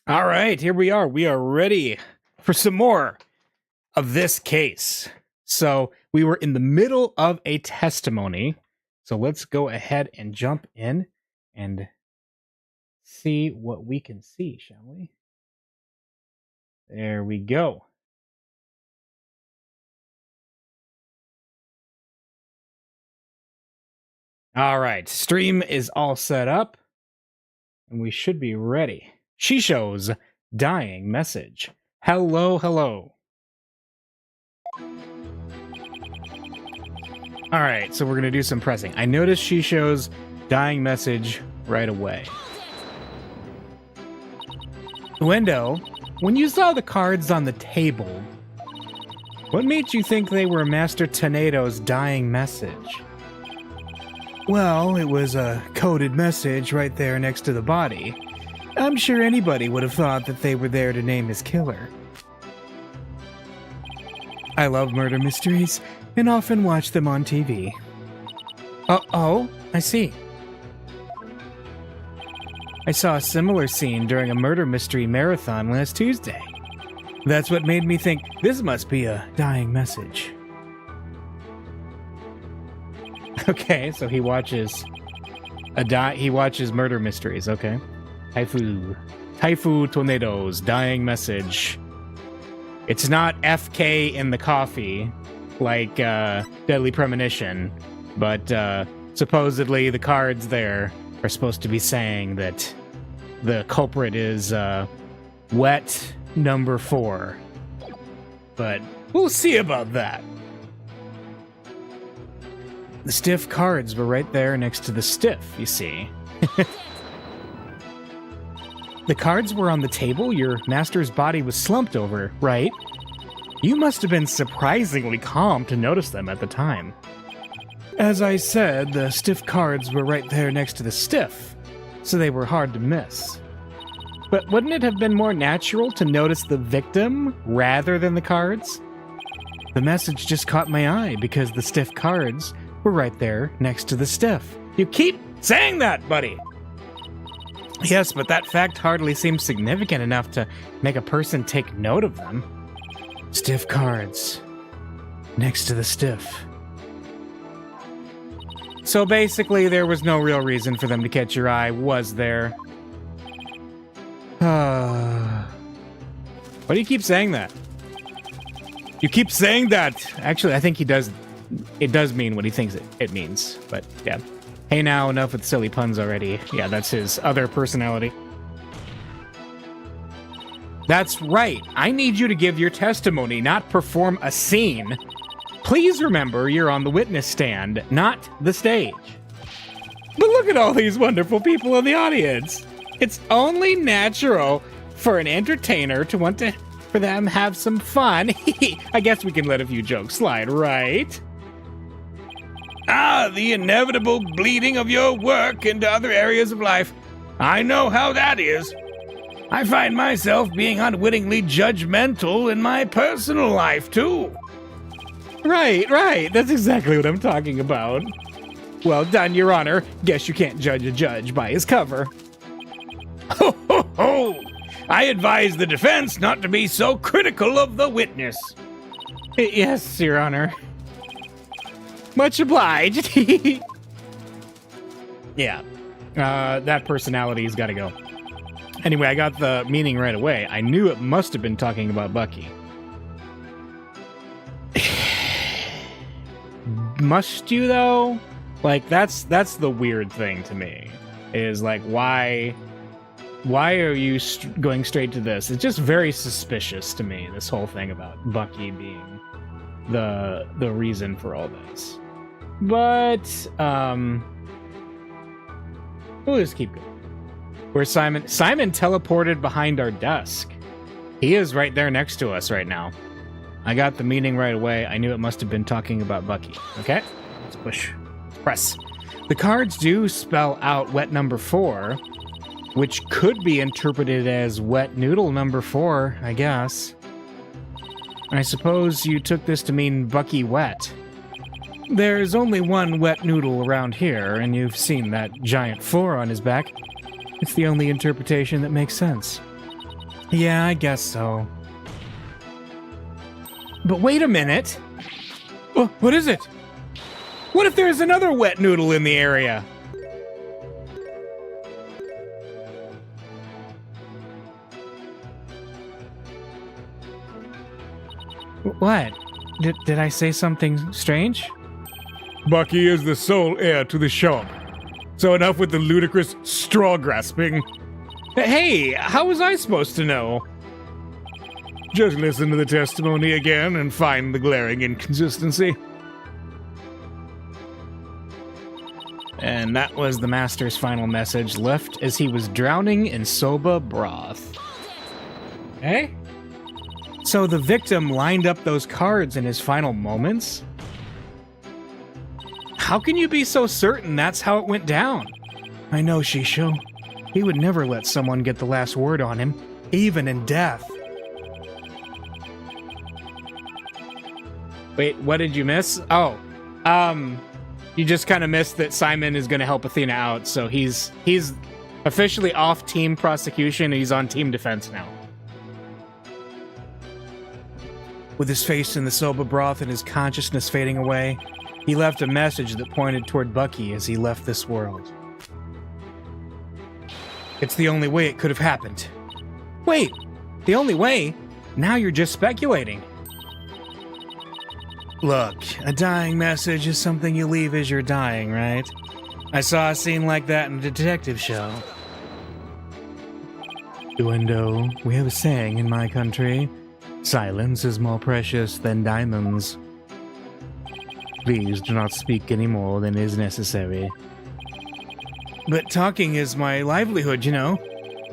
All right, here we are. We are ready for some more of this case. So we were in the middle of a testimony. So let's go ahead and jump in and see what we can see, shall we? There we go. All right, stream is all set up, and we should be ready. She shows dying message. Hello, hello. All right, so we're going to do some pressing. I noticed she shows dying message right away. Wendell, when you saw the cards on the table, what made you think they were Master Tornado's dying message? Well, it was a coded message right there next to the body. I'm sure anybody would have thought that they were there to name his killer. I love murder mysteries and often watch them on TV. Oh, I see. I saw a similar scene during a murder mystery marathon last Tuesday. That's what made me think this must be a dying message. Okay, so he watches murder mysteries, okay. Taifu Tornado's dying message. It's not FK in the coffee, like Deadly Premonition, but supposedly the cards there are supposed to be saying that the culprit is wet number 4. But we'll see about that. The stiff cards were right there next to the stiff, you see. The cards were on the table your master's body was slumped over, right? You must have been surprisingly calm to notice them at the time. As I said, the stiff cards were right there next to the stiff, so they were hard to miss. But wouldn't it have been more natural to notice the victim rather than the cards? The message just caught my eye because the stiff cards were right there next to the stiff. You keep saying that, buddy! Yes, but that fact hardly seems significant enough to make a person take note of them. Stiff cards next to the stiff. So basically, there was no real reason for them to catch your eye, was there? Why do you keep saying that? You keep saying that! Actually, I think he does. It does mean what he thinks it means, but yeah. Hey now, enough with silly puns already. Yeah, that's his other personality. That's right. I need you to give your testimony, not perform a scene. Please remember you're on the witness stand, not the stage. But look at all these wonderful people in the audience. It's only natural for an entertainer to want to, for them have some fun. I guess we can let a few jokes slide, right? Ah, the inevitable bleeding of your work into other areas of life. I know how that is. I find myself being unwittingly judgmental in my personal life, too. Right. That's exactly what I'm talking about. Well done, Your Honor. Guess you can't judge a judge by his cover. Ho, ho, ho! I advise the defense not to be so critical of the witness. Yes, Your Honor. Much obliged. Yeah. That personality's got to go. Anyway, I got the meaning right away. I knew it must have been talking about Bucky. Must you, though? Like, that's the weird thing to me. Is, like, why are you going straight to this? It's just very suspicious to me, this whole thing about Bucky being the reason for all this. But, we'll just keep going. Where's Simon? Simon teleported behind our desk. He is right there next to us right now. I got the meaning right away. I knew it must have been talking about Bucky. Okay, let's push. Press. The cards do spell out wet number 4, which could be interpreted as wet noodle number 4, I guess. I suppose you took this to mean Bucky wet. There's only one wet noodle around here, and you've seen that giant 4 on his back. It's the only interpretation that makes sense. Yeah, I guess so. But wait a minute. Oh, what is it? What if there's another wet noodle in the area? What? Did I say something strange? Bucky is the sole heir to the shop. So enough with the ludicrous straw grasping. Hey, how was I supposed to know? Just listen to the testimony again and find the glaring inconsistency. And that was the Master's final message, left as he was drowning in soba broth. Hey? So the victim lined up those cards in his final moments? How can you be so certain that's how it went down? I know, Shisho. He would never let someone get the last word on him, even in death. Wait, what did you miss? Oh, you just kind of missed that Simon is going to help Athena out, so he's officially off team prosecution, and he's on team defense now. With his face in the soba broth and his consciousness fading away, he left a message that pointed toward Bucky as he left this world. It's the only way it could have happened. Wait, the only way? Now you're just speculating. Look, a dying message is something you leave as you're dying, right? I saw a scene like that in a detective show. Duendo, we have a saying in my country. Silence is more precious than diamonds. Please do not speak any more than is necessary. But talking is my livelihood, you know.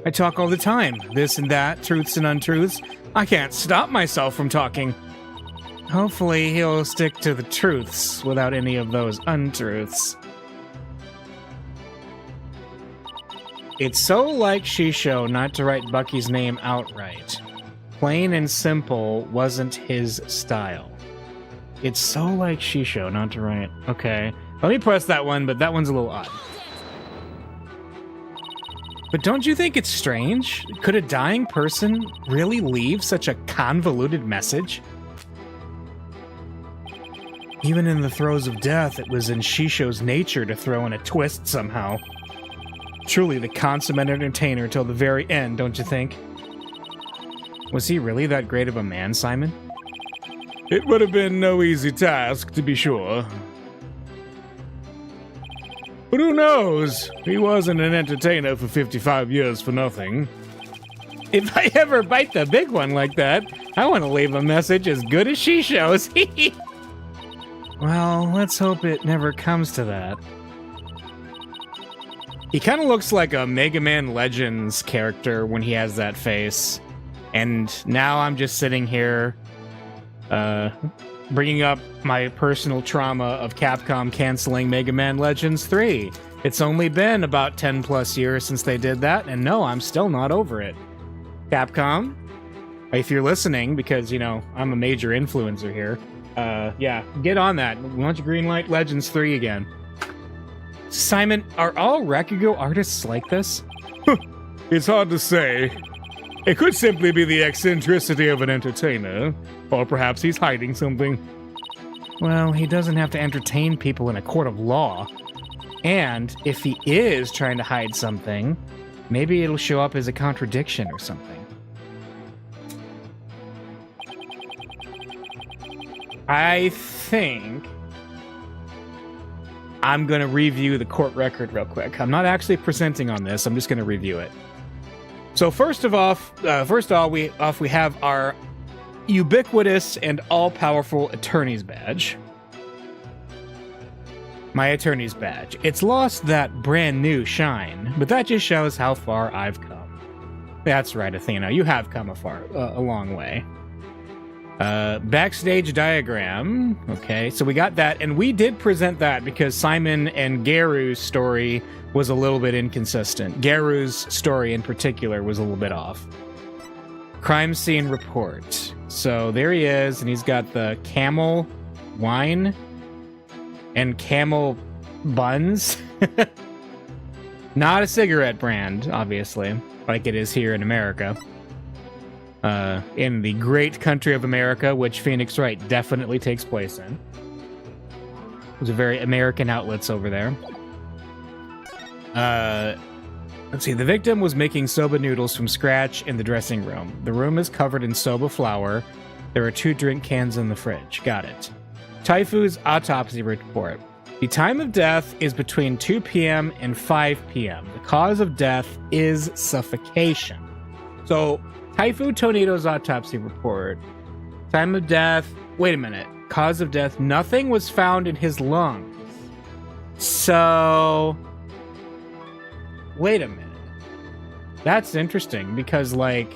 I talk all the time, this and that, truths and untruths. I can't stop myself from talking. Hopefully he'll stick to the truths without any of those untruths. It's so like Shisho not to write Bucky's name outright. Plain and simple wasn't his style. It's so like Shisho not to write. Okay, let me press that one, but that one's a little odd. But don't you think it's strange? Could a dying person really leave such a convoluted message? Even in the throes of death, it was in Shisho's nature to throw in a twist somehow. Truly the consummate entertainer till the very end, don't you think? Was he really that great of a man, Simon? It would have been no easy task, to be sure. But who knows? He wasn't an entertainer for 55 years for nothing. If I ever bite the big one like that, I want to leave a message as good as Shisho's. Well, let's hope it never comes to that. He kind of looks like a Mega Man Legends character when he has that face. And now I'm just sitting here, bringing up my personal trauma of Capcom canceling Mega Man Legends 3. It's only been about 10 plus years since they did that, and no, I'm still not over it. Capcom, if you're listening, because, you know, I'm a major influencer here, yeah, get on that. Why don't you greenlight Legends 3 again? Simon, are all Rakugo artists like this? It's hard to say. It could simply be the eccentricity of an entertainer, or perhaps he's hiding something. Well, he doesn't have to entertain people in a court of law. And if he is trying to hide something, maybe it'll show up as a contradiction or something. I think I'm going to review the court record real quick. I'm not actually presenting on this. I'm just going to review it. So first of all, we have our ubiquitous and all-powerful attorney's badge. My attorney's badge. It's lost that brand new shine, but that just shows how far I've come. That's right, Athena. You have come a long way. Backstage diagram. Okay, so we got that, and we did present that because Simon and Garu's story was a little bit inconsistent. Garu's story in particular was a little bit off. Crime scene report. So there he is, and he's got the camel wine and camel buns. Not a cigarette brand, obviously, like it is here in America. in the great country of America, which Phoenix Wright definitely takes place in. Those are very American outlets over there. Let's see. The victim was making soba noodles from scratch in the dressing room. The room is covered in soba flour. There are 2 drink cans in the fridge. Got it. Taifu's autopsy report. The time of death is between 2 p.m. and 5 p.m. The cause of death is suffocation. So, Taifu Tornado's autopsy report. Time of death. Wait a minute. Cause of death. Nothing was found in his lungs. So, wait a minute. That's interesting because, like,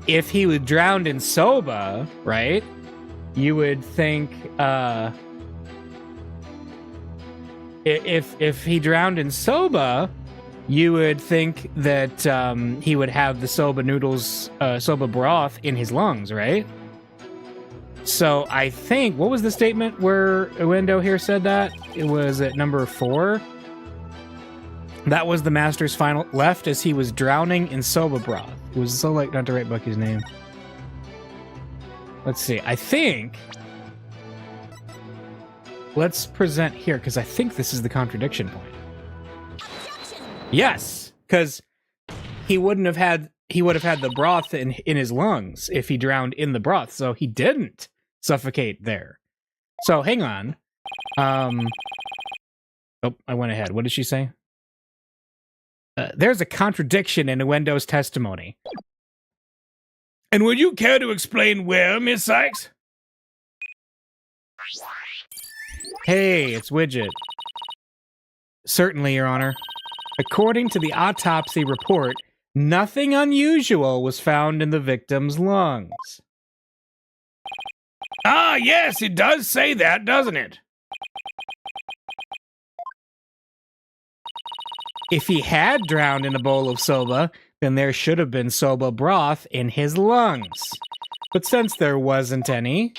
if he was drowned in soba, right? You would think, if he drowned in soba, you would think that he would have the soba noodles, soba broth in his lungs, right? So I think, what was the statement where Uendo here said that? It was at number 4. That was the master's final left as he was drowning in soba broth. It was so late not to write Bucky's name. Let's see. I think... Let's present here, because I think this is the contradiction point. Yes, because he would have had the broth in his lungs if he drowned in the broth, so he didn't suffocate there. So, hang on. Oh, I went ahead. What did she say? There's a contradiction in Uendo's testimony. And would you care to explain where, Miss Sykes? Hey, it's Widget. Certainly, Your Honor. According to the autopsy report, nothing unusual was found in the victim's lungs. Ah, yes, it does say that, doesn't it? If he had drowned in a bowl of soba, then there should have been soba broth in his lungs. But since there wasn't any,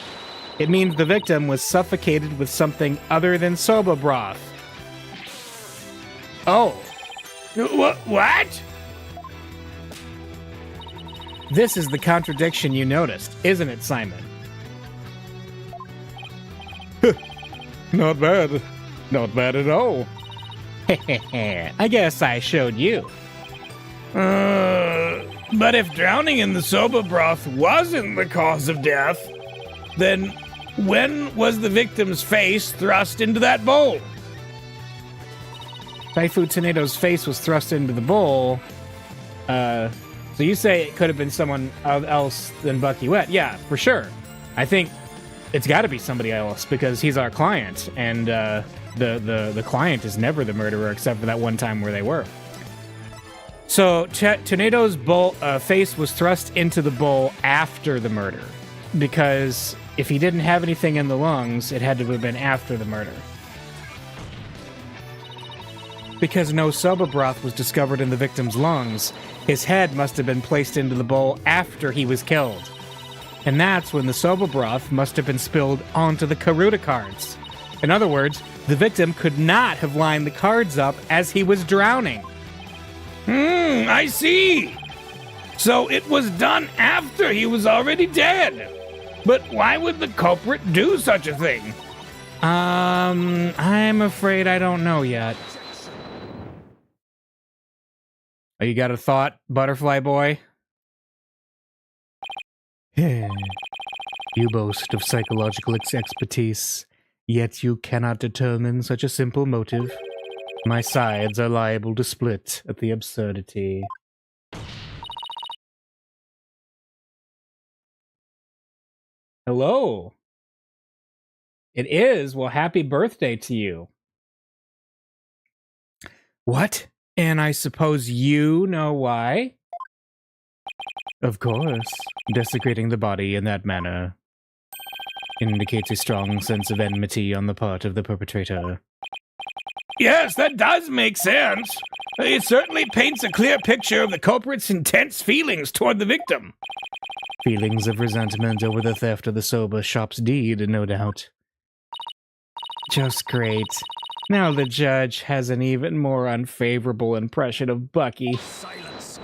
it means the victim was suffocated with something other than soba broth. Oh. What? This is the contradiction you noticed, isn't it, Simon? Not bad. Not bad at all. I guess I showed you. But if drowning in the soba broth wasn't the cause of death, then when was the victim's face thrust into that bowl? Taifu Tornado's face was thrust into the bowl. So you say it could have been someone else than Bucky Wet? Yeah, for sure. I think it's got to be somebody else because he's our client, and the client is never the murderer except for that one time where they were. So Tornado's face was thrust into the bowl after the murder, because if he didn't have anything in the lungs, it had to have been after the murder. Because no soba broth was discovered in the victim's lungs, his head must have been placed into the bowl after he was killed. And that's when the soba broth must have been spilled onto the Karuta cards. In other words, the victim could not have lined the cards up as he was drowning. I see. So it was done after he was already dead. But why would the culprit do such a thing? I'm afraid I don't know yet. Oh, you got a thought, Butterfly Boy? You boast of psychological expertise, yet you cannot determine such a simple motive. My sides are liable to split at the absurdity. Hello. It is. Well, happy birthday to you. What? And I suppose you know why? Of course. Desecrating the body in that manner indicates a strong sense of enmity on the part of the perpetrator. Yes, that does make sense. It certainly paints a clear picture of the culprit's intense feelings toward the victim. Feelings of resentment over the theft of the soba shop's deed, no doubt. Just great. Now the judge has an even more unfavorable impression of Bucky. Silence.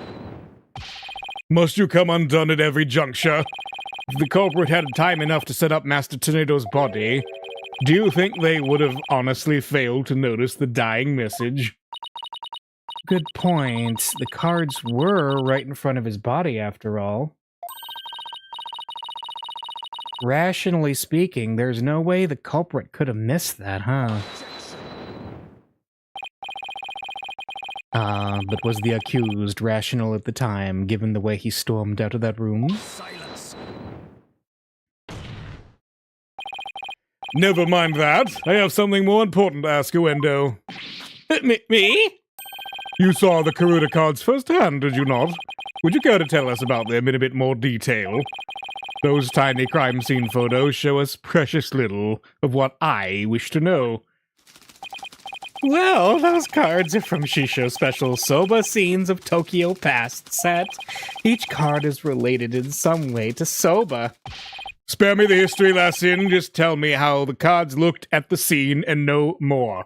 Must you come undone at every juncture? If the culprit had time enough to set up Master Tornado's body, do you think they would have honestly failed to notice the dying message? Good point. The cards were right in front of his body, after all. Rationally speaking, there's no way the culprit could have missed that, huh? But was the accused rational at the time, given the way he stormed out of that room? Silence. Never mind that. I have something more important to ask you, Endo. Me? You saw the Karuta cards firsthand, did you not? Would you care to tell us about them in a bit more detail? Those tiny crime scene photos show us precious little of what I wish to know. Well, those cards are from Shisho Special Soba Scenes of Tokyo Past set. Each card is related in some way to Soba. Spare me the history lesson, just tell me how the cards looked at the scene and no more.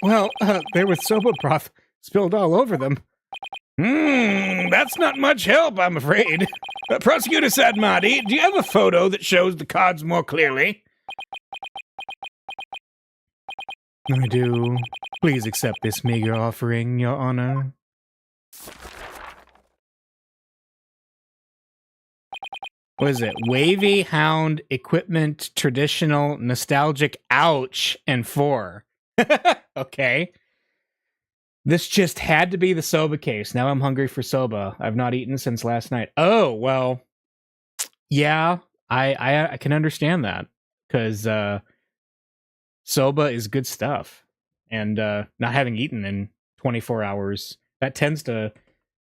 Well, there was soba broth spilled all over them. That's not much help, I'm afraid. Prosecutor Sadmati, do you have a photo that shows the cards more clearly? I do. Please accept this meager offering, Your Honor. What is it? Wavy, Hound, Equipment, Traditional, Nostalgic, Ouch, and 4. Okay. This just had to be the soba case. Now I'm hungry for soba. I've not eaten since last night. Oh, well. Yeah, I can understand that. Because soba is good stuff. And not having eaten in 24 hours, that tends to...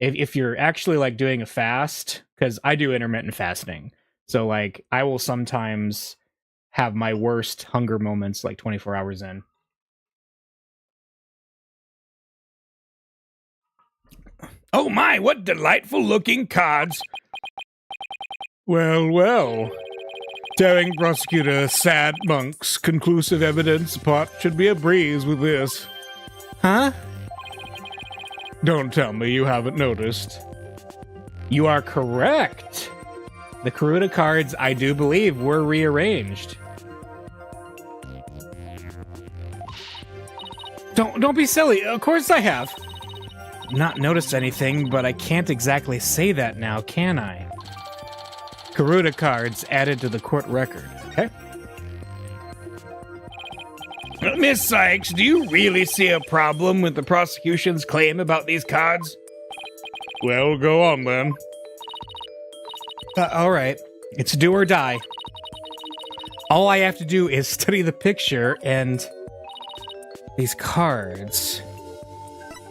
If you're actually like doing a fast, because I do intermittent fasting. So like I will sometimes have my worst hunger moments like 24 hours in. Oh my, what delightful looking cards. Well, well. Tearing prosecutor Sad Monk's conclusive evidence apart should be a breeze with this. Huh? Don't tell me you haven't noticed. You are correct. The Karuta cards, I do believe, were rearranged. Don't be silly. Of course I have. Not noticed anything, but I can't exactly say that now, can I? Karuta cards added to the court record. Okay. Miss Sykes, do you really see a problem with the prosecution's claim about these cards? Well, go on then. All right. It's do or die. All I have to do is study the picture, and these cards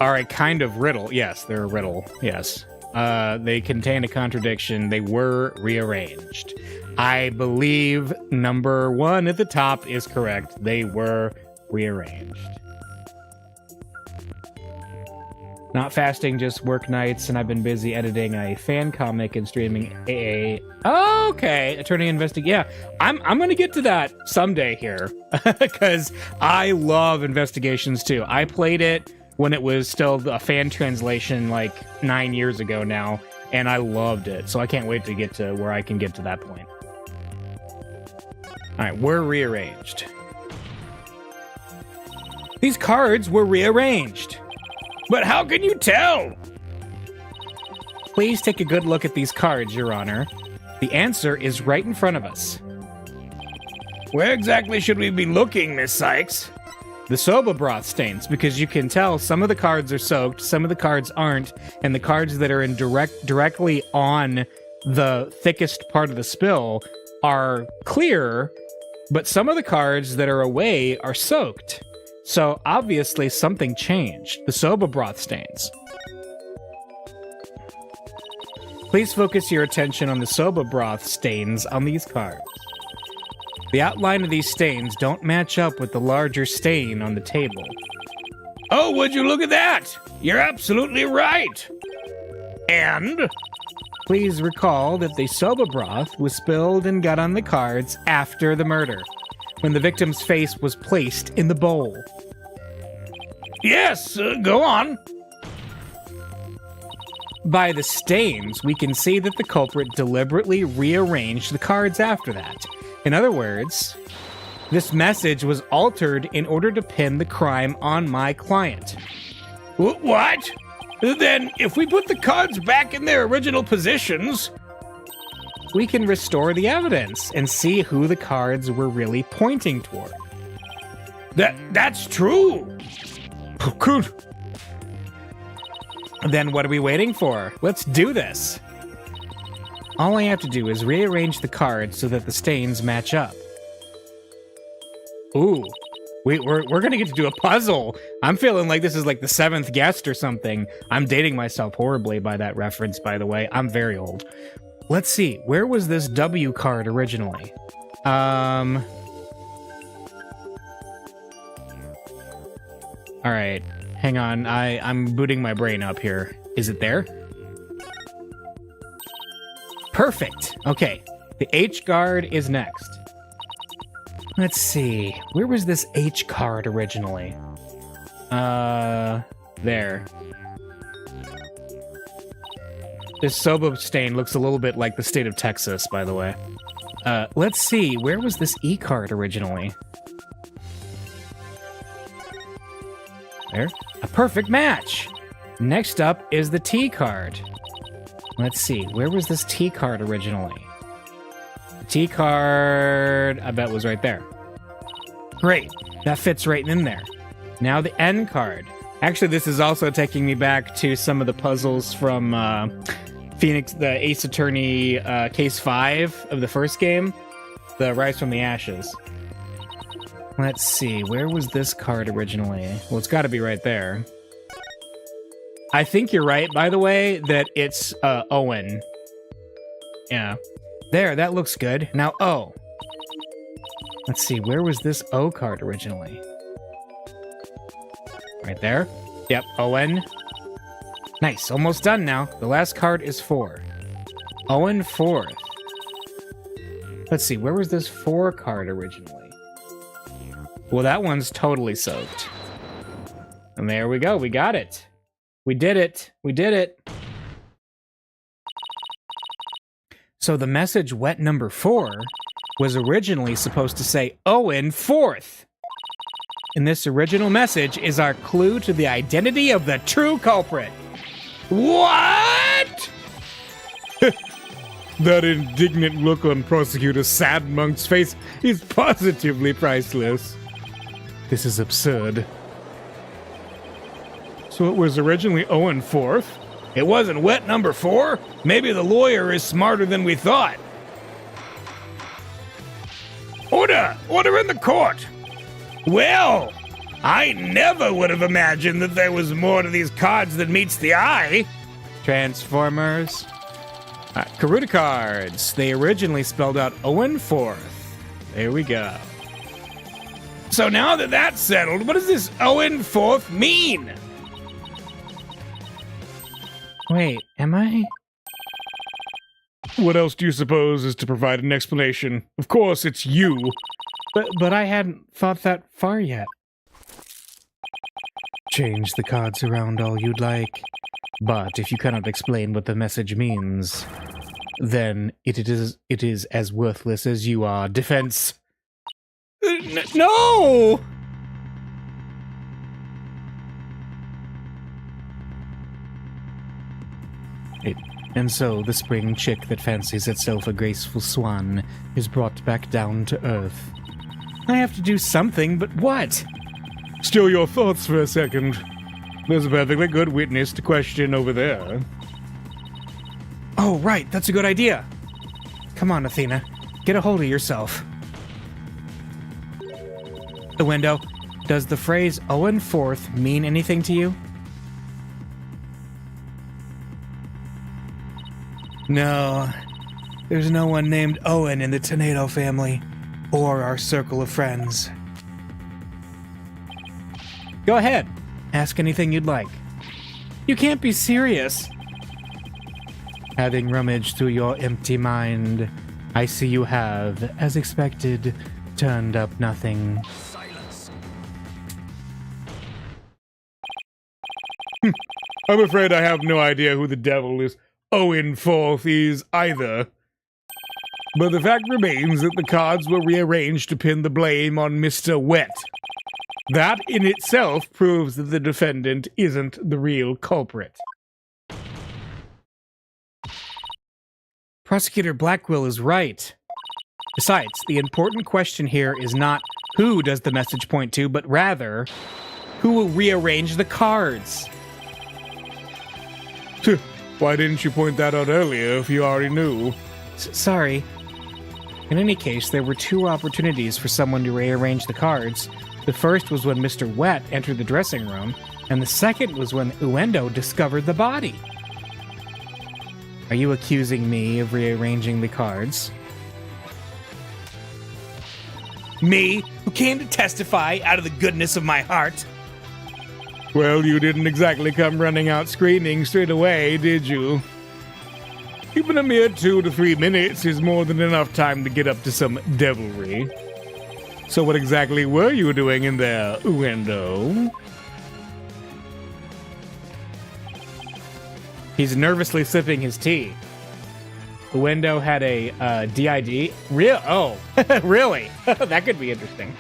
are a kind of riddle. Yes, they're a riddle. Yes. They contain a contradiction. They were rearranged. I believe number 1 at the top is correct. They were rearranged. Not fasting, just work nights, and I've been busy editing a fan comic and streaming AA. Oh, okay, attorney investigate. Yeah, I'm gonna get to that someday here, because I love investigations too. I played it when it was still a fan translation like 9 years ago now, and I loved it. So I can't wait to get to where I can get to that point. All right, we're rearranged. These cards were rearranged. But how can you tell? Please take a good look at these cards, Your Honor. The answer is right in front of us. Where exactly should we be looking, Miss Sykes? The soba broth stains, because you can tell some of the cards are soaked, some of the cards aren't, and the cards that are directly on the thickest part of the spill are clear, but some of the cards that are away are soaked. So obviously something changed. The soba broth stains. Please focus your attention on the soba broth stains on these cards. The outline of these stains don't match up with the larger stain on the table. Oh, would you look at that? You're absolutely right. And? Please recall that the soba broth was spilled and got on the cards after the murder, when the victim's face was placed in the bowl. Yes, go on. By the stains, we can see that the culprit deliberately rearranged the cards after that. In other words, this message was altered in order to pin the crime on my client. What? Then, if we put the cards back in their original positions... we can restore the evidence and see who the cards were really pointing toward. That's true. Good. Then what are we waiting for? Let's do this. All I have to do is rearrange the cards so that the stains match up. Ooh, we're gonna get to do a puzzle. I'm feeling like this is like the 7th guest or something. I'm dating myself horribly by that reference, by the way. I'm very old. Let's see, where was this W card originally? All right, hang on. I'm booting my brain up here. Is it there? Perfect. Okay, the H card is next. Let's see, where was this H card originally? There. This Soba stain looks a little bit like the state of Texas, by the way. Let's see, where was this E card originally? There. A perfect match! Next up is the T card. Let's see, where was this T card originally? The T card, I bet was right there. Great, that fits right in there. Now the N card. Actually, this is also taking me back to some of the puzzles from Phoenix, the Ace Attorney Case 5 of the first game, the Rise from the Ashes. Let's see, where was this card originally? Well, it's got to be right there. I think you're right, by the way, that it's Owen. Yeah. There, that looks good. Now O. Let's see, where was this O card originally? Right there. Yep, Owen. Nice, almost done now. The last card is 4. Owen 4th. Let's see, where was this 4 card originally? Well, that one's totally soaked. And there we go, we got it. We did it. We did it. So the message wet number 4 was originally supposed to say Owen 4th. And this original message is our clue to the identity of the true culprit. What? That indignant look on Prosecutor Sad Monk's face is positively priceless. This is absurd. So it was originally Owen 4th? It wasn't wet number 4? Maybe the lawyer is smarter than we thought. Order! Order in the court! Well, I never would have imagined that there was more to these cards than meets the eye. Transformers. Karuta cards. They originally spelled out Owen 4th. There we go. So now that that's settled, what does this Owen 4th mean? Wait, am I? What else do you suppose is to provide an explanation? Of course, it's you. But I hadn't thought that far yet. Change the cards around all you'd like. But if you cannot explain what the message means, then it is as worthless as you are. Defense. No! And so the spring chick that fancies itself a graceful swan is brought back down to earth. I have to do something, but what? Still your thoughts for a second. There's a perfectly good witness to question over there. Oh, right, that's a good idea. Come on, Athena. Get a hold of yourself. The window. Does the phrase Owen 4th mean anything to you? No. There's no one named Owen in the Tornado family, or our circle of friends. Go ahead. Ask anything you'd like. You can't be serious. Having rummaged through your empty mind, I see you have, as expected, turned up nothing. Silence. I'm afraid I have no idea who the devil is Owen Forth is either. But the fact remains that the cards were rearranged to pin the blame on Mr. Wet. That in itself proves that the defendant isn't the real culprit. Prosecutor Blackwell is right. Besides, the important question here is not who does the message point to, but rather, who will rearrange the cards? Why didn't you point that out earlier if you already knew? Sorry. In any case, there were two opportunities for someone to rearrange the cards. The first was when Mr. Wet entered the dressing room, and the second was when Uendo discovered the body. Are you accusing me of rearranging the cards? Me, who came to testify out of the goodness of my heart? Well, you didn't exactly come running out screaming straight away, did you? Even a mere 2 to 3 minutes is more than enough time to get up to some devilry. So what exactly were you doing in there, Uendo? He's nervously sipping his tea. Uendo had a DID. Oh, really? That could be interesting.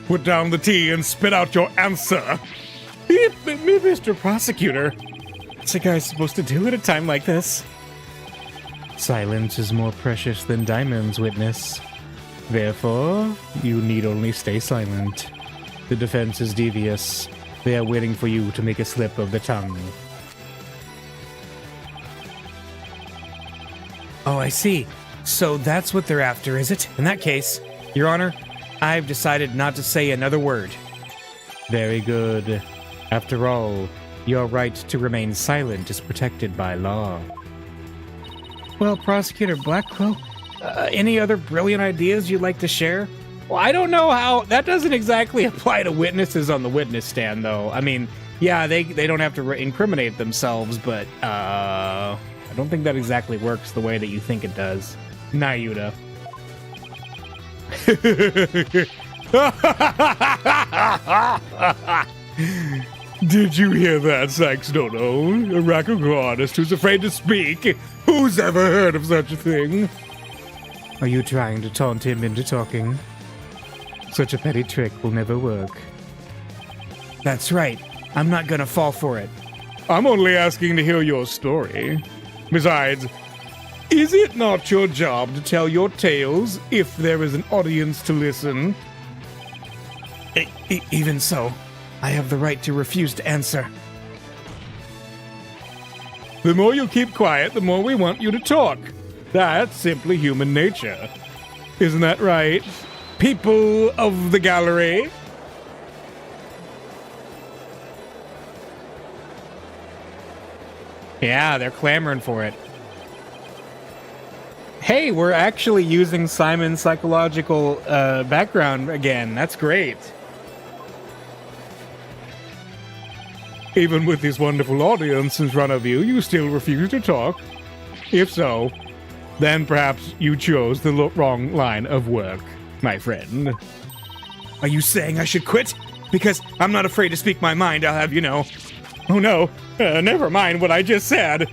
Put down the tea and spit out your answer. Mr. Prosecutor, what's a guy supposed to do at a time like this? Silence is more precious than diamonds, witness. Therefore, you need only stay silent. The defense is devious. They are waiting for you to make a slip of the tongue. Oh, I see. So that's what they're after, is it? In that case, Your Honor, I've decided not to say another word. Very good. After all, your right to remain silent is protected by law. Well, Prosecutor Blackwell, any other brilliant ideas you'd like to share? Well, I don't know how... That doesn't exactly apply to witnesses on the witness stand, though. I mean, yeah, they don't have to incriminate themselves, but I don't think that exactly works the way that you think it does. Nayuda. Did you hear that, Saxdono? A Rakugo artist who's afraid to speak? Who's ever heard of such a thing? Are you trying to taunt him into talking? Such a petty trick will never work. That's right. I'm not gonna fall for it. I'm only asking to hear your story. Besides, is it not your job to tell your tales if there is an audience to listen? Even so, I have the right to refuse to answer. The more you keep quiet, the more we want you to talk. That's simply human nature. Isn't that right, people of the gallery? Yeah, they're clamoring for it. Hey, we're actually using Simon's psychological background again. That's great. Even with this wonderful audience in front of you, you still refuse to talk? If so, then perhaps you chose the wrong line of work, my friend. Are you saying I should quit? Because I'm not afraid to speak my mind, I'll have you know. Oh no, never mind what I just said.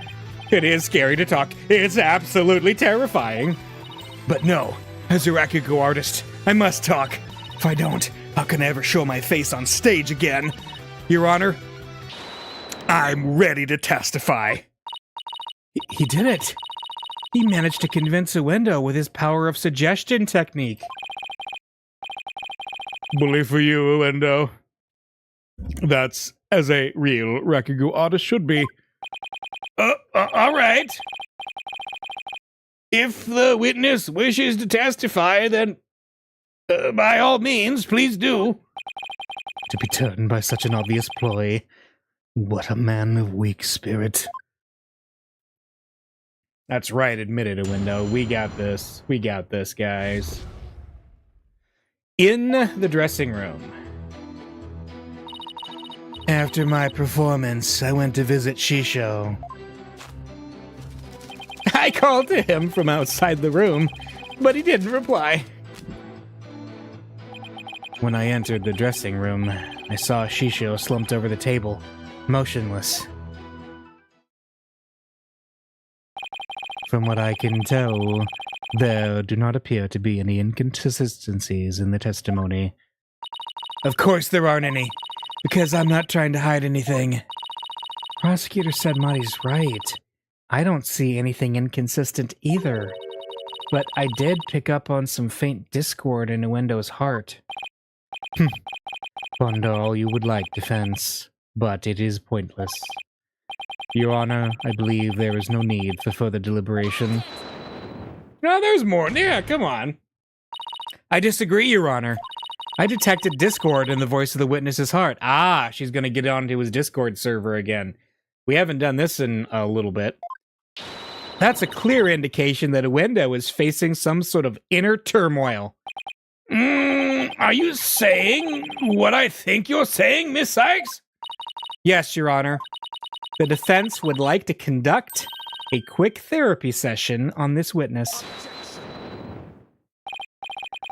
It is scary to talk. It's absolutely terrifying. But no, as a Rakugo artist, I must talk. If I don't, how can I ever show my face on stage again? Your Honor, I'm ready to testify. He did it. He managed to convince Uendo with his power of suggestion technique. Bully for you, Uendo. That's as a real Rakugo artist should be. All right. If the witness wishes to testify, then by all means, please do. To be turned by such an obvious ploy. What a man of weak spirit. That's right, admit it, Uendo. We got this. We got this, guys. In the dressing room. After my performance, I went to visit Shisho. I called to him from outside the room, but he didn't reply. When I entered the dressing room, I saw Shisho slumped over the table, motionless. From what I can tell, there do not appear to be any inconsistencies in the testimony. Of course there aren't any, because I'm not trying to hide anything. Prosecutor said Marty's right. I don't see anything inconsistent either. But I did pick up on some faint discord in Uendo's heart. Ponder all you would like, defense, but it is pointless. Your Honor, I believe there is no need for further deliberation. No, there's more. Yeah, come on. I disagree, Your Honor. I detected discord in the voice of the witness's heart. Ah, she's going to get onto his Discord server again. We haven't done this in a little bit. That's a clear indication that Uendo is facing some sort of inner turmoil. Are you saying what I think you're saying, Miss Sykes? Yes, Your Honor. The defense would like to conduct a quick therapy session on this witness.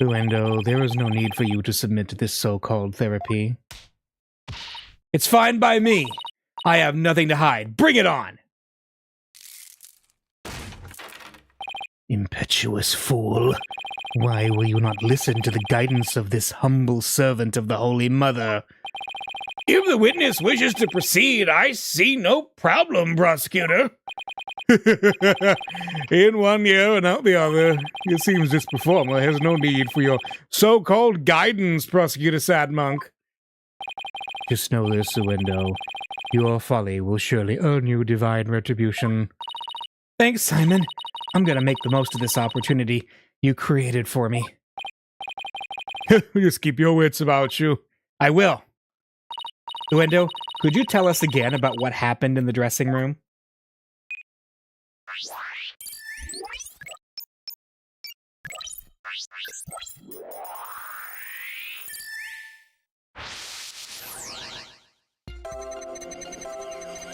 Uendo, there is no need for you to submit to this so-called therapy. It's fine by me. I have nothing to hide. Bring it on! Impetuous fool. Why will you not listen to the guidance of this humble servant of the Holy Mother? If the witness wishes to proceed, I see no problem, prosecutor. In one ear and out the other. It seems this performer has no need for your so-called guidance, Prosecutor Sadmonk. Just know this, Uendo. Your folly will surely earn you divine retribution. Thanks, Simon. I'm gonna make the most of this opportunity you created for me. Just keep your wits about you. I will. Uendo, could you tell us again about what happened in the dressing room?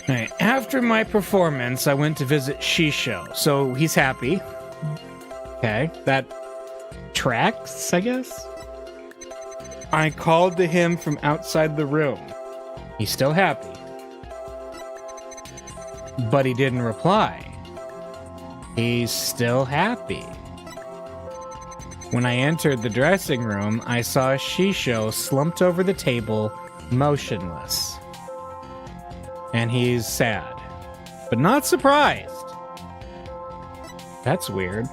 Alright, after my performance, I went to visit Shisho, so he's happy. Okay, that tracks, I guess? I called to him from outside the room. He's still happy. But he didn't reply. He's still happy. When I entered the dressing room, I saw Shisho slumped over the table, motionless. And he's sad, but not surprised. That's weird.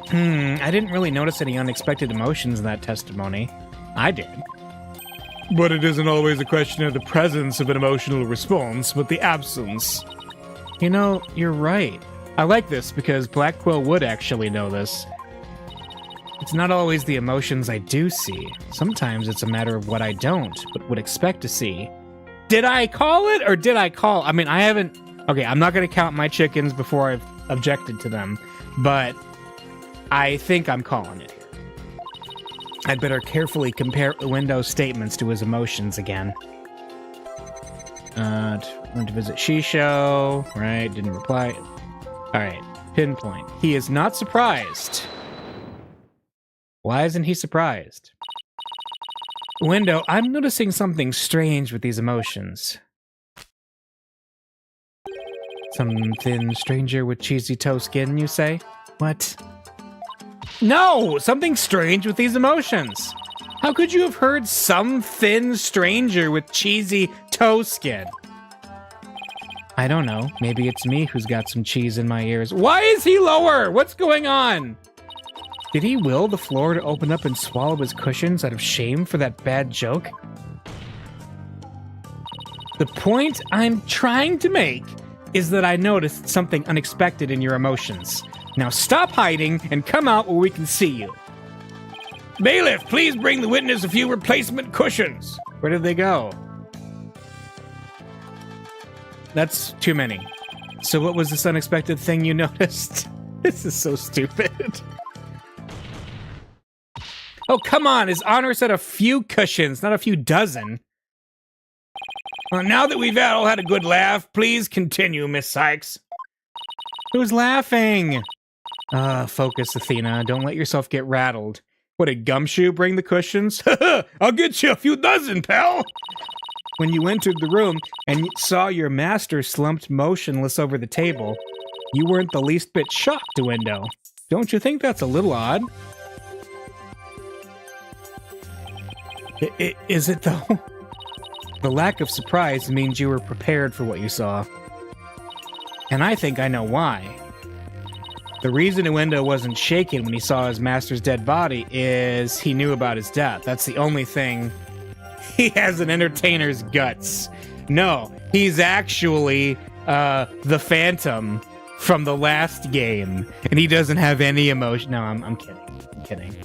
I didn't really notice any unexpected emotions in that testimony. I did. But it isn't always a question of the presence of an emotional response, but the absence. You know, you're right. I like this because Black Quill would actually know this. It's not always the emotions I do see. Sometimes it's a matter of what I don't, but would expect to see. Did I call it, or did I call? I mean, I haven't... Okay, I'm not going to count my chickens before I've objected to them, but I think I'm calling it here. I'd better carefully compare Uendo's statements to his emotions again. Went to visit Shisho, right? Didn't reply. Alright, pinpoint. He is not surprised. Why isn't he surprised? Uendo, I'm noticing something strange with these emotions. Some thin stranger with cheesy toe skin, you say? What? No! Something strange with these emotions! How could you have heard some thin stranger with cheesy toe skin? I don't know. Maybe it's me who's got some cheese in my ears. Why is he lower? What's going on? Did he will the floor to open up and swallow his cushions out of shame for that bad joke? The point I'm trying to make is that I noticed something unexpected in your emotions. Now stop hiding and come out where we can see you. Bailiff, please bring the witness a few replacement cushions. Where did they go? That's too many. So what was this unexpected thing you noticed? This is so stupid. Oh, come on. His honor said a few cushions, not a few dozen. Well, now that we've all had a good laugh, please continue, Miss Sykes. Who's laughing? Focus, Athena. Don't let yourself get rattled. What did Gumshoe bring the cushions? I'll get you a few dozen, pal. When you entered the room and saw your master slumped motionless over the table, you weren't the least bit shocked, Window. Don't you think that's a little odd? Is it, though? The lack of surprise means you were prepared for what you saw. And I think I know why. The reason Uendo wasn't shaken when he saw his master's dead body is he knew about his death. That's the only thing. He has an entertainer's guts. No, he's actually the Phantom from the last game, and he doesn't have any emotion. No, I'm kidding. I'm kidding.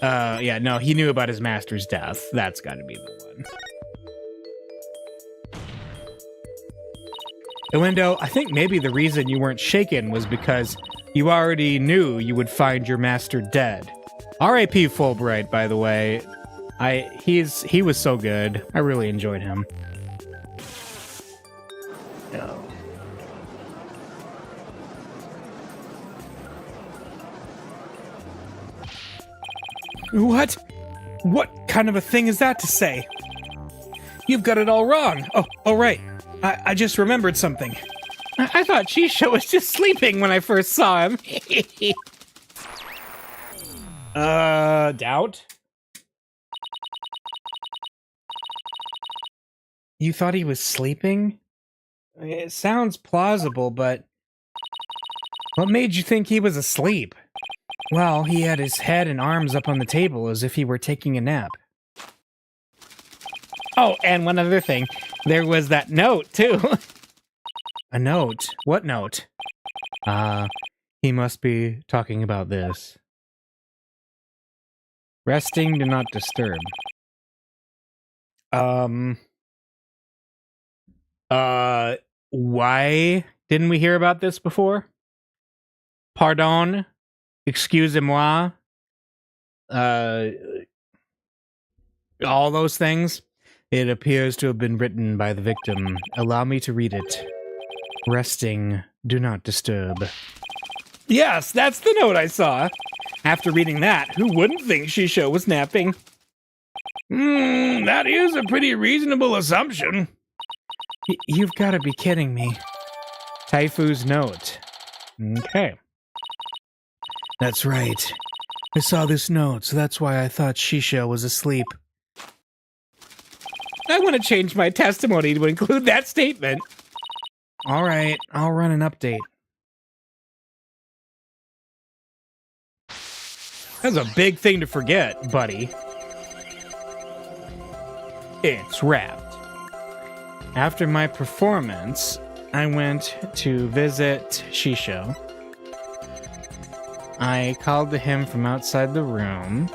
Yeah, no, he knew about his master's death. That's got to be the one. Uendo, I think maybe the reason you weren't shaken was because you already knew you would find your master dead. R.I.P. Fulbright, by the way. He was so good. I really enjoyed him. No. What? What kind of a thing is that to say? You've got it all wrong. Oh, right. I just remembered something. I thought Shisho was just sleeping when I first saw him. Doubt? You thought he was sleeping? It sounds plausible, but what made you think he was asleep? Well, he had his head and arms up on the table as if he were taking a nap. Oh, and one other thing. There was that note, too. A note? What note? He must be talking about this. Resting, do not disturb. Why didn't we hear about this before? Pardon? Excusez-moi? All those things? It appears to have been written by the victim. Allow me to read it. Resting, do not disturb. Yes, that's the note I saw. After reading that, who wouldn't think Shisho was napping? That is a pretty reasonable assumption. You've got to be kidding me. Taifu's note. Okay. That's right. I saw this note, so that's why I thought Shisho was asleep. I want to change my testimony to include that statement. All right, I'll run an update. That's a big thing to forget, buddy. It's wrapped. After my performance, I went to visit Shisho. I called to him from outside the room,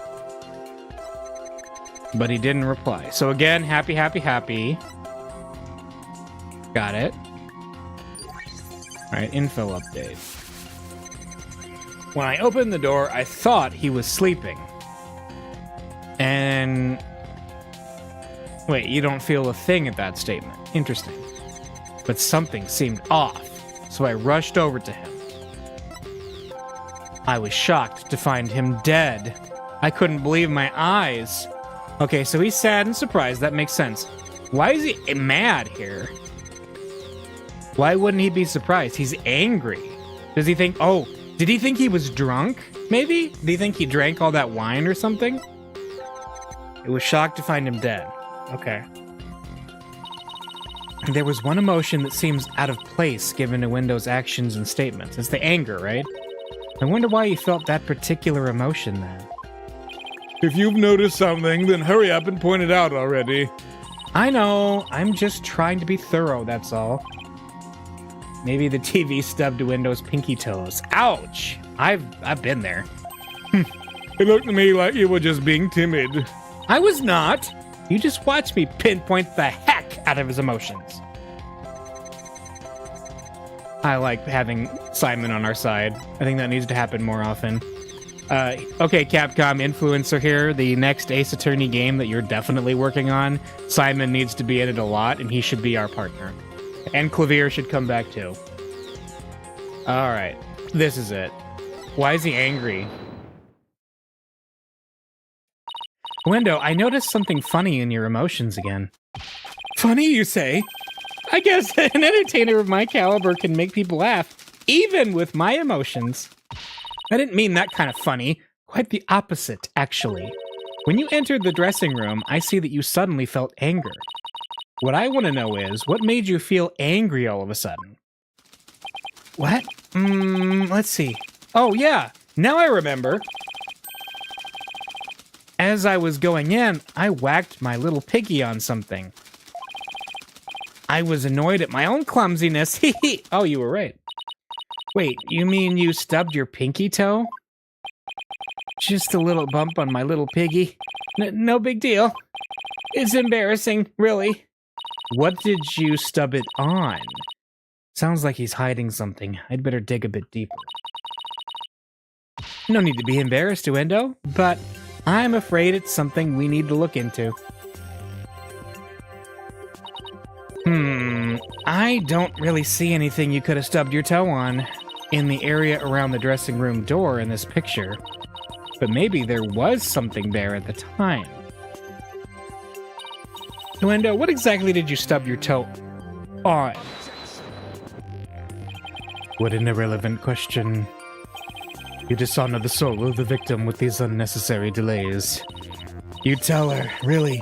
but he didn't reply. So again, happy. Got it. All right, info update. When I opened the door, I thought he was sleeping. And... wait, you don't feel a thing at that statement. Interesting. But something seemed off, so I rushed over to him. I was shocked to find him dead. I couldn't believe my eyes. Okay, so he's sad and surprised. That makes sense. Why is he mad here? Why wouldn't he be surprised? He's angry. Does he think, oh, did he think he was drunk? Maybe? Did he think he drank all that wine or something? It was shocked to find him dead. Okay. There was one emotion that seems out of place given Uendo's actions and statements. It's the anger, right? I wonder why he felt that particular emotion then. If you've noticed something, then hurry up and point it out already. I know. I'm just trying to be thorough, that's all. Maybe the TV stubbed Uendo's pinky toes. Ouch! I've been there. It looked to me like you were just being timid. I was not. You just watched me pinpoint the heck out of his emotions. I like having Simon on our side. I think that needs to happen more often. Okay, Capcom influencer here. The next Ace Attorney game that you're definitely working on, Simon needs to be in it a lot, and he should be our partner. And Clavier should come back too. Alright, this is it. Why is he angry? Window, I noticed something funny in your emotions again. Funny, you say? I guess an entertainer of my caliber can make people laugh, even with my emotions. I didn't mean that kind of funny. Quite the opposite, actually. When you entered the dressing room, I see that you suddenly felt anger. What I want to know is, what made you feel angry all of a sudden? What? Let's see. Oh, yeah. Now I remember. As I was going in, I whacked my little piggy on something. I was annoyed at my own clumsiness. Oh, you were right. Wait, you mean you stubbed your pinky toe? Just a little bump on my little piggy. No big deal. It's embarrassing, really. What did you stub it on? Sounds like he's hiding something. I'd better dig a bit deeper. No need to be embarrassed, Uendo, but I'm afraid it's something we need to look into. I don't really see anything you could have stubbed your toe on in the area around the dressing room door in this picture. But maybe there was something there at the time. Uendo, what exactly did you stub your toe on? What an irrelevant question. You dishonor the soul of the victim with these unnecessary delays. You tell her, really?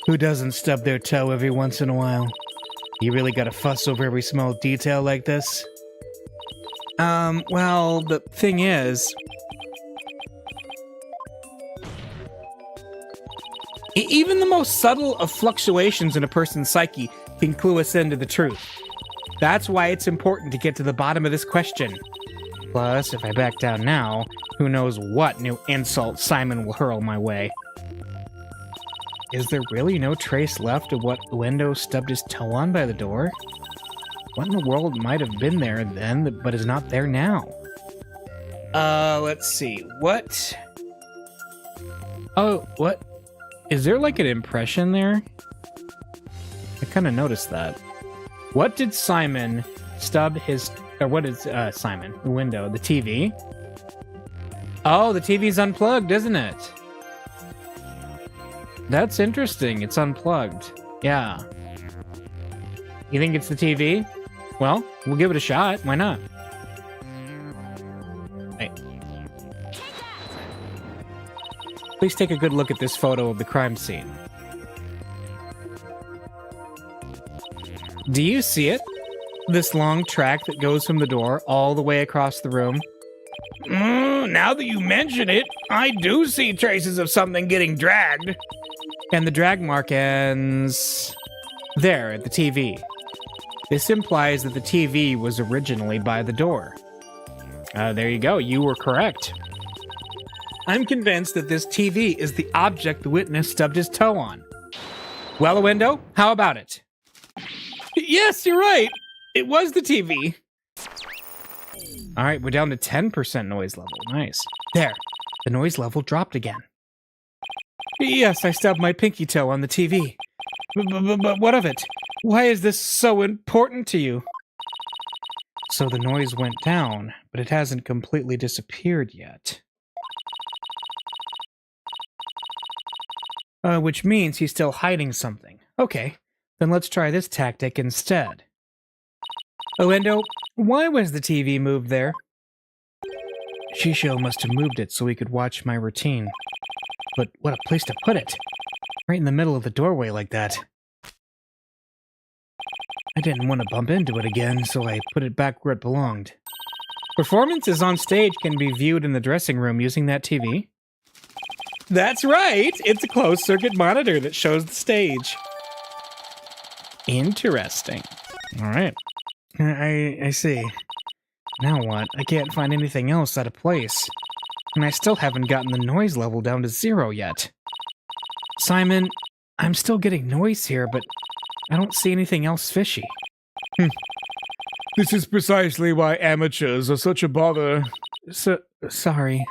Who doesn't stub their toe every once in a while? You really gotta fuss over every small detail like this? Well, the thing is... even the most subtle of fluctuations in a person's psyche can clue us into the truth. That's why it's important to get to the bottom of this question. Plus, if I back down now, who knows what new insult Simon will hurl my way. Is there really no trace left of what Uendo stubbed his toe on by the door? What in the world might have been there then, but is not there now? Let's see. What? Oh, what? Is there like an impression there? I kind of noticed that. What did Simon stub his... Or what is Simon? Uendo, the TV? Oh, the TV's unplugged, isn't it? That's interesting. It's unplugged. Yeah. You think it's the TV? Well, we'll give it a shot. Why not? Hey. Please take a good look at this photo of the crime scene. Do you see it? This long track that goes from the door all the way across the room? Now that you mention it, I do see traces of something getting dragged. And the drag mark ends... there, at the TV. This implies that the TV was originally by the door. There you go, you were correct. I'm convinced that this TV is the object the witness stubbed his toe on. Well, Uendo, how about it? Yes, you're right. It was the TV. All right, we're down to 10% noise level. Nice. There, the noise level dropped again. Yes, I stubbed my pinky toe on the TV. But what of it? Why is this so important to you? So the noise went down, but it hasn't completely disappeared yet. Which means he's still hiding something. Okay, then let's try this tactic instead. Uendo, why was the TV moved there? Shisho must have moved it so he could watch my routine. But what a place to put it. Right in the middle of the doorway like that. I didn't want to bump into it again, so I put it back where it belonged. Performances on stage can be viewed in the dressing room using that TV. That's right! It's a closed-circuit monitor that shows the stage. Interesting. Alright. I see. Now what? I can't find anything else out of place. And I still haven't gotten the noise level down to 0 yet. Simon, I'm still getting noise here, but I don't see anything else fishy. This is precisely why amateurs are such a bother. Sorry.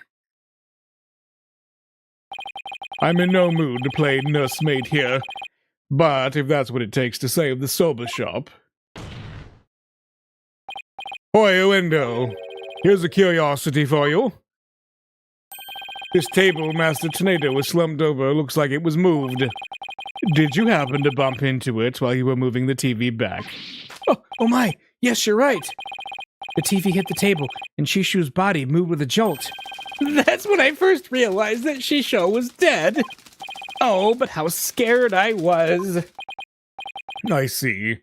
I'm in no mood to play nursemaid here, but if that's what it takes to save the soba shop... Hoi, Uendo. Here's a curiosity for you. This table Master Tornado was slumped over. Looks like it was moved. Did you happen to bump into it while you were moving the TV back? Oh my, yes, you're right. The TV hit the table, and Shishu's body moved with a jolt. That's when I first realized that Shisho was dead. Oh, but how scared I was. I see.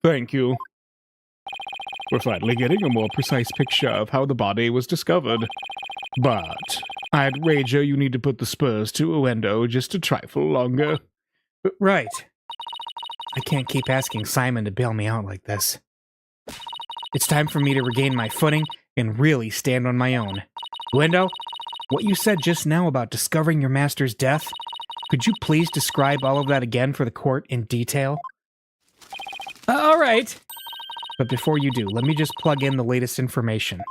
Thank you. We're finally getting a more precise picture of how the body was discovered. But I'd wager you need to put the spurs to Uendo just a trifle longer. Right. I can't keep asking Simon to bail me out like this. It's time for me to regain my footing and really stand on my own. Uendo, what you said just now about discovering your master's death, could you please describe all of that again for the court in detail? All right. But before you do, let me just plug in the latest information.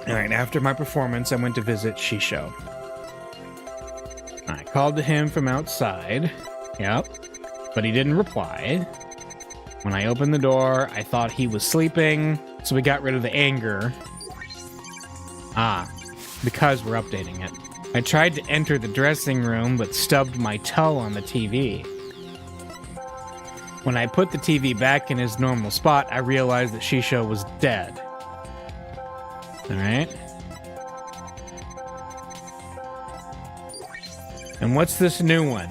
Alright, after my performance, I went to visit Shisho. I called to him from outside. Yep. But he didn't reply. When I opened the door, I thought he was sleeping, so we got rid of the anger. Because we're updating it. I tried to enter the dressing room, but stubbed my toe on the TV. When I put the TV back in his normal spot, I realized that Shisho was dead. Alright. And what's this new one?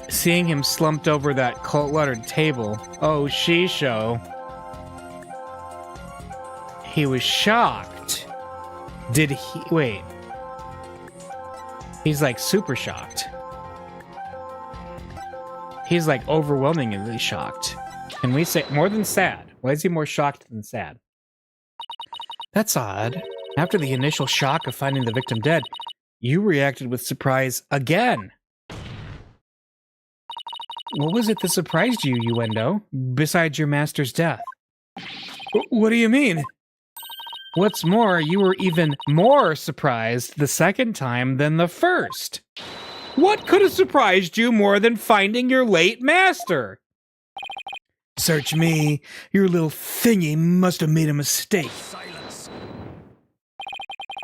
Seeing him slumped over that cluttered table. Oh, Shisho. He was shocked. Did he... Wait. He's like super shocked. He's like overwhelmingly shocked. Can we say more than sad? Why is he more shocked than sad? That's odd. After the initial shock of finding the victim dead, you reacted with surprise again. What was it that surprised you, Uendo, besides your master's death? What do you mean? What's more, you were even more surprised the second time than the first. What could have surprised you more than finding your late master? Search me. Your little thingy must have made a mistake. Silence.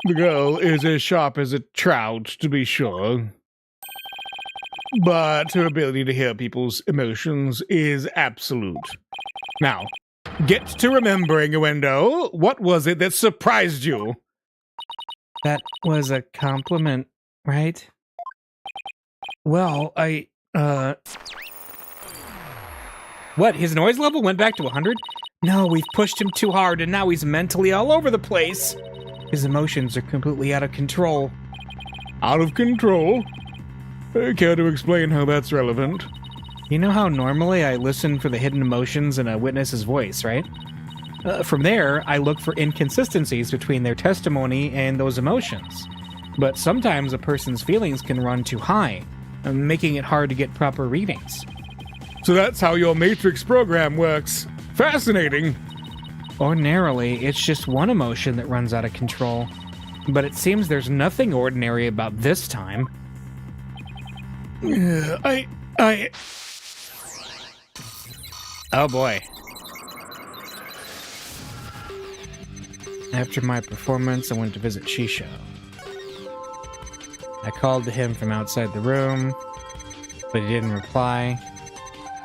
The girl is as sharp as a trout, to be sure. But her ability to hear people's emotions is absolute. Now, get to remembering, Uendo. What was it that surprised you? That was a compliment, right? Well, What, his noise level went back to 100? No, we've pushed him too hard and now he's mentally all over the place. His emotions are completely out of control. Out of control? Care to explain how that's relevant? You know how normally I listen for the hidden emotions in a witness's voice, right? From there, I look for inconsistencies between their testimony and those emotions. But sometimes a person's feelings can run too high, making it hard to get proper readings. So that's how your Matrix program works. Fascinating. Ordinarily, it's just one emotion that runs out of control. But it seems there's nothing ordinary about this time. Oh boy. After my performance, I went to visit Shisho. I called to him from outside the room, but he didn't reply.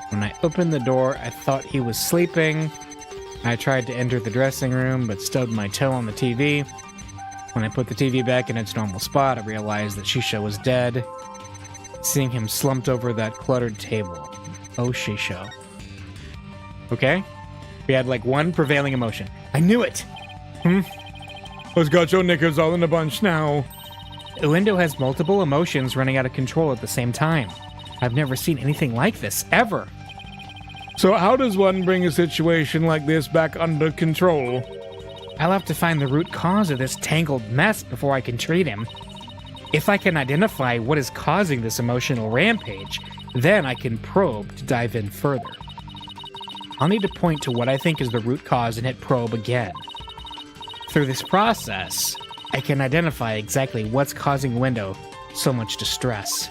When I opened the door, I thought he was sleeping. I tried to enter the dressing room, but stubbed my toe on the TV. When I put the TV back in its normal spot, I realized that Shisho was dead. Seeing him slumped over that cluttered table. Oh, Shisho. Okay? We had like one prevailing emotion. I knew it! Who's got your knickers all in a bunch now? Uendo has multiple emotions running out of control at the same time. I've never seen anything like this, ever. So how does one bring a situation like this back under control? I'll have to find the root cause of this tangled mess before I can treat him. If I can identify what is causing this emotional rampage, then I can probe to dive in further. I'll need to point to what I think is the root cause and hit probe again. Through this process, I can identify exactly what's causing Uendo so much distress.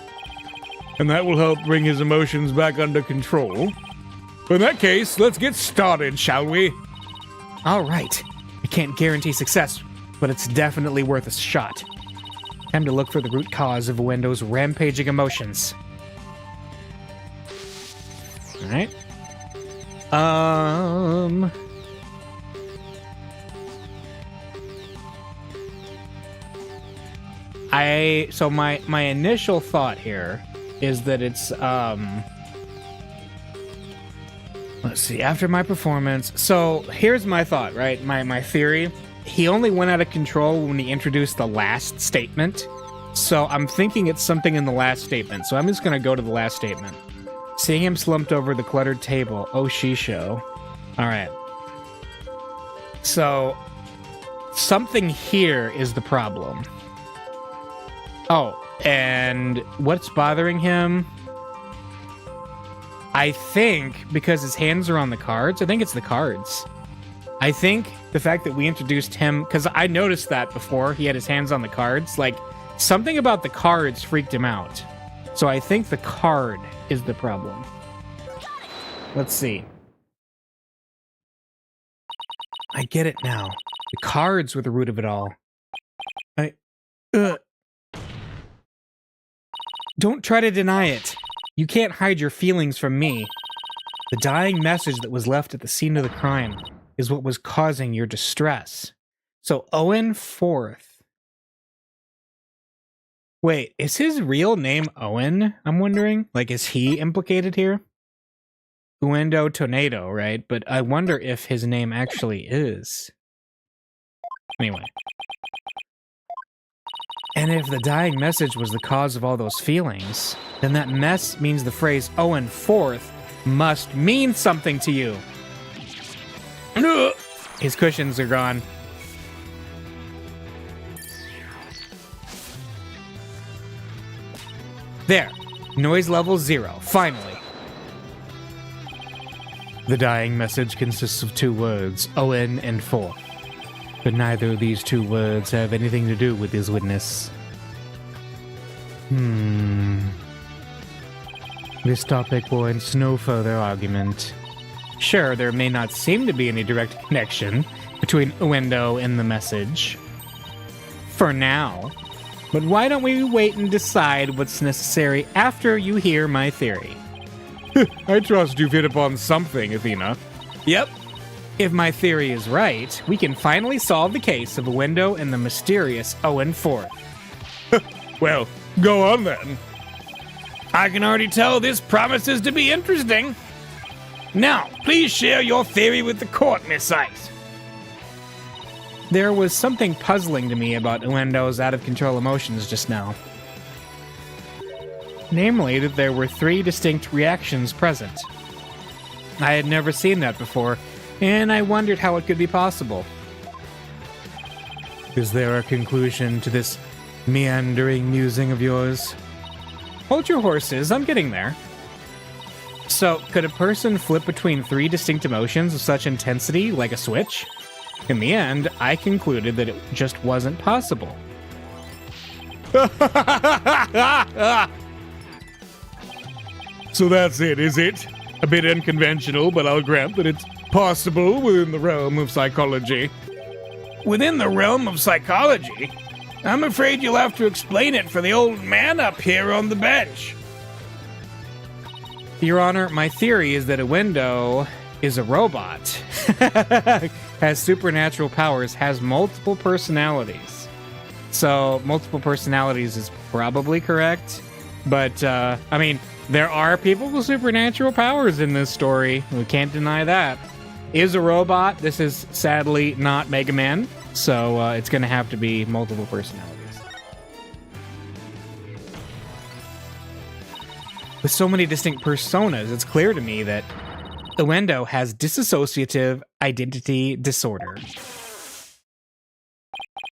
And that will help bring his emotions back under control? In that case, let's get started, shall we? All right. I can't guarantee success, but it's definitely worth a shot. Time to look for the root cause of Wendo's rampaging emotions. All right. So my initial thought here is that it's let's see, after my performance. So here's my thought, right? My theory. He only went out of control when he introduced the last statement. So I'm thinking it's something in the last statement. So I'm just gonna go to the last statement. Seeing him slumped over the cluttered table. Oh, she-show. All right. So something here is the problem. Oh, and what's bothering him? I think because his hands are on the cards. I think it's the cards. I think the fact that we introduced him, because I noticed that before, he had his hands on the cards. Like, something about the cards freaked him out. So I think the card is the problem. Let's see. I get it now. The cards were the root of it all. Don't try to deny it. You can't hide your feelings from me. The dying message that was left at the scene of the crime is what was causing your distress. So Owen Forth. Wait, is his real name Owen? I'm wondering. Like, is he implicated here? Uendo Tornado, right? But I wonder if his name actually is. Anyway. And if the dying message was the cause of all those feelings, then that mess means the phrase Owen Forth must mean something to you. His cushions are gone. There. Noise level 0. Finally. The dying message consists of 2 words, Owen and Forth. But neither of these 2 words have anything to do with his witness. This topic warrants no further argument. Sure, there may not seem to be any direct connection between Uendo and the message. For now. But why don't we wait and decide what's necessary after you hear my theory? I trust you've hit upon something, Athena. Yep. If my theory is right, we can finally solve the case of Uendo and the mysterious Owen Forth. Well, go on then. I can already tell this promises to be interesting. Now, please share your theory with the court, Miss Ice. There was something puzzling to me about Uendo's out-of-control emotions just now. Namely, that there were 3 distinct reactions present. I had never seen that before, and I wondered how it could be possible. Is there a conclusion to this meandering musing of yours? Hold your horses, I'm getting there. So, could a person flip between 3 distinct emotions of such intensity like a switch? In the end, I concluded that it just wasn't possible. So that's it, is it? A bit unconventional, but I'll grant that it's possible within the realm of psychology. Within the realm of psychology? I'm afraid you'll have to explain it for the old man up here on the bench. Your Honor, my theory is that Uendo is a robot, has supernatural powers, has multiple personalities. So, multiple personalities is probably correct. But, I mean, there are people with supernatural powers in this story. We can't deny that. Is a robot. This is sadly not Mega Man. So, it's going to have to be multiple personalities. With so many distinct personas, it's clear to me that Uendo has dissociative identity disorder.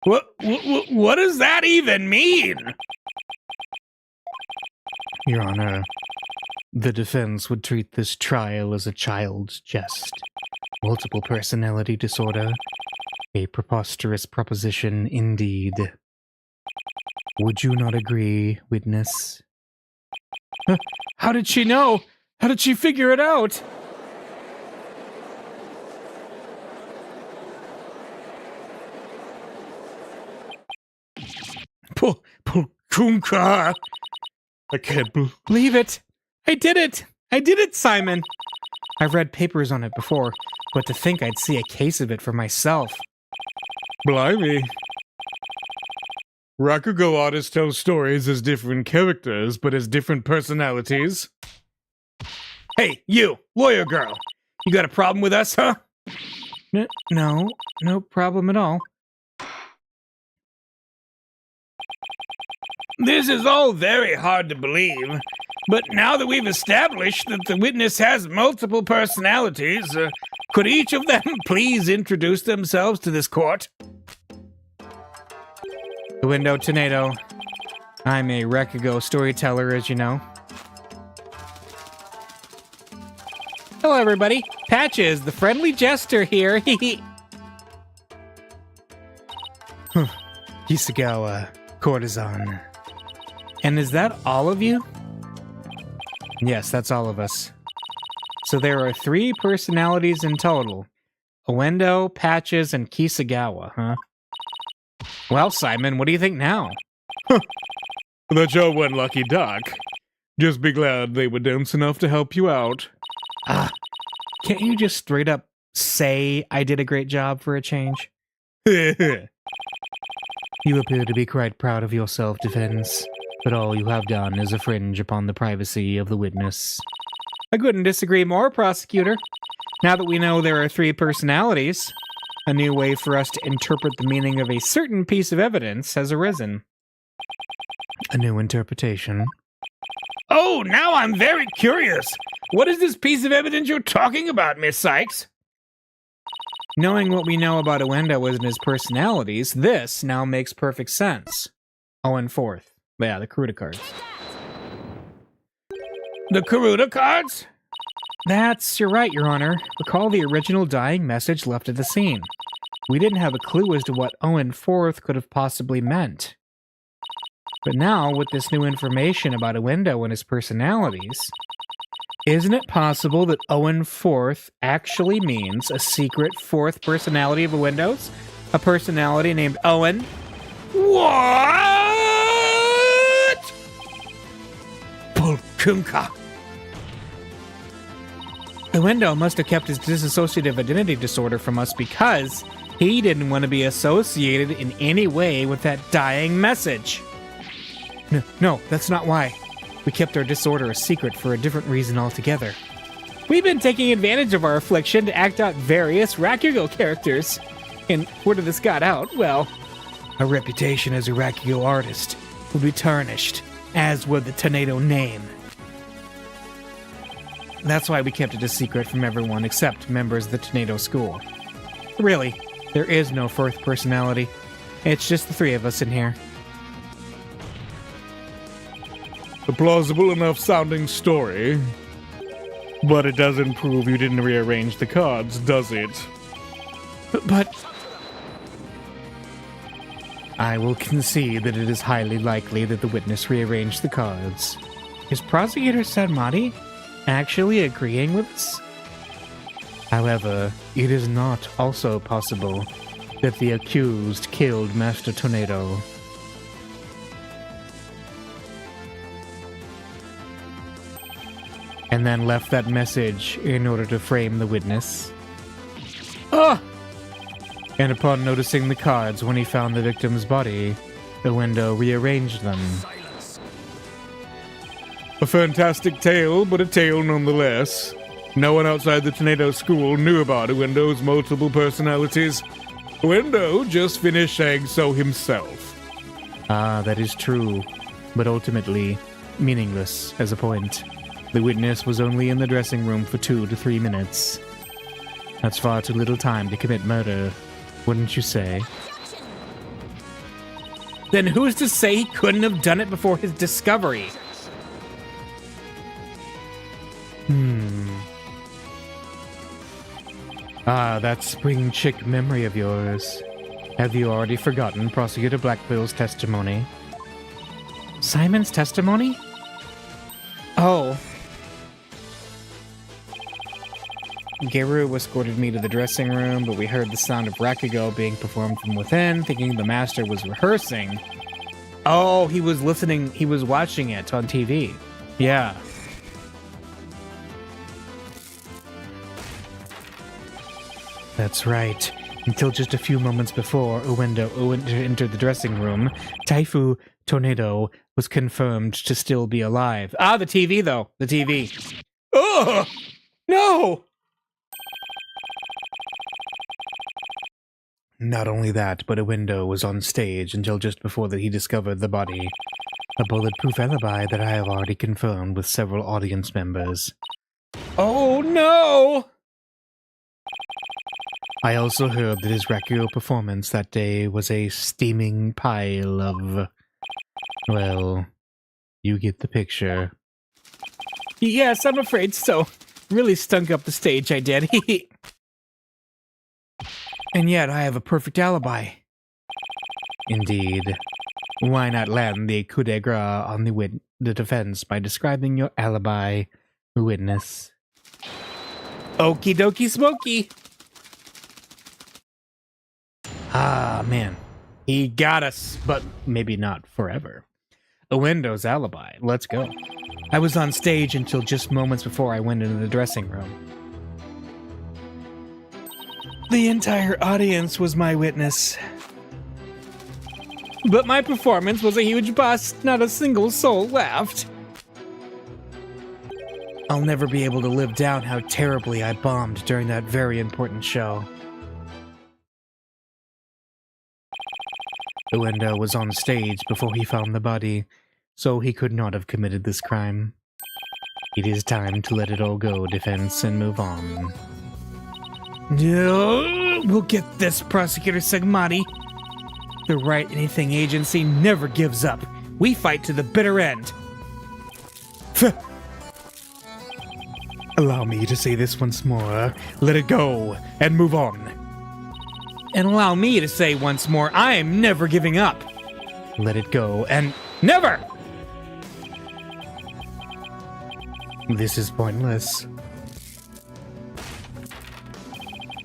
What does that even mean? Your Honor, the defense would treat this trial as a child's jest. Multiple personality disorder, a preposterous proposition indeed. Would you not agree, witness? How did she know? How did she figure it out? Kunka! I can't believe it! I did it! I did it, Simon! I've read papers on it before, but to think I'd see a case of it for myself. Blimey. Rakugo artists tell stories as different characters, but as different personalities. Hey, you, lawyer girl! You got a problem with us, huh? No problem at all. This is all very hard to believe, but now that we've established that the witness has multiple personalities, could each of them please introduce themselves to this court? The window, Tornado. I'm a Rakugo storyteller, as you know. Hello, everybody. Patches, the friendly jester here. Kisagawa, courtesan. And is that all of you? Yes, that's all of us. So there are 3 personalities in total. Owendo, Patches, and Kisagawa, huh? Well, Simon, what do you think now? That's your one lucky duck. Just be glad they were dense enough to help you out. Can't you just straight up say I did a great job for a change? You appear to be quite proud of your self-defense, but all you have done is infringe upon the privacy of the witness. I couldn't disagree more, prosecutor. Now that we know there are 3 personalities, a new way for us to interpret the meaning of a certain piece of evidence has arisen. A new interpretation. Oh, now I'm very curious. What is this piece of evidence you're talking about, Miss Sykes? Knowing what we know about Owendo and his personalities, this now makes perfect sense. Owen Forth. Yeah, the Karuta cards. The Karuta cards? You're right, Your Honor. Recall the original dying message left at the scene. We didn't have a clue as to what Owen Forth could have possibly meant. But now, with this new information about Owendo and his personalities, isn't it possible that Owen Forth actually means a secret 4th personality of Owendo's? A personality named Owen? What? Pulkunka. Owendo must have kept his dissociative identity disorder from us because he didn't want to be associated in any way with that dying message. No, that's not why. We kept our disorder a secret for a different reason altogether. We've been taking advantage of our affliction to act out various Rakugo characters. And word of this got out, well, our reputation as a Rakugo artist would be tarnished, as would the Tornado name. That's why we kept it a secret from everyone except members of the Tornado School. Really, there is no 4th personality. It's just the 3 of us in here. A plausible enough sounding story. But it doesn't prove you didn't rearrange the cards, does it? But I will concede that it is highly likely that the witness rearranged the cards. Is Prosecutor Sadmati actually agreeing with us? However, it is not also possible that the accused killed Master Tornado. And then left that message in order to frame the witness. And upon noticing the cards when he found the victim's body, Owendo rearranged them. A fantastic tale, but a tale nonetheless. No one outside the Tornado School knew about Owendo's multiple personalities. Owendo just finished saying so himself. That is true, but ultimately meaningless as a point. The witness was only in the dressing room for 2 to 3 minutes. That's far too little time to commit murder, wouldn't you say? Then who's to say he couldn't have done it before his discovery? That spring chick memory of yours. Have you already forgotten Prosecutor Blackville's testimony? Simon's testimony? Oh. Geru escorted me to the dressing room, but we heard the sound of Rakugo being performed from within, thinking the master was rehearsing. Oh, he was listening. He was watching it on TV. Yeah. That's right. Until just a few moments before Uendo entered the dressing room, Taifu Tornado was confirmed to still be alive. Ah, the TV, though. The TV. Ugh! No! Not only that, but Uendo was on stage until just before that he discovered the body. A bulletproof alibi that I have already confirmed with several audience members. Oh, no! I also heard that his Rakugo performance that day was a steaming pile of... Well, you get the picture. Yes, I'm afraid so. Really stunk up the stage, I did. And yet, I have a perfect alibi. Indeed. Why not land the coup de grace on the defense by describing your alibi witness? Okie dokie smoky! Ah, man. He got us, but maybe not forever. Uendo's alibi. Let's go. I was on stage until just moments before I went into the dressing room. The entire audience was my witness. But my performance was a huge bust. Not a single soul laughed. I'll never be able to live down how terribly I bombed during that very important show. Uendo was on stage before he found the body, so he could not have committed this crime. It is time to let it all go, defense, and move on. We'll get this, Prosecutor Segmati. The Right Anything Agency never gives up. We fight to the bitter end. Allow me to say this once more. Let it go and move on. And allow me to say once more, I am never giving up. Let it go and never! This is pointless.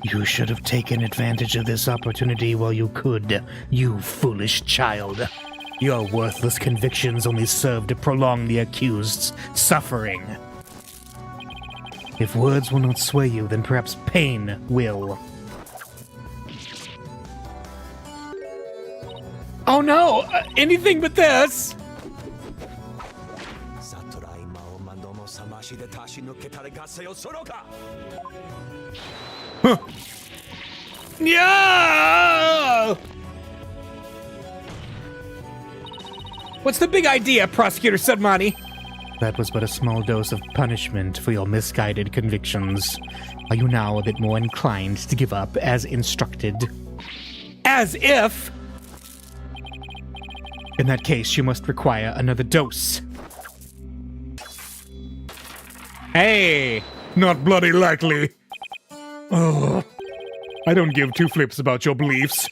You should have taken advantage of this opportunity while you could, you foolish child. Your worthless convictions only serve to prolong the accused's suffering. If words will not sway you, then perhaps pain will. Oh no! Anything but this! Huh. Yeah! What's the big idea, Prosecutor Sudmani? That was but a small dose of punishment for your misguided convictions. Are you now a bit more inclined to give up as instructed? As if! In that case, you must require another dose. Hey! Not bloody likely. Oh, I don't give two flips about your beliefs,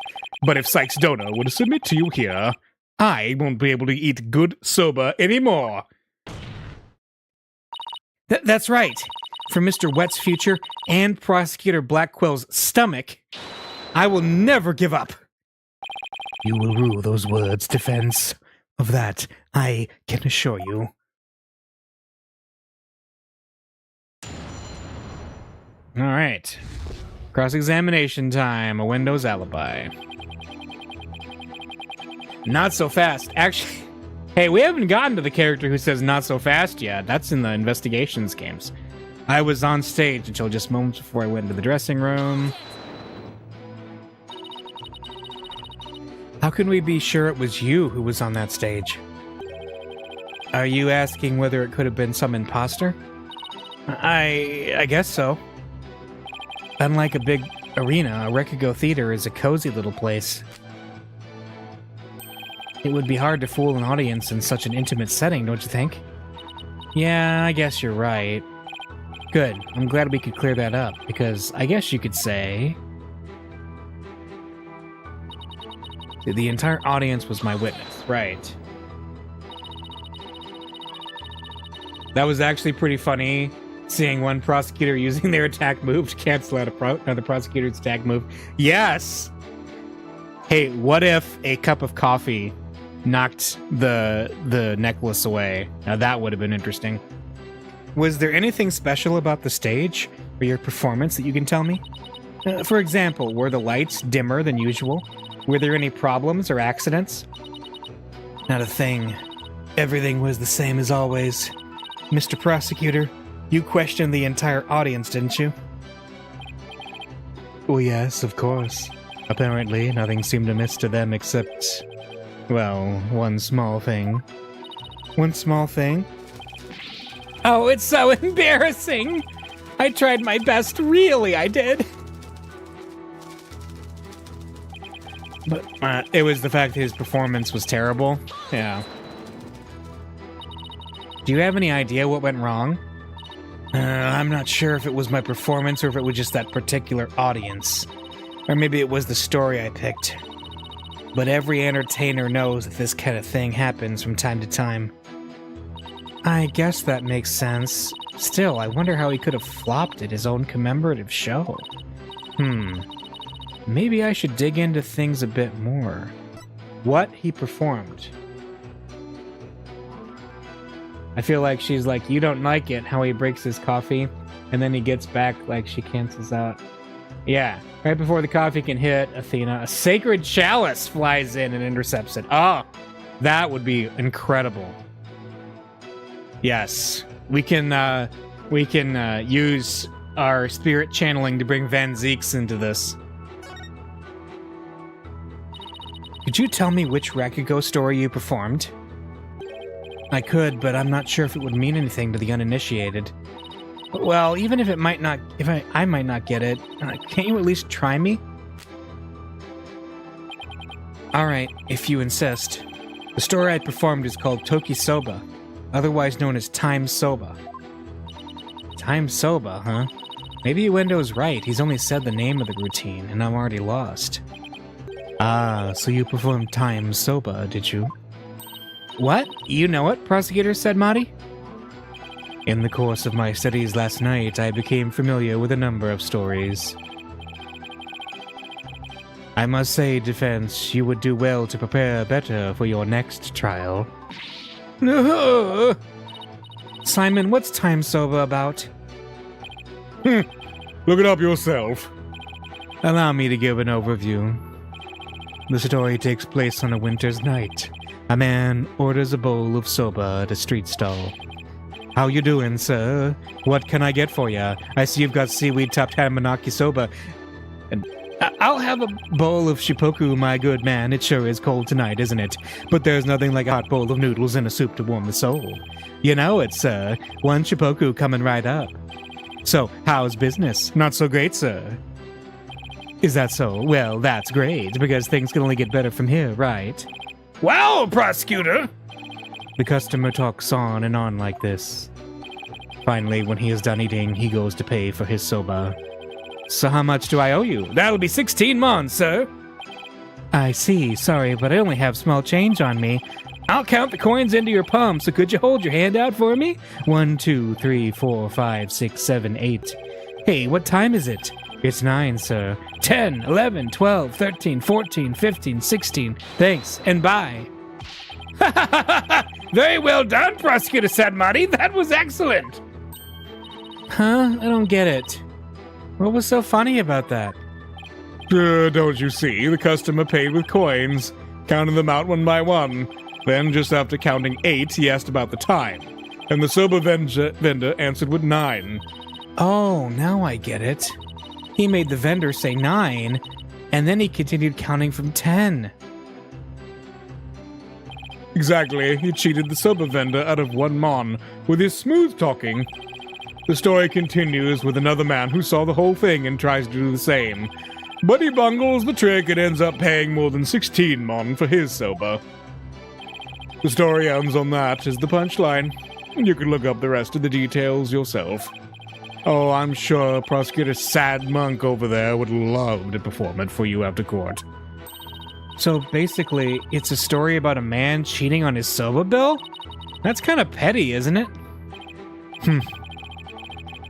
but if Sykes Donor were to submit to you here, I won't be able to eat good soba anymore. That's right. For Mr. Wet's future and Prosecutor Blackwell's stomach, I will never give up. You will rue those words, defense. Of that, I can assure you. All right. Cross-examination time. Uendo's alibi. Not so fast. Actually, hey, we haven't gotten to the character who says not so fast yet. That's in the investigations games. I was on stage until just moments before I went into the dressing room. How can we be sure it was you who was on that stage? Are you asking whether it could have been some imposter? I guess so. Unlike a big arena, a Rakugo Theater is a cozy little place. It would be hard to fool an audience in such an intimate setting, don't you think? Yeah, I guess you're right. Good. I'm glad we could clear that up, because I guess you could say... the entire audience was my witness, right? That was actually pretty funny, seeing one prosecutor using their attack move to cancel out another prosecutor's attack move. Yes! Hey, what if a cup of coffee knocked the necklace away. Now that would have been interesting. Was there anything special about the stage or your performance that you can tell me? For example, were the lights dimmer than usual? Were there any problems or accidents? Not a thing. Everything was the same as always. Mr. Prosecutor, you questioned the entire audience, didn't you? Well, yes, of course. Apparently, nothing seemed amiss to them except, well, one small thing. One small thing? Oh, it's so embarrassing! I tried my best, really, I did. But it was the fact that his performance was terrible. Yeah. Do you have any idea what went wrong? I'm not sure if it was my performance or if it was just that particular audience. Or maybe it was the story I picked. But every entertainer knows that this kind of thing happens from time to time. I guess that makes sense. Still, I wonder how he could have flopped at his own commemorative show. Maybe I should dig into things a bit more. What he performed. I feel like she's like, you don't like it, how he breaks his coffee, and then he gets back like she cancels out. Yeah, right before the coffee can hit Athena, a sacred chalice flies in and intercepts it. Oh, that would be incredible. Yes, we can use our spirit channeling to bring Van Zeeks into this. Could you tell me which Rakugo story you performed? I could, but I'm not sure if it would mean anything to the uninitiated. Well, even if it might not, I might not get it, can't you at least try me? Alright, if you insist. The story I performed is called Toki Soba, otherwise known as Time Soba. Time Soba, huh? Maybe Uendo's right, he's only said the name of the routine, and I'm already lost. Ah, so you performed Time Soba, did you? What? You know it? Prosecutor said Mari. In the course of my studies last night, I became familiar with a number of stories. I must say, defense, you would do well to prepare better for your next trial. Simon, what's Time Soba about? Look it up yourself. Allow me to give an overview. The story takes place on a winter's night. A man orders a bowl of soba at a street stall. How you doing, sir? What can I get for ya? I see you've got seaweed-topped hamanaki soba. And I'll have a bowl of shippoku, my good man. It sure is cold tonight, isn't it? But there's nothing like a hot bowl of noodles and a soup to warm the soul. You know it, sir. One shippoku coming right up. So, how's business? Not so great, sir. Is that so? Well, that's great, because things can only get better from here, right? Wow, prosecutor! The customer talks on and on like this. Finally, when he is done eating, he goes to pay for his soba. So how much do I owe you? That'll be 16 mon, sir. I see. Sorry, but I only have small change on me. I'll count the coins into your palm, so could you hold your hand out for me? 1, 2, 3, 4, 5, 6, 7, 8. Hey, what time is it? It's 9, sir. 10, 11, 12, 13, 14, 15, 16. Thanks, and bye. Very well done, Prosecutor Sadmati. That was excellent. Huh? I don't get it. What was so funny about that? Don't you see? The customer paid with coins, counted them out one by one. Then, just after counting 8, he asked about the time. And the soba vendor answered with 9. Oh, now I get it. He made the vendor say 9, and then he continued counting from 10. Exactly, he cheated the soba vendor out of 1 mon with his smooth talking. The story continues with another man who saw the whole thing and tries to do the same. But he bungles the trick and ends up paying more than 16 mon for his soba. The story ends on that as the punchline. You can look up the rest of the details yourself. Oh, I'm sure Prosecutor Sad Monk over there would love to perform it for you after court. So basically, it's a story about a man cheating on his soba bill? That's kind of petty, isn't it?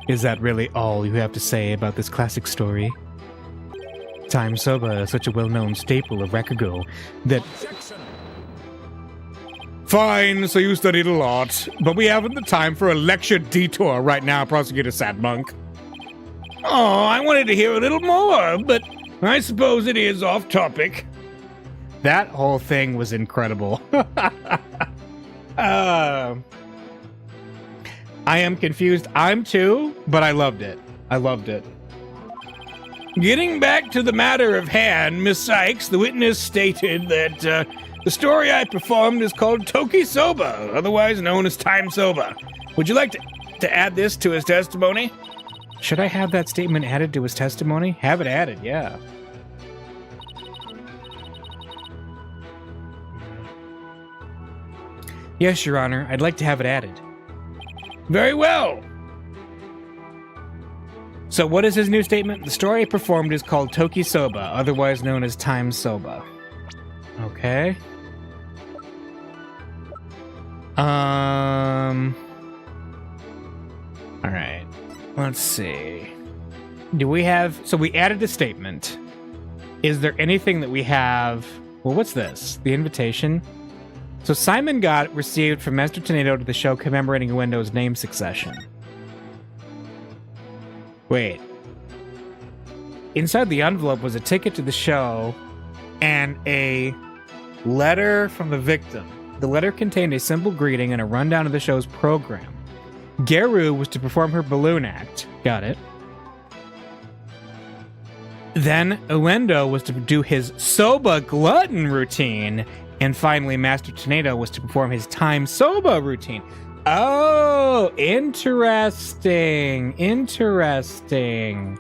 Is that really all you have to say about this classic story? Time soba is such a well-known staple of Rakugo that... Fine, so you studied a lot, but we haven't the time for a lecture detour right now, Prosecutor Sadmonk. Oh, I wanted to hear a little more, but I suppose it is off topic. That whole thing was incredible. I am confused. I'm too, but I loved it. I loved it. Getting back to the matter of hand, Miss Sykes, the witness stated that the story I performed is called Toki Soba, otherwise known as Time Soba. Would you like to add this to his testimony? Should I have that statement added to his testimony? Have it added, yeah. Yes, Your Honor. I'd like to have it added. Very well. So what is his new statement? The story performed is called Toki Soba, otherwise known as Time Soba. Okay. Alright. Let's see. Do we have... So we added a statement. Is there anything that we have... Well, what's this? The invitation? So Simon got received from Master Tornado to the show commemorating Windows name succession. Wait. Inside the envelope was a ticket to the show and a letter from the victim. The letter contained a simple greeting and a rundown of the show's program. Geru was to perform her balloon act. Got it. Then Uendo was to do his Soba Glutton routine. And finally, Master Tornado was to perform his Time Soba routine. Oh, interesting. Interesting.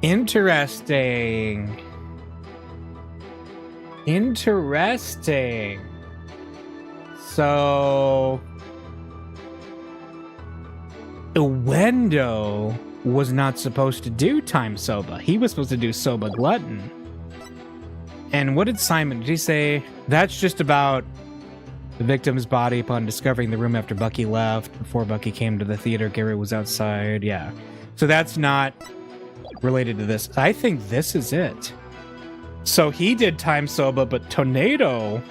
Interesting. Interesting. So... Uendo was not supposed to do Time Soba. He was supposed to do Soba Glutton. And what did Simon... Did he say... That's just about the victim's body upon discovering the room after Bucky left. Before Bucky came to the theater, Gary was outside. Yeah. So that's not related to this. I think this is it. So he did Time Soba, but Tornado...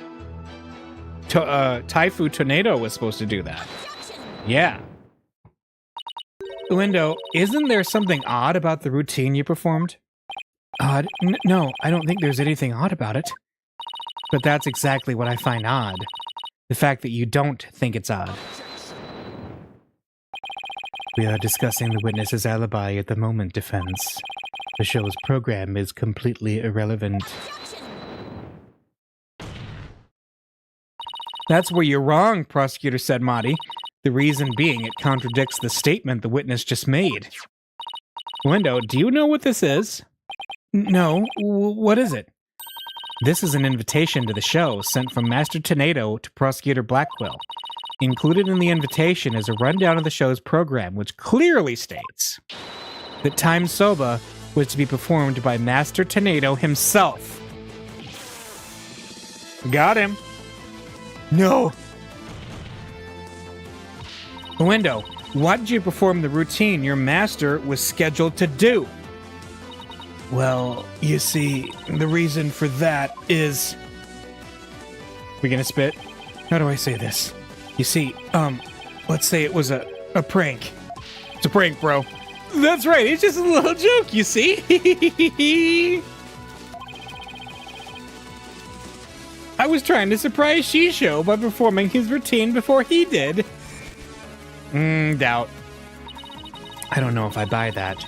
Taifu Tornado was supposed to do that. Yeah. Uendo, isn't there something odd about the routine you performed? Odd? No, I don't think there's anything odd about it. But that's exactly what I find odd. The fact that you don't think it's odd. We are discussing the witness's alibi at the moment, defense. The show's program is completely irrelevant. That's where you're wrong, Prosecutor said Marty. The reason being it contradicts the statement the witness just made. Uendo, do you know what this is? No, what is it? This is an invitation to the show sent from Master Tornado to Prosecutor Blackquill. Included in the invitation is a rundown of the show's program, which clearly states that Time Soba was to be performed by Master Tornado himself. Got him. No. Uendo, why did you perform the routine your master was scheduled to do? Well, you see, the reason for that is... We gonna spit? How do I say this? You see, let's say it was a prank. It's a prank, bro. That's right, it's just a little joke, you see? I was trying to surprise Shisho by performing his routine before he did. Doubt. I don't know if I buy that.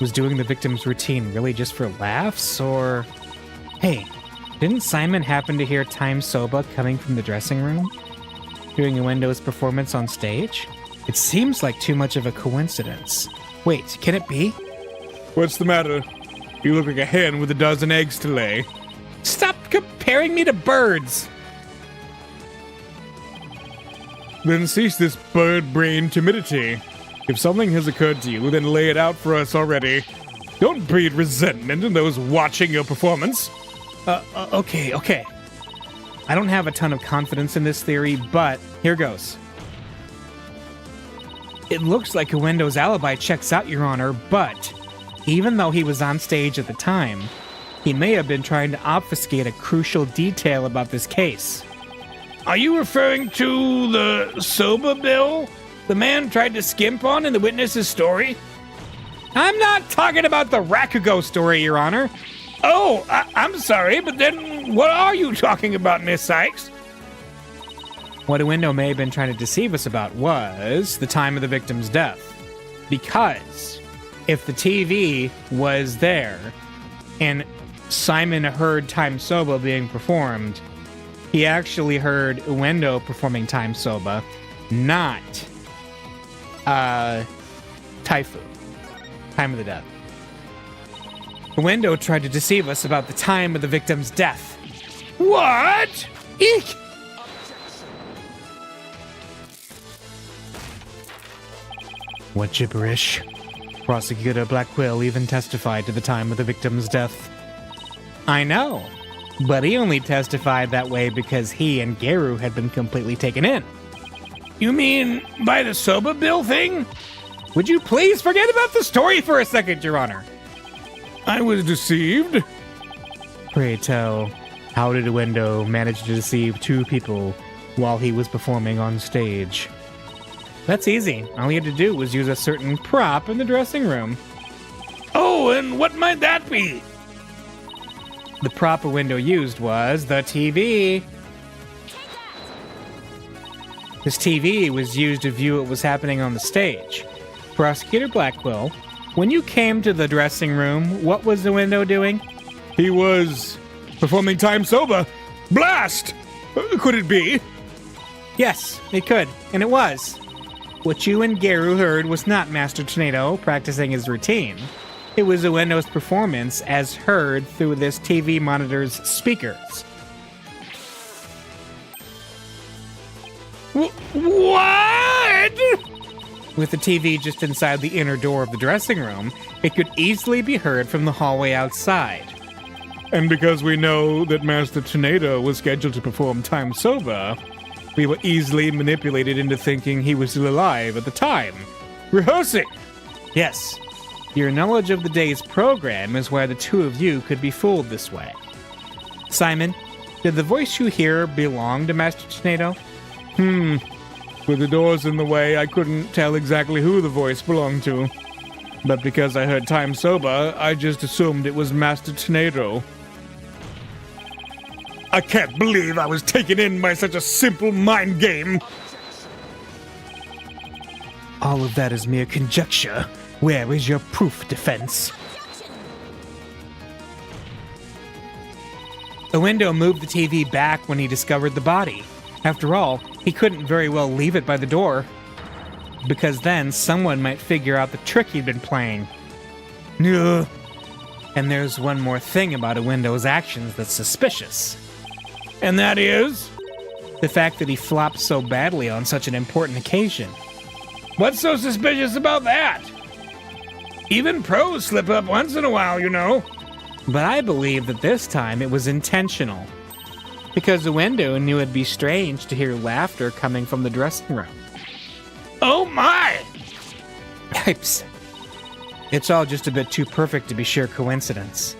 Was doing the victim's routine really just for laughs, or... Hey, didn't Simon happen to hear Time Soba coming from the dressing room? During Uendo's performance on stage? It seems like too much of a coincidence. Wait, can it be? What's the matter? You look like a hen with a dozen eggs to lay. Stop comparing me to birds! Then cease this bird-brain timidity. If something has occurred to you, then lay it out for us already. Don't breed resentment in those watching your performance. Okay. I don't have a ton of confidence in this theory, but here goes. It looks like Uendo's alibi checks out, Your Honor, but even though he was on stage at the time, he may have been trying to obfuscate a crucial detail about this case. Are you referring to the soba bill the man tried to skimp on in the witness's story? I'm not talking about the Rakugo story, Your Honor. Oh, I'm sorry, but then what are you talking about, Miss Sykes? What Uendo may have been trying to deceive us about was the time of the victim's death. Because if the TV was there and Simon heard Time Soba being performed, he actually heard Uendo performing Time Soba, not Taifu, time of the death. Uendo tried to deceive us about the time of the victim's death. What? Eek! What gibberish? Prosecutor Blackquill even testified to the time of the victim's death. I know, but he only testified that way because he and Geru had been completely taken in. You mean by the Soba Bill thing? Would you please forget about the story for a second, Your Honor? I was deceived. Pray tell, how did Uendo manage to deceive two people while he was performing on stage? That's easy. All he had to do was use a certain prop in the dressing room. Oh, and what might that be? The prop Uendo used was the TV. This TV was used to view what was happening on the stage. Prosecutor Blackquill, when you came to the dressing room, what was Uendo doing? He was performing Time Soba. Blast! Could it be? Yes, it could, and it was. What you and Geru heard was not Master Tornado practicing his routine. It was Uendo's performance as heard through this TV monitor's speakers. What? With the TV just inside the inner door of the dressing room, it could easily be heard from the hallway outside. And because we know that Master Tornado was scheduled to perform Time Soba, we were easily manipulated into thinking he was still alive at the time, rehearsing. Yes, your knowledge of the day's program is why the two of you could be fooled this way. Simon, did the voice you hear belong to Master Tornado? With the doors in the way, I couldn't tell exactly who the voice belonged to. But because I heard Time Soba, I just assumed it was Master Tornado. I can't believe I was taken in by such a simple mind game. All of that is mere conjecture. Where is your proof, defense? Uendo moved the TV back when he discovered the body. After all, he couldn't very well leave it by the door, because then someone might figure out the trick he'd been playing. Ugh. And there's one more thing about Uendo's actions that's suspicious. And that is? The fact that he flopped so badly on such an important occasion. What's so suspicious about that? Even pros slip up once in a while, you know. But I believe that this time it was intentional. Because Uendo knew it'd be strange to hear laughter coming from the dressing room. Oh my! Yipes. It's all just a bit too perfect to be sheer coincidence.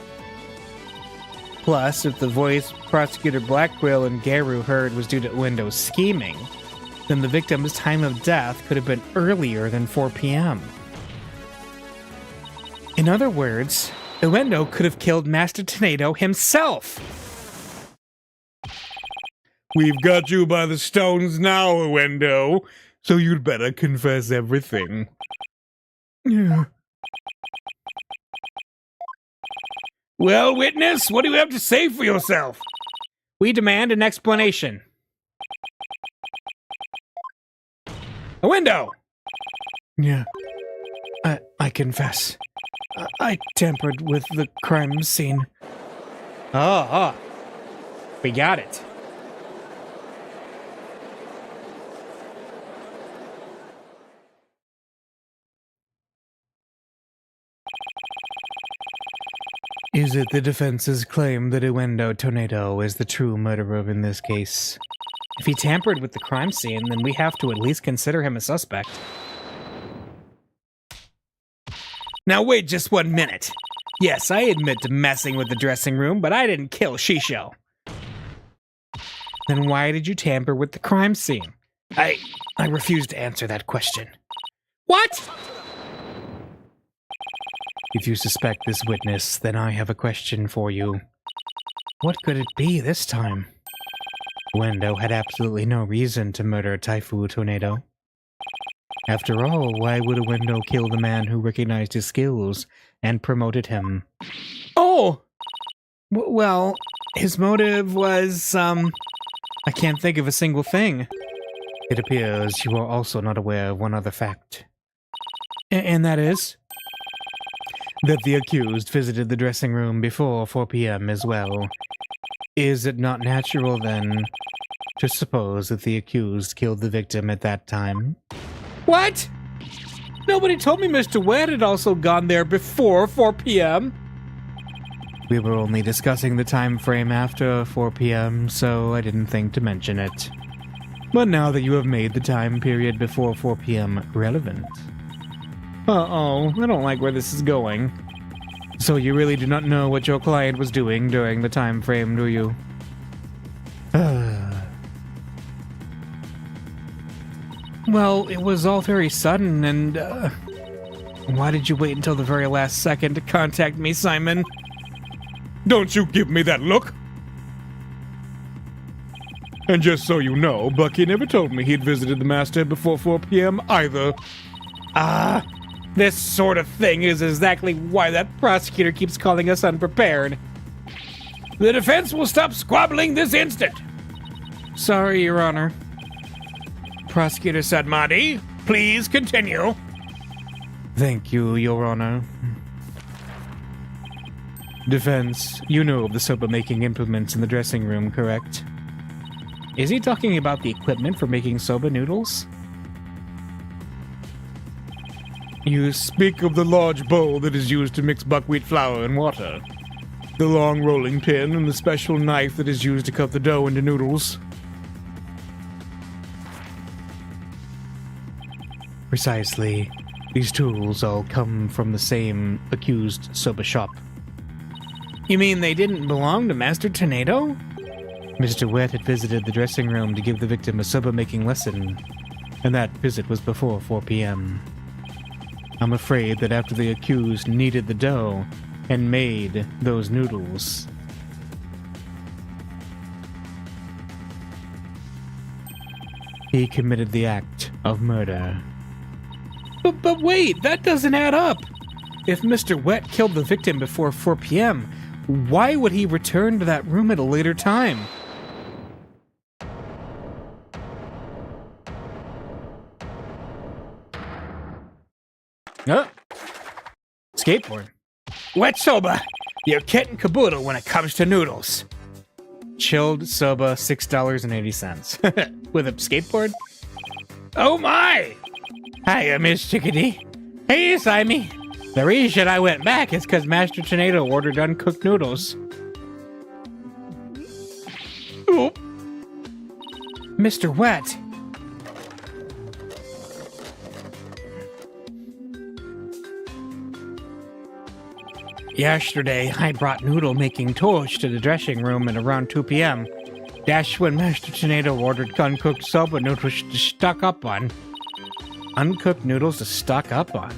Plus, if the voice Prosecutor Blackquill and Geru heard was due to Uendo's scheming, then the victim's time of death could have been earlier than 4 p.m. In other words, Uendo could have killed Master Tornado himself! We've got you by the stones now, Uendo, so you'd better confess everything. Well, witness, what do you have to say for yourself? We demand an explanation. Uendo! Yeah, I confess. I tampered with the crime scene. Oh, we got it. Is it the defense's claim that Uendo Tornado is the true murderer in this case? If he tampered with the crime scene, then we have to at least consider him a suspect. Now wait just 1 minute. Yes, I admit to messing with the dressing room, but I didn't kill Shisho. Then why did you tamper with the crime scene? I refuse to answer that question. What? If you suspect this witness, then I have a question for you. What could it be this time? Wendo had absolutely no reason to murder Taifu Tornado. After all, why would a Wendo kill the man who recognized his skills and promoted him? Oh! Well, his motive was, I can't think of a single thing. It appears you are also not aware of one other fact. And that is? That the accused visited the dressing room before 4 p.m. as well. Is it not natural, then, to suppose that the accused killed the victim at that time? What? Nobody told me Mr. Wet had also gone there before 4 p.m. We were only discussing the time frame after 4 p.m., so I didn't think to mention it. But now that you have made the time period before 4 p.m. relevant... Uh-oh, I don't like where this is going. So you really do not know what your client was doing during the time frame, do you? Well, it was all very sudden, and, why did you wait until the very last second to contact me, Simon? Don't you give me that look! And just so you know, Bucky never told me he'd visited the master before 4 p.m. either. This sort of thing is exactly why that prosecutor keeps calling us unprepared. The defense will stop squabbling this instant! Sorry, Your Honor. Prosecutor Sadmadi, please continue. Thank you, Your Honor. Defense, you know of the soba-making implements in the dressing room, correct? Is he talking about the equipment for making soba noodles? You speak of the large bowl that is used to mix buckwheat flour and water. The long rolling pin and the special knife that is used to cut the dough into noodles. Precisely. These tools all come from the same accused soba shop. You mean they didn't belong to Master Tornado? Mr. Wet had visited the dressing room to give the victim a soba-making lesson, and that visit was before 4 p.m. I'm afraid that after the accused kneaded the dough and made those noodles, he committed the act of murder. But wait, that doesn't add up! If Mr. Wet killed the victim before 4 p.m., why would he return to that room at a later time? Skateboard. Wet soba! You're kit and caboodle when it comes to noodles. Chilled soba, $6.80. With a skateboard? Oh my! Hiya, Miss Chickadee. Hey, Simon. The reason I went back is because Master Tornado ordered uncooked noodles. Oh. Mr. Wet. Yesterday, I brought noodle-making tools to the dressing room at around 2 p.m. That's when Master Tornado ordered uncooked soba noodles to stock up on. Uncooked noodles to stock up on?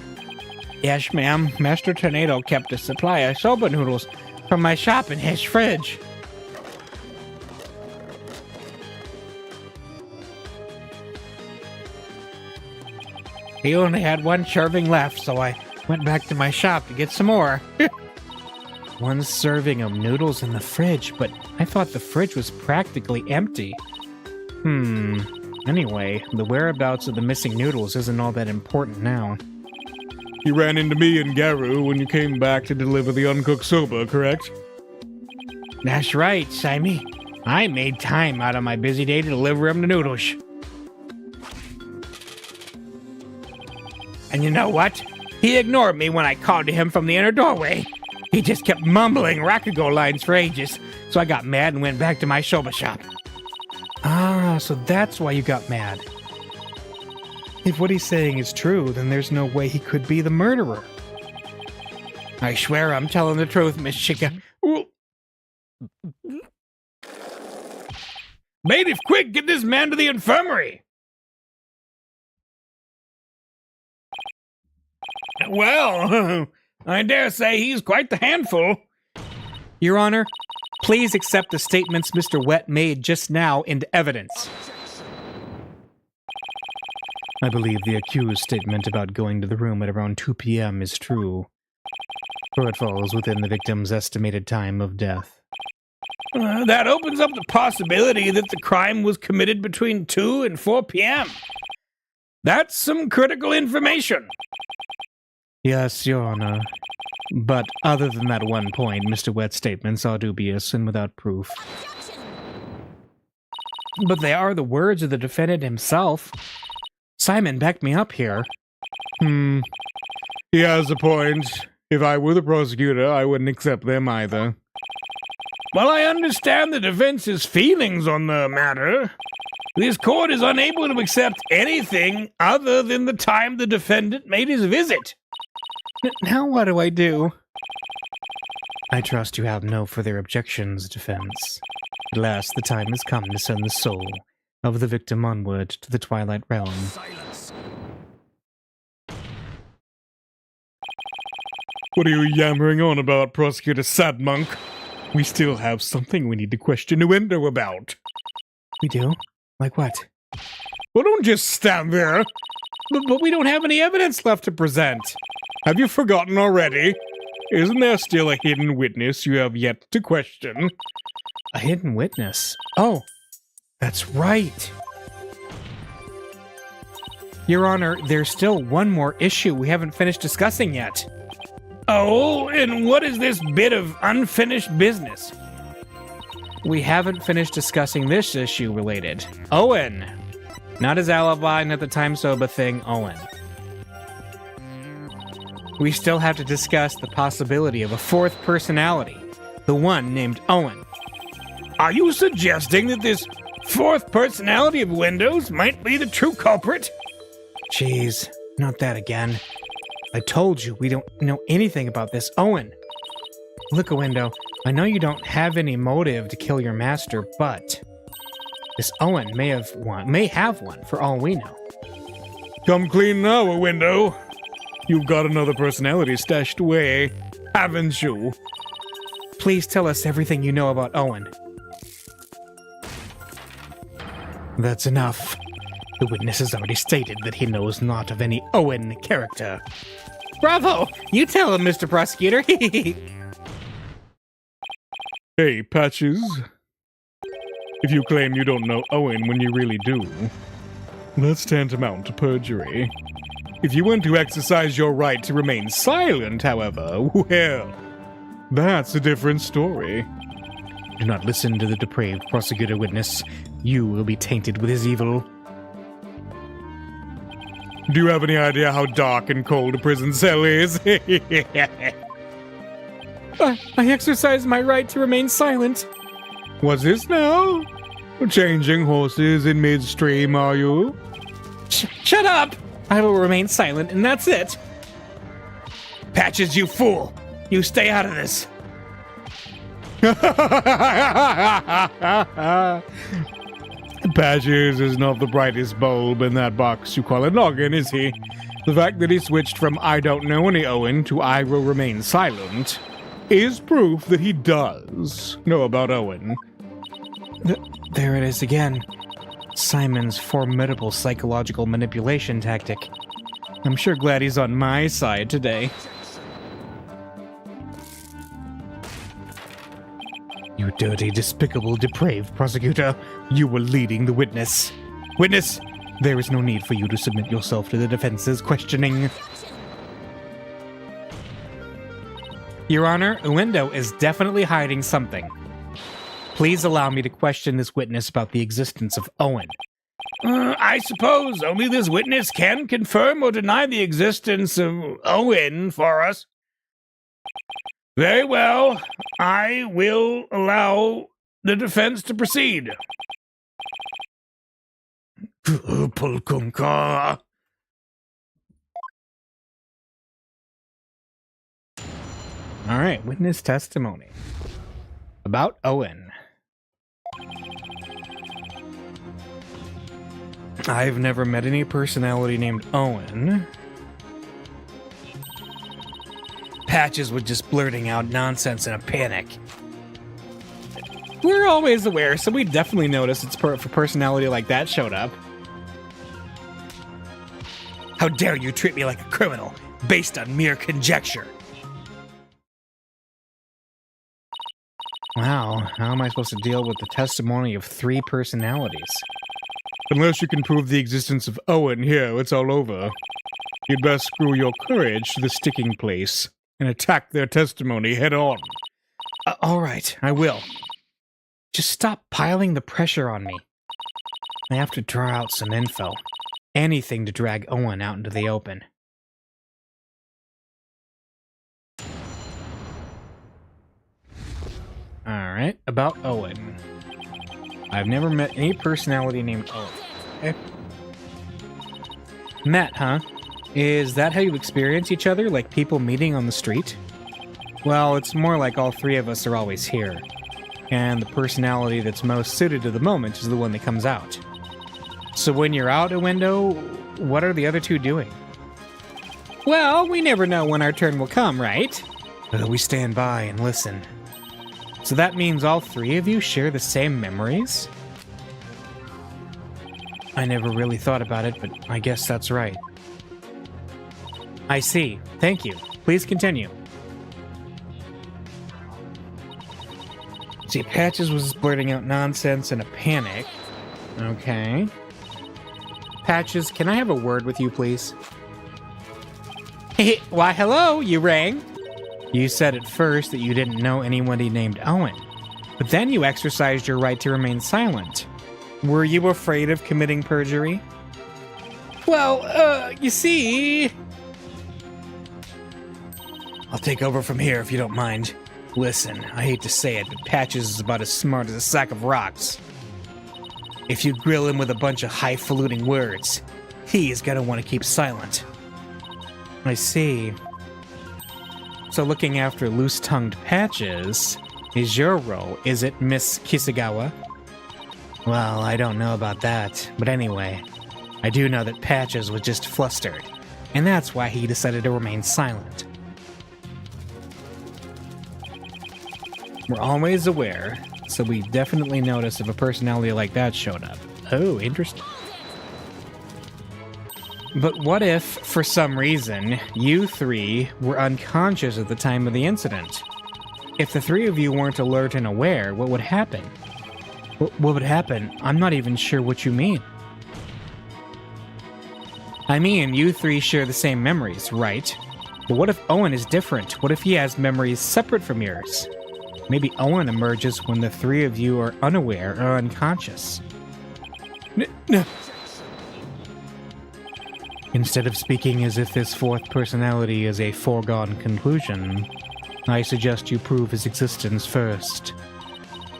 Yes, ma'am. Master Tornado kept a supply of soba noodles from my shop in his fridge. He only had one serving left, so I went back to my shop to get some more. One serving of noodles in the fridge, but I thought the fridge was practically empty. Anyway, the whereabouts of the missing noodles isn't all that important now. You ran into me and Garu when you came back to deliver the uncooked soba, correct? That's right, Simon. I made time out of my busy day to deliver him the noodles. And you know what? He ignored me when I called to him from the inner doorway. He just kept mumbling Rakugo lines for ages, so I got mad and went back to my soba shop. Ah, so that's why you got mad. If what he's saying is true, then there's no way he could be the murderer. I swear I'm telling the truth, Miss Chica. Bailiff, quick, get this man to the infirmary! Well, I dare say he's quite the handful. Your Honor, please accept the statements Mr. Wet made just now into evidence. I believe the accused's statement about going to the room at around 2 p.m. is true, for it falls within the victim's estimated time of death. That opens up the possibility that the crime was committed between 2 and 4 p.m. That's some critical information. Yes, Your Honor. But other than that one point, Mr. Wet's statements are dubious and without proof. But they are the words of the defendant himself. Simon backed me up here. He has a point. If I were the prosecutor, I wouldn't accept them either. Well, I understand the defense's feelings on the matter. This court is unable to accept anything other than the time the defendant made his visit. Now what do I do? I trust you have no further objections, defense. At last the time has come to send the soul of the victim onward to the Twilight Realm. Silence. What are you yammering on about, Prosecutor Sadmonk? We still have something we need to question Nuendo about. We do? Like what? Well, don't just stand there. But we don't have any evidence left to present. Have you forgotten already? Isn't there still a hidden witness you have yet to question? A hidden witness? Oh, that's right. Your Honor, there's still one more issue we haven't finished discussing yet. Oh, and what is this bit of unfinished business? We haven't finished discussing this issue related. Owen. Not his alibi, not the time soba thing, Owen. We still have to discuss the possibility of a fourth personality, the one named Owen. Are you suggesting that this fourth personality of Windows might be the true culprit? Jeez, not that again. I told you we don't know anything about this Owen. Look, Window, I know you don't have any motive to kill your master, but this Owen may have one for all we know. Come clean now, Window. You've got another personality stashed away, haven't you? Please tell us everything you know about Owen. That's enough. The witness has already stated that he knows not of any Owen character. Bravo! You tell him, Mr. Prosecutor. Hey, Patches. If you claim you don't know Owen when you really do, that's tantamount to perjury. If you want to exercise your right to remain silent, however, well, that's a different story. Do not listen to the depraved prosecutor witness. You will be tainted with his evil. Do you have any idea how dark and cold a prison cell is? I exercise my right to remain silent. What's this now? Changing horses in midstream, are you? Shut up! I will remain silent, and that's it. Patches, you fool! You stay out of this! Patches is not the brightest bulb in that box you call a noggin, is he? The fact that he switched from I don't know any Owen to I will remain silent is proof that he does know about Owen. There it is again. Simon's formidable psychological manipulation tactic. I'm sure glad he's on my side today. You dirty, despicable, depraved prosecutor. You were leading the witness. Witness, there is no need for you to submit yourself to the defense's questioning. Your Honor, Uendo is definitely hiding something. Please allow me to question this witness about the existence of Owen. I suppose only this witness can confirm or deny the existence of Owen for us. Very well. I will allow the defense to proceed. All right, witness testimony about Owen. I've never met any personality named Owen. Patches was just blurting out nonsense in a panic. We're always aware, so we definitely noticed it's if a personality like that showed up. How dare you treat me like a criminal, based on mere conjecture? Wow, how am I supposed to deal with the testimony of 3 personalities? Unless you can prove the existence of Owen here, it's all over. You'd best screw your courage to the sticking place and attack their testimony head on. All right, I will. Just stop piling the pressure on me. I have to draw out some info. Anything to drag Owen out into the open. Alright, about Owen. I've never met any personality named Owen. Okay. Met, huh? Is that how you experience each other, like people meeting on the street? Well, it's more like all 3 of us are always here. And the personality that's most suited to the moment is the one that comes out. So when you're out a window, what are the other 2 doing? Well, we never know when our turn will come, right? We stand by and listen. So that means all 3 of you share the same memories? I never really thought about it, but I guess that's right. I see. Thank you. Please continue. See, Patches was blurting out nonsense in a panic. Okay. Patches, can I have a word with you, please? Why, hello, you rang. You said at first that you didn't know anybody named Owen, but then you exercised your right to remain silent. Were you afraid of committing perjury? Well, you see... I'll take over from here if you don't mind. Listen, I hate to say it, but Patches is about as smart as a sack of rocks. If you grill him with a bunch of highfalutin words, he is gonna want to keep silent. I see. So looking after loose-tongued Patches is your role, is it, Miss Kisagawa? Well, I don't know about that, but anyway, I do know that Patches was just flustered, and that's why he decided to remain silent. We're always aware, so we definitely notice if a personality like that showed up. Oh, interesting. But what if, for some reason, you 3 were unconscious at the time of the incident? If the 3 of you weren't alert and aware, what would happen? What would happen? I'm not even sure what you mean. I mean, you 3 share the same memories, right? But what if Owen is different? What if he has memories separate from yours? Maybe Owen emerges when the 3 of you are unaware or unconscious. No. Instead of speaking as if this 4th personality is a foregone conclusion, I suggest you prove his existence first.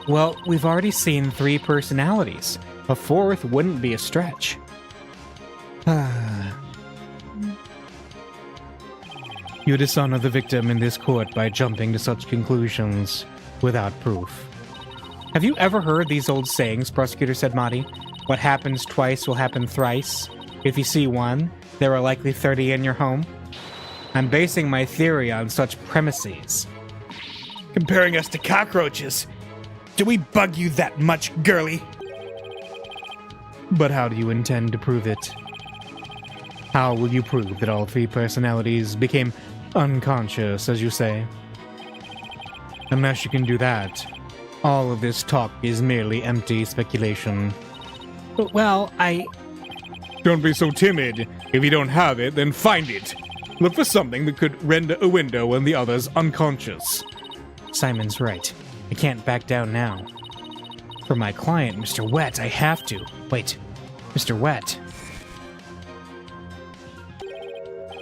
Well, we've already seen 3 personalities. A 4th wouldn't be a stretch. You dishonor the victim in this court by jumping to such conclusions without proof. Have you ever heard these old sayings, Prosecutor said Mahdi? What happens twice will happen thrice. If you see one, there are likely 30 in your home. I'm basing my theory on such premises. Comparing us to cockroaches. Do we bug you that much, girly? But how do you intend to prove it? How will you prove that all 3 personalities became unconscious, as you say? Unless you can do that, all of this talk is merely empty speculation. Well, Don't be so timid. If you don't have it, then find it. Look for something that could render a window and the others unconscious. Simon's right. I can't back down now. For my client, Mr. Wet, I have to. Wait, Mr. Wet.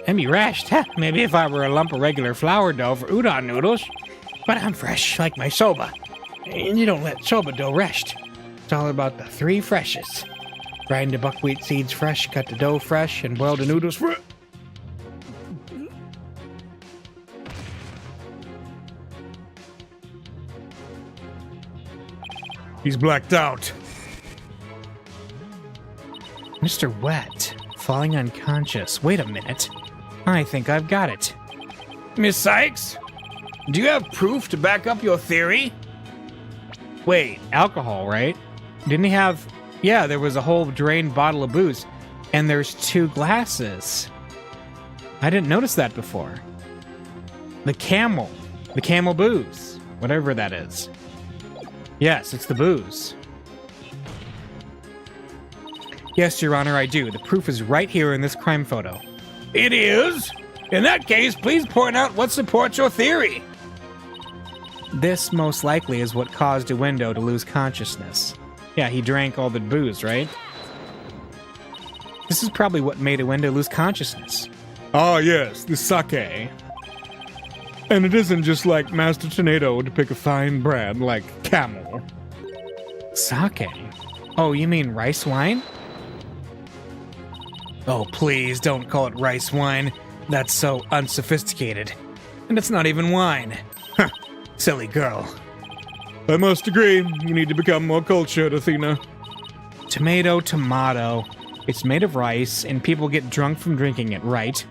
And be rashed. Maybe if I were a lump of regular flour dough for udon noodles. But I'm fresh, like my soba. And you don't let soba dough rest. It's all about the 3 freshes. Grind the buckwheat seeds fresh, cut the dough fresh, and boil the noodles fresh. He's blacked out. Mr. Wet, falling unconscious. Wait a minute. I think I've got it. Miss Sykes, do you have proof to back up your theory? Wait, alcohol, right? Didn't he have... Yeah, there was a whole drained bottle of booze. And there's 2 glasses. I didn't notice that before. The camel booze. Whatever that is. Yes, it's the booze. Yes, Your Honor, I do. The proof is right here in this crime photo. It is? In that case, please point out what supports your theory. This most likely is what caused a window to lose consciousness. Yeah, he drank all the booze, right? This is probably what made a window lose consciousness. Ah, yes, the sake. And it isn't just like Master Tornado to pick a fine brand like Camel. Sake? Oh, you mean rice wine? Oh, please don't call it rice wine. That's so unsophisticated. And it's not even wine. Huh, silly girl. I must agree, you need to become more cultured, Athena. Tomato, tomato. It's made of rice, and people get drunk from drinking it, right?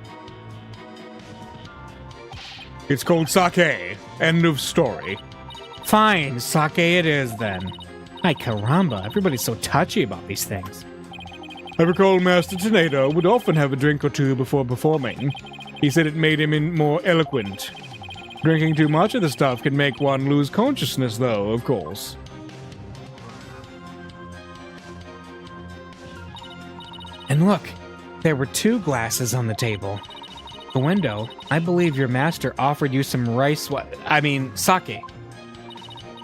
It's called sake. End of story. Fine, sake it is then. Ay caramba, everybody's so touchy about these things. I recall Master Tornado would often have a drink or two before performing. He said it made him more eloquent. Drinking too much of the stuff can make one lose consciousness, though, of course. And look, there were 2 glasses on the table. The window, I believe your master offered you some sake.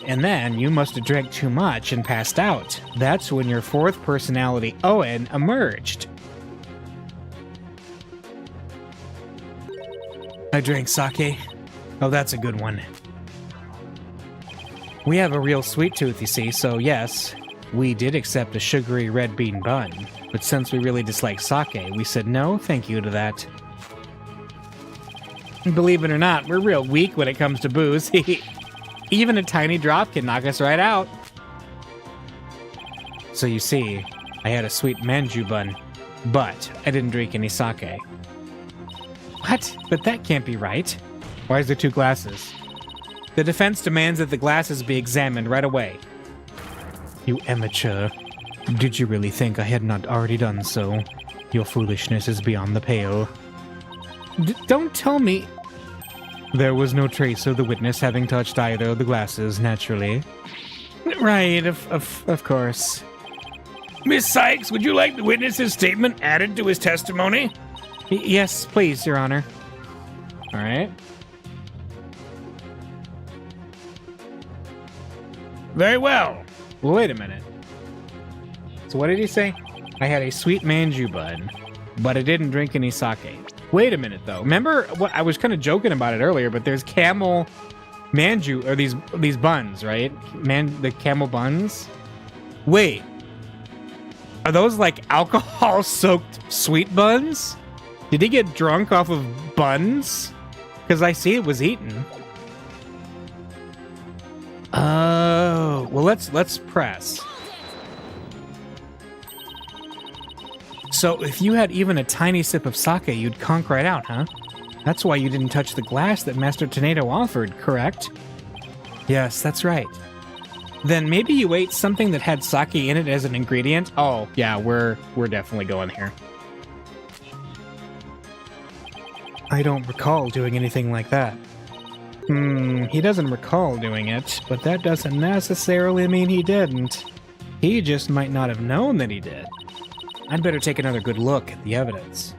And then you must have drank too much and passed out. That's when your 4th personality, Owen, emerged. I drank sake. Oh, that's a good one. We have a real sweet tooth, you see, so yes, we did accept a sugary red bean bun. But since we really dislike sake, we said no, thank you to that. Believe it or not, we're real weak when it comes to booze. Even a tiny drop can knock us right out. So you see, I had a sweet manju bun, but I didn't drink any sake. What? But that can't be right. Why is there 2 glasses? The defense demands that the glasses be examined right away. You amateur. Did you really think I had not already done so? Your foolishness is beyond the pale. Don't tell me... There was no trace of the witness having touched either of the glasses, naturally. Right, of course. Miss Sykes, would you like the witness's statement added to his testimony? Yes, please, Your Honor. All right. Very well. Well, wait a minute. So what did he say? I had a sweet manju bun, but I didn't drink any sake. Wait a minute, though. Remember what I was kind of joking about it earlier, but there's camel manju, or these buns, right? The camel buns. Wait. Are those like alcohol-soaked sweet buns? Did he get drunk off of buns? Because I see it was eaten. Oh, well, let's press. So if you had even a tiny sip of sake, you'd conk right out, huh? That's why you didn't touch the glass that Master Tornado offered, correct? Yes, that's right. Then maybe you ate something that had sake in it as an ingredient? Oh, yeah, we're definitely going here. I don't recall doing anything like that. He doesn't recall doing it, but that doesn't necessarily mean he didn't. He just might not have known that he did. I'd better take another good look at the evidence.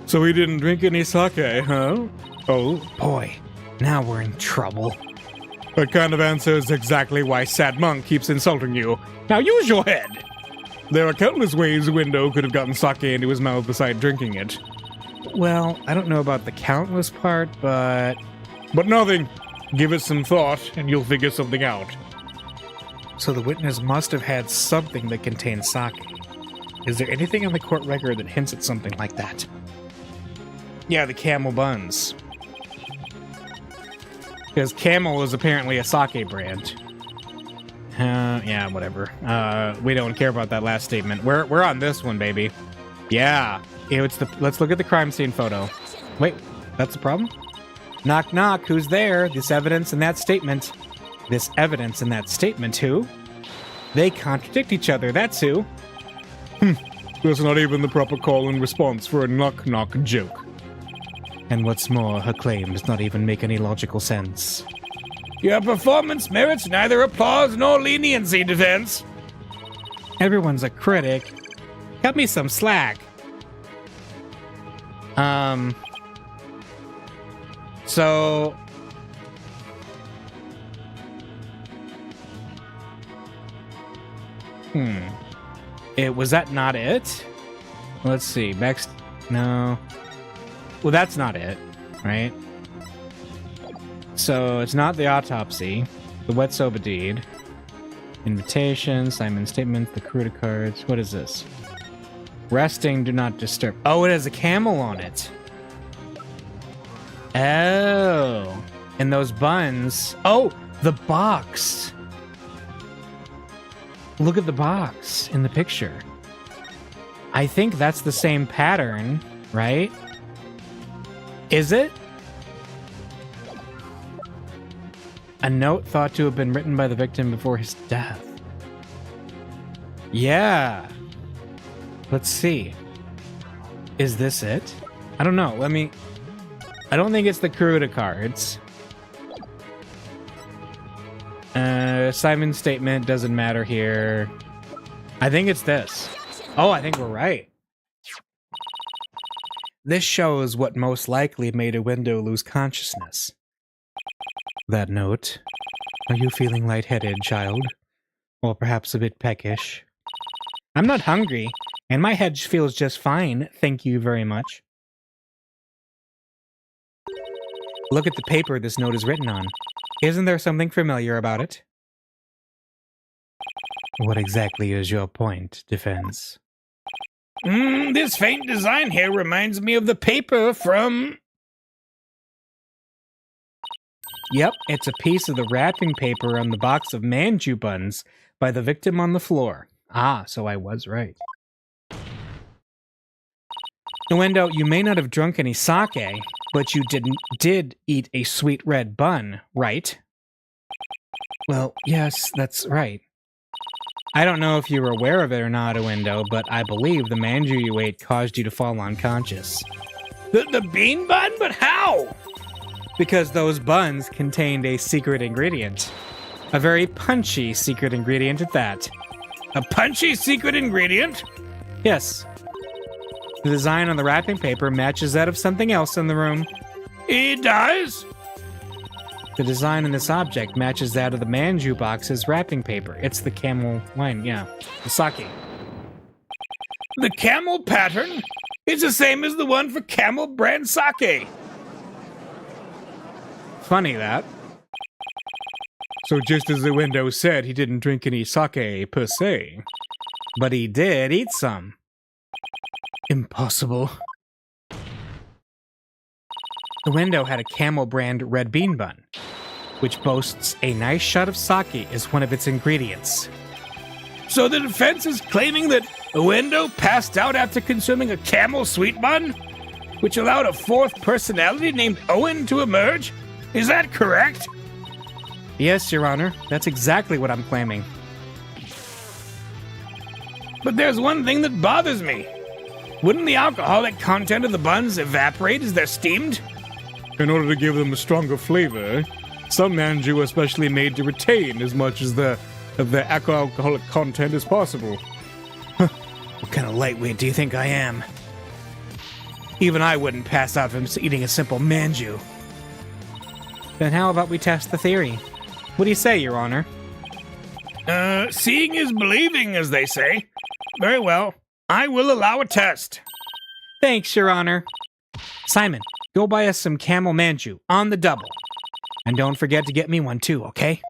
So he didn't drink any sake, huh? Oh, boy, now we're in trouble. That kind of answer is exactly why Sad Monk keeps insulting you. Now use your head! There are countless ways a window could have gotten sake into his mouth beside drinking it. Well, I don't know about the countless part, but... But nothing. Give it some thought, and you'll figure something out. So the witness must have had something that contained sake. Is there anything on the court record that hints at something like that? Yeah, the camel buns. Because Camel is apparently a sake brand. Yeah, whatever. We don't care about that last statement. We're on this one, baby. Yeah. Let's look at the crime scene photo. Wait, that's the problem? Knock, knock. Who's there? This evidence in that statement. This evidence in that statement, who? They contradict each other, that's who. That's not even the proper call and response for a knock-knock joke. And what's more, her claim does not even make any logical sense. Your performance merits neither applause nor leniency, defense. Everyone's a critic. Cut me some slack. So... Was that not it? Let's see. No. Well, that's not it, right? So it's not the autopsy, the wet soba deed, invitation, Simon's statement, the Karuta cards. What is this? Resting, do not disturb. Oh, it has a camel on it. Oh, and those buns. Oh, the box. Look at the box in the picture. I think that's the same pattern, right? Is it? A note thought to have been written by the victim before his death. Yeah. Let's see. Is this it? I don't know. I don't think it's the Karuta cards. Simon's statement doesn't matter here. I think it's this. Oh, I think we're right. This shows what most likely made a window lose consciousness. That note. Are you feeling lightheaded, child? Or perhaps a bit peckish? I'm not hungry, and my head feels just fine, thank you very much. Look at the paper this note is written on. Isn't there something familiar about it? What exactly is your point, defense? This faint design here reminds me of the paper from... Yep, it's a piece of the wrapping paper on the box of manju buns by the victim on the floor. Ah, so I was right. Nuendo, you may not have drunk any sake, but you did eat a sweet red bun, right? Well, yes, that's right. I don't know if you were aware of it or not, Nuendo, but I believe the manju you ate caused you to fall unconscious. The bean bun? But how? Because those buns contained a secret ingredient. A very punchy secret ingredient at that. A punchy secret ingredient? Yes. The design on the wrapping paper matches that of something else in the room. It does? The design on this object matches that of the manju box's wrapping paper. It's the camel wine, yeah. The sake. The camel pattern? It's the same as the one for Camel brand sake. Funny that. So just as the window said, he didn't drink any sake per se. But he did eat some. Impossible. The window had a Camel brand red bean bun, which boasts a nice shot of sake as one of its ingredients. So the defense is claiming that the window passed out after consuming a Camel sweet bun, which allowed a fourth personality named Owen to emerge? Is that correct? Yes, Your Honor. That's exactly what I'm claiming. But there's one thing that bothers me. Wouldn't the alcoholic content of the buns evaporate as they're steamed? In order to give them a stronger flavor, some manju are specially made to retain as much of the alcoholic content as possible. What kind of lightweight do you think I am? Even I wouldn't pass out from eating a simple manju. Then how about we test the theory? What do you say, Your Honor? Seeing is believing, as they say. Very well. I will allow a test. Thanks, Your Honor. Simon, go buy us some camel manju on the double. And don't forget to get me one too, okay?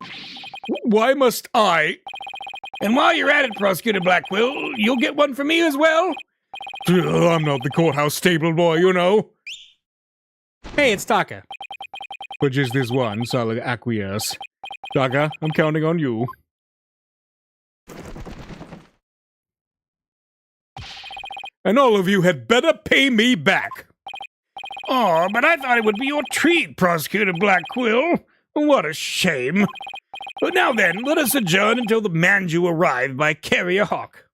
Why must I? And while you're at it, Prosecutor Blackwill, you'll get one for me as well? I'm not the courthouse stable boy, you know. Hey, it's Taka. But just this one, so I'll acquiesce. Taka, I'm counting on you. and all of you had better pay me back. Oh, but I thought it would be your treat, Prosecutor Black Quill. What a shame. But now then, let us adjourn until the Manju arrive by Carrier Hawk.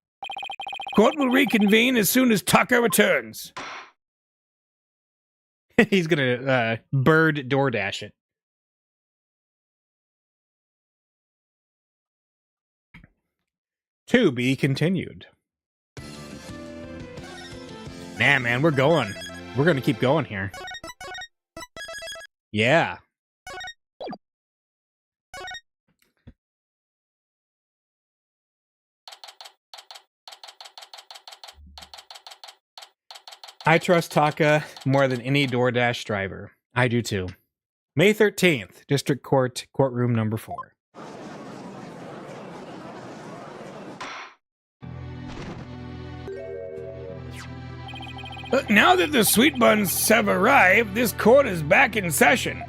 Court will reconvene as soon as Tucker returns. He's gonna bird DoorDash it. To be continued. Nah, man, we're going. We're gonna keep going here. Yeah. I trust Taka more than any DoorDash driver. I do too. May 13th, District Court, courtroom number 4. Now that the sweet buns have arrived, this court is back in session.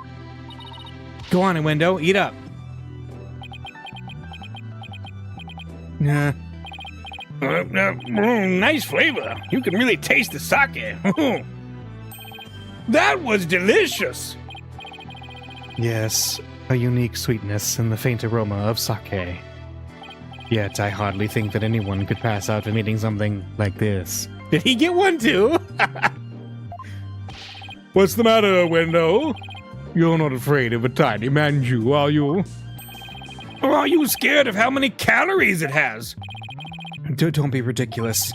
Go on, Window, eat up. Nah. Nice flavor. You can really taste the sake. That was delicious. Yes, a unique sweetness and the faint aroma of sake. Yet I hardly think that anyone could pass out from eating something like this. Did he get one too? What's the matter, Window? You're not afraid of a tiny Manju, are you? Or are you scared of how many calories it has? Don't be ridiculous.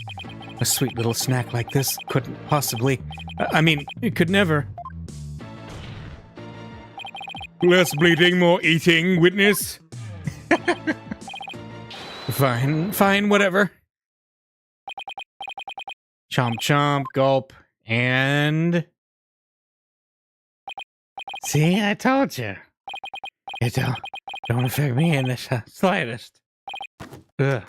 A sweet little snack like this couldn't possibly... I mean, it could never. Less bleeding, more eating, witness. Fine, whatever. Chomp chomp, gulp, and... See, I told you. It don't affect me in the slightest. Ugh.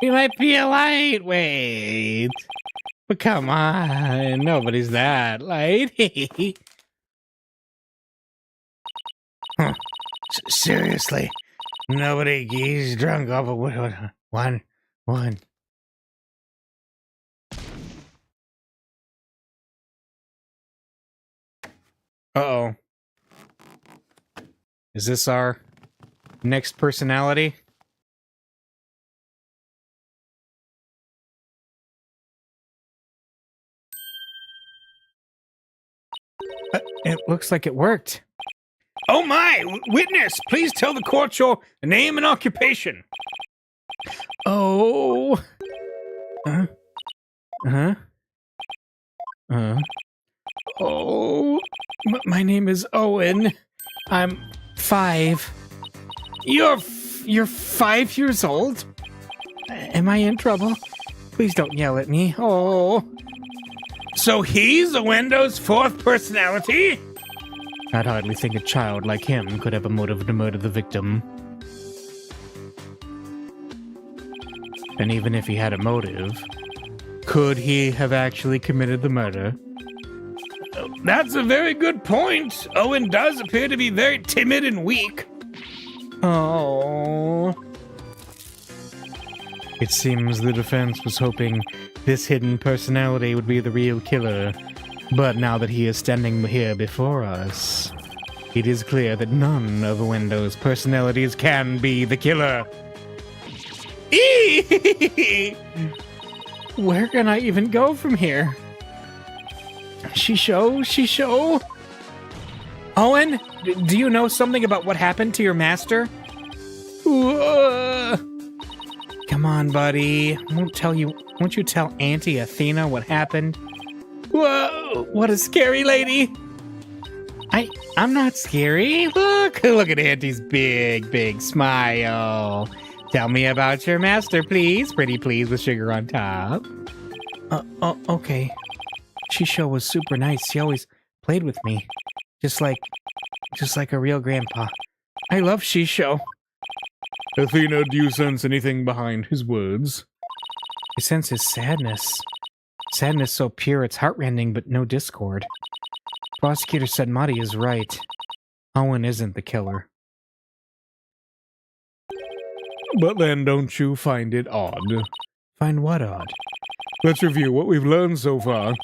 We might be a lightweight. But come on, nobody's that light. Huh. Seriously, nobody gets drunk off of one. Uh-oh. Is this our next personality? It looks like it worked. Oh my! Witness, please tell the court your name and occupation. Oh. Oh. My name is Owen. I'm 5. You're 5 years old? Am I in trouble? Please don't yell at me. Oh. So he's the Window's 4th personality? I'd hardly think a child like him could have a motive to murder the victim. And even if he had a motive, could he have actually committed the murder? That's a very good point. Owen does appear to be very timid and weak. Oh. It seems the defense was hoping this hidden personality would be the real killer. But now that he is standing here before us, it is clear that none of Window's personalities can be the killer. Where can I even go from here? Shisho? Owen, do you know something about what happened to your master? Come on, buddy. Won't you tell Auntie Athena what happened? Whoa, what a scary lady. I'm not scary. Look at Auntie's big smile. Tell me about your master, please. Pretty please with sugar on top. Okay. Shisho was super nice. She always played with me. Just like a real grandpa. I love Shisho. Athena, do you sense anything behind his words? I sense his sadness. Sadness so pure it's heartrending, but no discord. Prosecutor Senmati is right. Owen isn't the killer. But then don't you find it odd? Find what odd? Let's review what we've learned so far.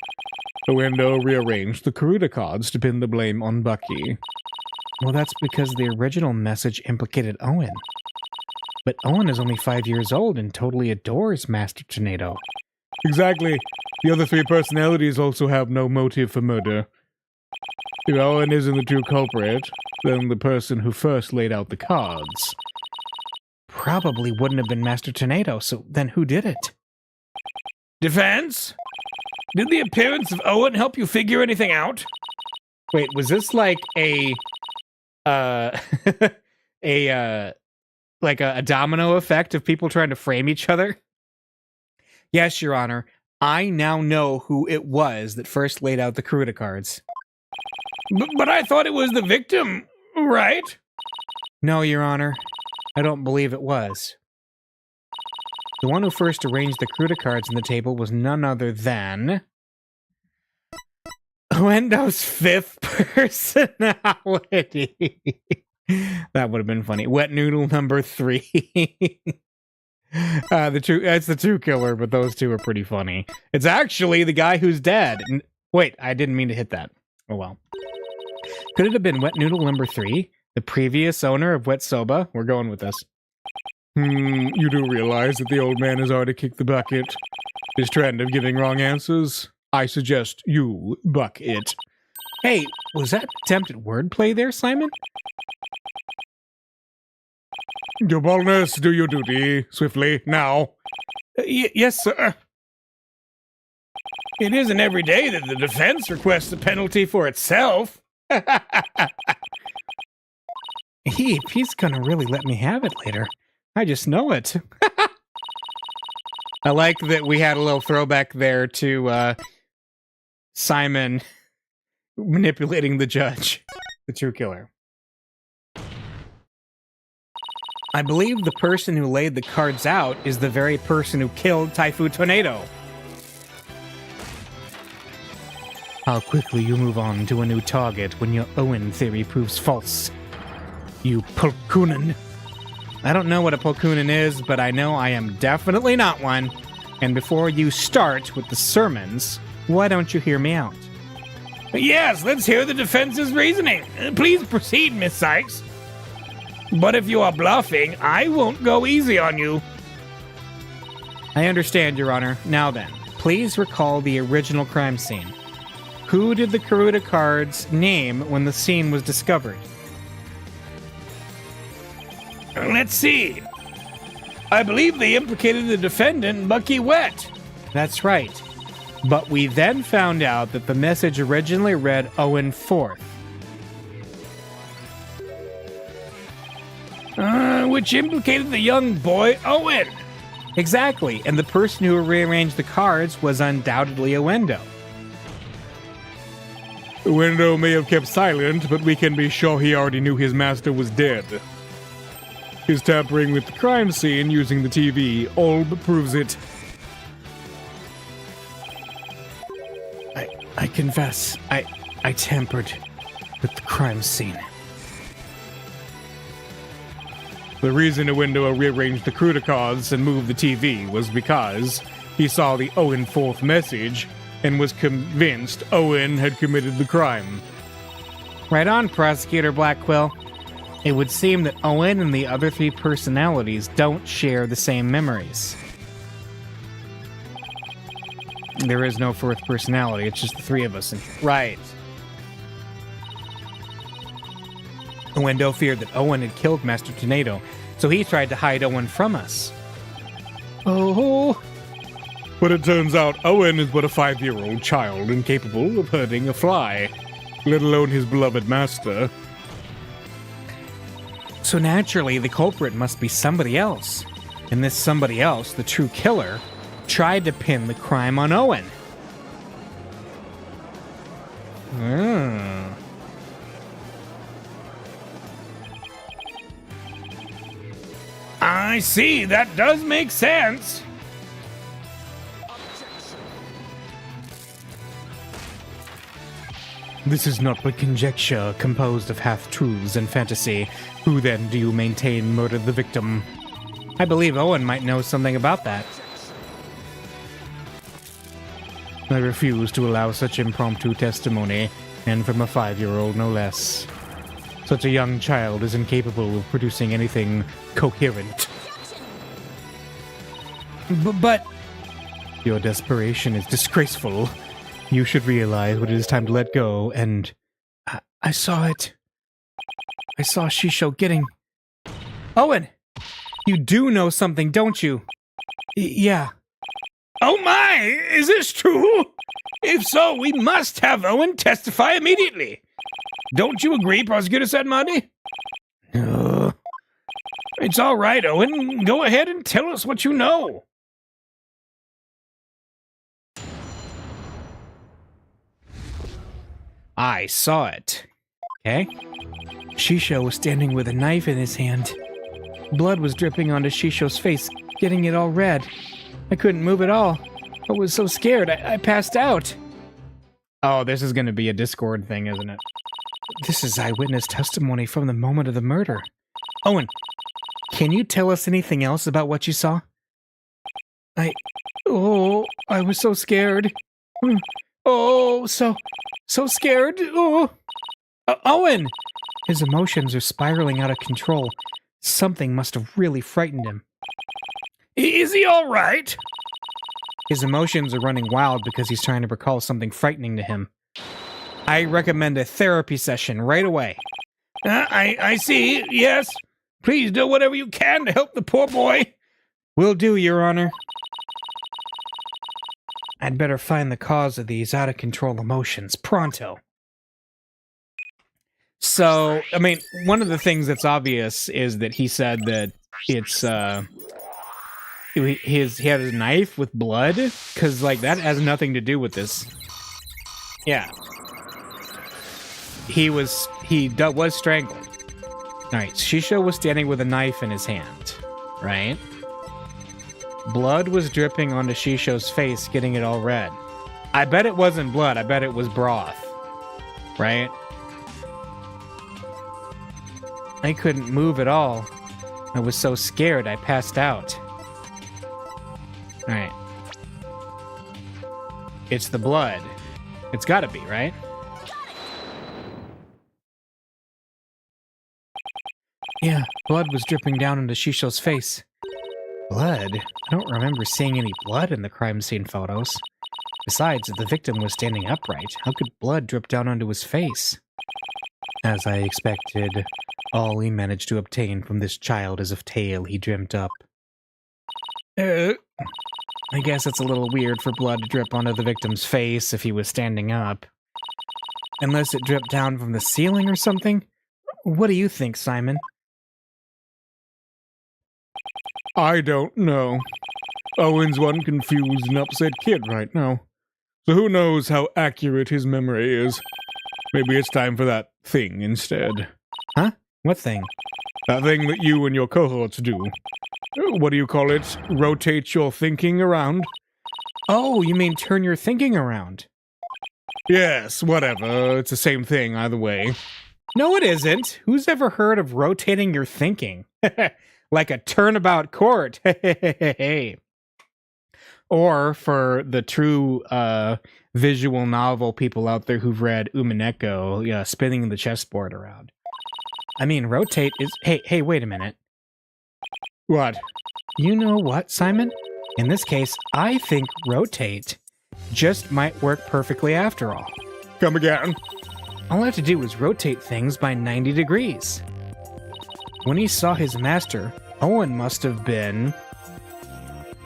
Owendo rearranged the Karuta cards to pin the blame on Bucky. Well, that's because the original message implicated Owen. But Owen is only 5 years old and totally adores Master Tornado. Exactly. The other three personalities also have no motive for murder. If Owen isn't the true culprit, then the person who first laid out the cards. Probably wouldn't have been Master Tornado, so then who did it? Defense? Did the appearance of Owen help you figure anything out? Wait, was this like a like a domino effect of people trying to frame each other? Yes, Your Honor. I now know who it was that first laid out the Karuta cards. But I thought it was the victim, right? No, Your Honor. I don't believe it was. The one who first arranged the Karuta cards on the table was none other than Owendo's fifth personality. That would have been funny. Wet Noodle number 3. It's the two killer, but those two are pretty funny. It's actually the guy who's dead. Wait, I didn't mean to hit that. Oh well. Could it have been Wet Noodle number 3? The previous owner of Wet Soba? We're going with this. You do realize that the old man has already kicked the bucket. His trend of giving wrong answers? I suggest you buck it. Hey, was that attempted wordplay there, Simon? Your boldness, do your duty. Swiftly, now. Yes, sir. It isn't every day that the defense requests a penalty for itself. He's gonna really let me have it later. I just know it. I like that we had a little throwback there to Simon manipulating the judge, the true killer. I believe the person who laid the cards out is the very person who killed Typhoon Tornado. How quickly you move on to a new target when your Owen theory proves false. You Pulkunen. I don't know what a Pulkunen is, but I know I am definitely not one. And before you start with the sermons, why don't you hear me out? Yes, let's hear the defense's reasoning. Please proceed, Miss Sykes. But if you are bluffing, I won't go easy on you. I understand, Your Honor. Now then, please recall the original crime scene. Who did the Karuta cards name when the scene was discovered? Let's see. I believe they implicated the defendant, Bucky Wet. That's right. But we then found out that the message originally read Owen 4th. Which implicated the young boy, Owen. Exactly, and the person who rearranged the cards was undoubtedly Owendo. Owendo may have kept silent, but we can be sure he already knew his master was dead. His tampering with the crime scene using the TV all but proves it. I confess, I tampered with the crime scene. The reason Owendo rearranged the Karuta cards and moved the TV was because he saw the Owen 4th message and was convinced Owen had committed the crime. Right on, Prosecutor Blackquill. It would seem that Owen and the other 3 personalities don't share the same memories. There is no 4th personality, it's just the 3 of us. Right. Owendo feared that Owen had killed Master Tornado, so he tried to hide Owen from us. Oh. But it turns out Owen is but a 5-year-old child incapable of hurting a fly, let alone his beloved master. So naturally, the culprit must be somebody else. And this somebody else, the true killer, tried to pin the crime on Owen. I see, that does make sense. This is not but conjecture composed of half-truths and fantasy. Who then do you maintain murdered the victim? I believe Owen might know something about that. I refuse to allow such impromptu testimony, and from a 5-year-old no less. Such a young child is incapable of producing anything coherent. But Your desperation is disgraceful. You should realize when it is time to let go, and... I saw it. I saw Shisho getting... Owen! You do know something, don't you? Yeah. oh my, is this true? If so, we must have Owen testify immediately. Don't you agree, Prosecutor Sadmadi? It's all right, Owen. Go ahead and tell us what you know. I saw it. Okay? Shisho was standing with a knife in his hand. Blood was dripping onto Shisho's face, getting it all red. I couldn't move at all. I was so scared, I passed out. Oh, this is going to be a Discord thing, isn't it? This is eyewitness testimony from the moment of the murder. Owen, can you tell us anything else about what you saw? I was so scared. Oh, so scared. Oh. Owen! His emotions are spiraling out of control. Something must have really frightened him. Is he all right? His emotions are running wild because he's trying to recall something frightening to him. I recommend a therapy session right away. I see, yes. Please do whatever you can to help the poor boy. Will do, Your Honor. I'd better find the cause of these out-of-control emotions pronto. So, I mean, one of the things that's obvious is that he said that it's, he had his knife with blood, because, like, that has nothing to do with this. Yeah. He was strangled. Alright, Shisho was standing with a knife in his hand, right? Blood was dripping onto Shisho's face, getting it all red. I bet it wasn't blood, I bet it was broth. Right? I couldn't move at all. I was so scared I passed out. Alright. It's the blood. It's gotta be, right? Yeah, blood was dripping down into Shisho's face. Blood? I don't remember seeing any blood in the crime scene photos. Besides, the victim was standing upright. How could blood drip down onto his face? As I expected, all he managed to obtain from this child is a tale he dreamt up. I guess it's a little weird for blood to drip onto the victim's face if he was standing up. Unless it dripped down from the ceiling or something? What do you think, Simon? I don't know. Owen's one confused and upset kid right now. So who knows how accurate his memory is. Maybe it's time for that thing instead. Huh? What thing? That thing that you and your cohorts do. What do you call it? Rotate your thinking around? Oh, you mean turn your thinking around? Yes, whatever. It's the same thing either way. No, it isn't. Who's ever heard of rotating your thinking? Like a turnabout court. Or for the true visual novel people out there who've read Umineko, yeah, spinning the chessboard around. I mean, rotate is... Hey, wait a minute. What? You know what, Simon? In this case, I think rotate just might work perfectly after all. Come again? All I have to do is rotate things by 90 degrees. When he saw his master, Owen must have been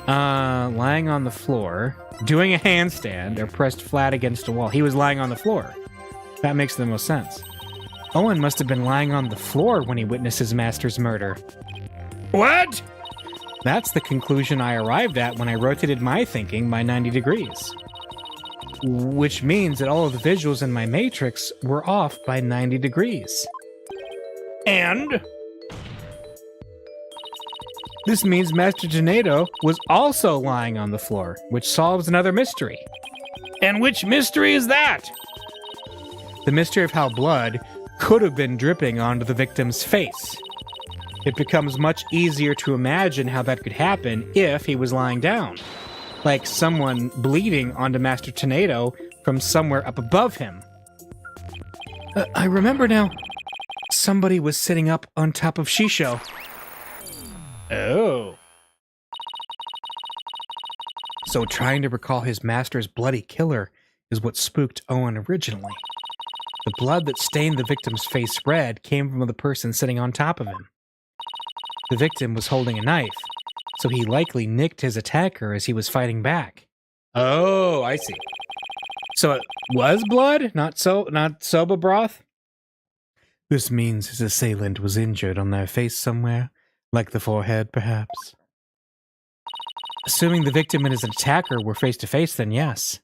lying on the floor, doing a handstand, or pressed flat against a wall. He was lying on the floor. That makes the most sense. Owen must have been lying on the floor when he witnessed his master's murder. What? That's the conclusion I arrived at when I rotated my thinking by 90 degrees. Which means that all of the visuals in my matrix were off by 90 degrees. And? This means Master Genedo was also lying on the floor, which solves another mystery. And which mystery is that? The mystery of how blood could have been dripping onto the victim's face. It becomes much easier to imagine how that could happen if he was lying down. like someone bleeding onto Master Tornado from somewhere up above him. I remember now. Somebody was sitting up on top of Shisho. Oh. So trying to recall his master's bloody killer is what spooked Owen originally. The blood that stained the victim's face red came from the person sitting on top of him. The victim was holding a knife, so he likely nicked his attacker as he was fighting back. Oh, I see. So it was blood, not soba broth? This means his assailant was injured on their face somewhere, like the forehead, perhaps. Assuming the victim and his attacker were face-to-face, then yes.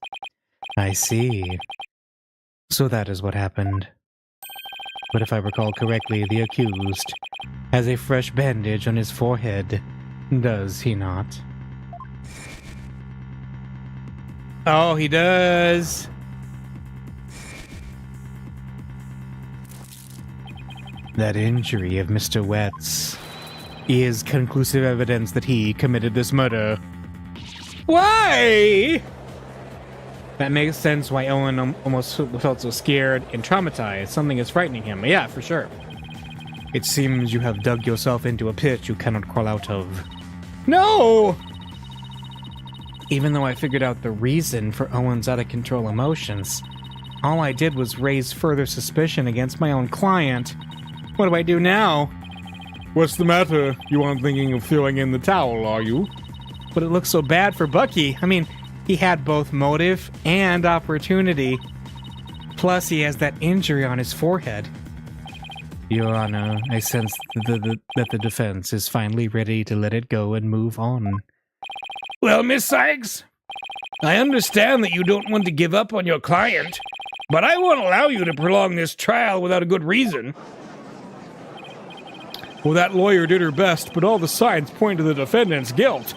I see. So that is what happened. But if I recall correctly, the accused has a fresh bandage on his forehead, does he not? Oh, he does. That injury of Mr. Wetz is conclusive evidence that he committed this murder. Why? That makes sense why Owen almost felt so scared and traumatized. Something is frightening him. Yeah, for sure. It seems you have dug yourself into a pit you cannot crawl out of. No! Even though I figured out the reason for Owen's out-of-control emotions, all I did was raise further suspicion against my own client. What do I do now? What's the matter? You aren't thinking of throwing in the towel, are you? But it looks so bad for Bucky. I mean, he had both motive and opportunity. Plus, he has that injury on his forehead. Your Honor, I sense that the defense is finally ready to let it go and move on. Well, Miss Sykes, I understand that you don't want to give up on your client, but I won't allow you to prolong this trial without a good reason. Well, that lawyer did her best, but all the signs point to the defendant's guilt.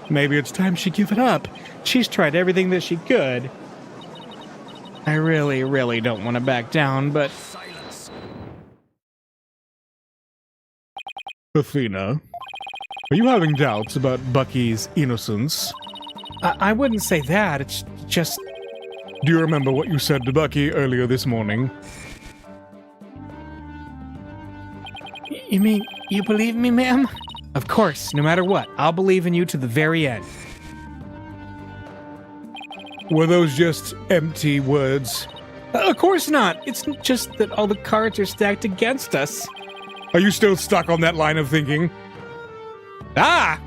Maybe it's time she give it up. She's tried everything that she could. I really, really don't want to back down, but... Silence. Athena, are you having doubts about Bucky's innocence? I wouldn't say that. It's just... Do you remember what you said to Bucky earlier this morning? You mean, you believe me, ma'am? Of course, no matter what, I'll believe in you to the very end. Were those just empty words? Of course not. It's just that all the cards are stacked against us. Are you still stuck on that line of thinking? Ah!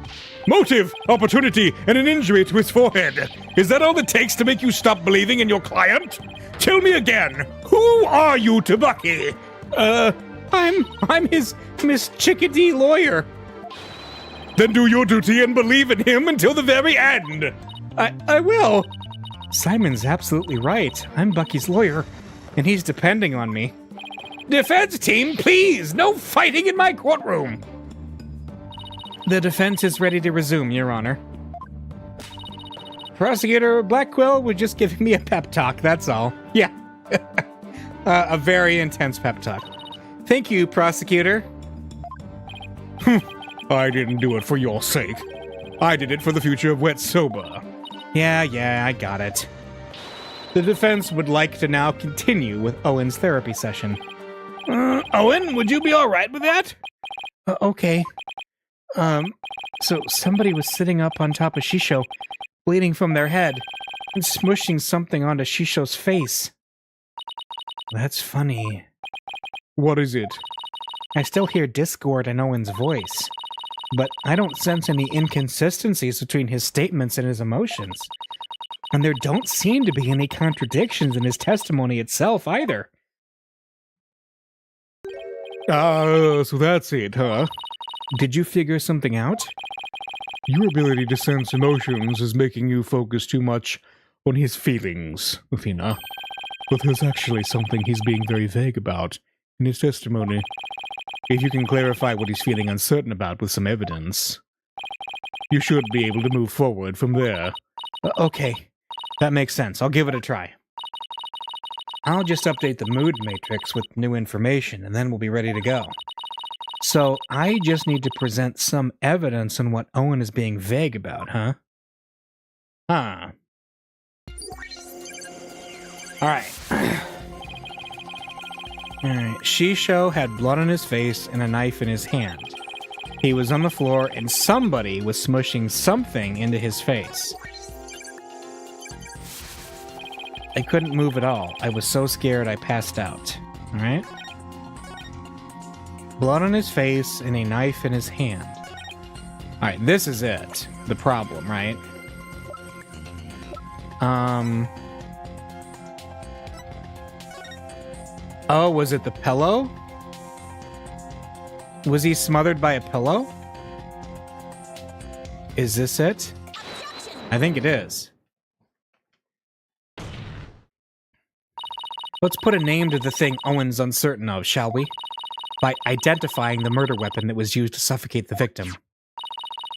Motive, opportunity, and an injury to his forehead. Is that all it takes to make you stop believing in your client? Tell me again, who are you to Bucky? I'm his Miss Chickadee lawyer. Then do your duty and believe in him until the very end. I will. Simon's absolutely right. I'm Bucky's lawyer, and he's depending on me. Defense team, please, no fighting in my courtroom. The defense is ready to resume, Your Honor. Prosecutor Blackquill was just giving me a pep talk, that's all. Yeah. A very intense pep talk. Thank you, Prosecutor. I didn't do it for your sake. I did it for the future of Wet Soba. Yeah, I got it. The defense would like to now continue with Owen's therapy session. Owen, would you be all right with that? Okay. So somebody was sitting up on top of Shisho, bleeding from their head, and smushing something onto Shisho's face. That's funny. What is it? I still hear discord in Owen's voice, but I don't sense any inconsistencies between his statements and his emotions. And there don't seem to be any contradictions in his testimony itself either. So that's it, huh? Did you figure something out? Your ability to sense emotions is making you focus too much on his feelings, Athena. But there's actually something he's being very vague about in his testimony. If you can clarify what he's feeling uncertain about with some evidence, you should be able to move forward from there. Okay, that makes sense. I'll give it a try. I'll just update the mood matrix with new information, and then we'll be ready to go. So, I just need to present some evidence on what Owen is being vague about, huh? Huh. Alright. Alright. Shisho had blood on his face and a knife in his hand. He was on the floor and somebody was smushing something into his face. I couldn't move at all. I was so scared I passed out. Alright? Blood on his face and a knife in his hand. Alright, this is it. The problem, right? Oh, was it the pillow? Was he smothered by a pillow? Is this it? I think it is. Let's put a name to the thing Owen's uncertain of, shall we? By identifying the murder weapon that was used to suffocate the victim.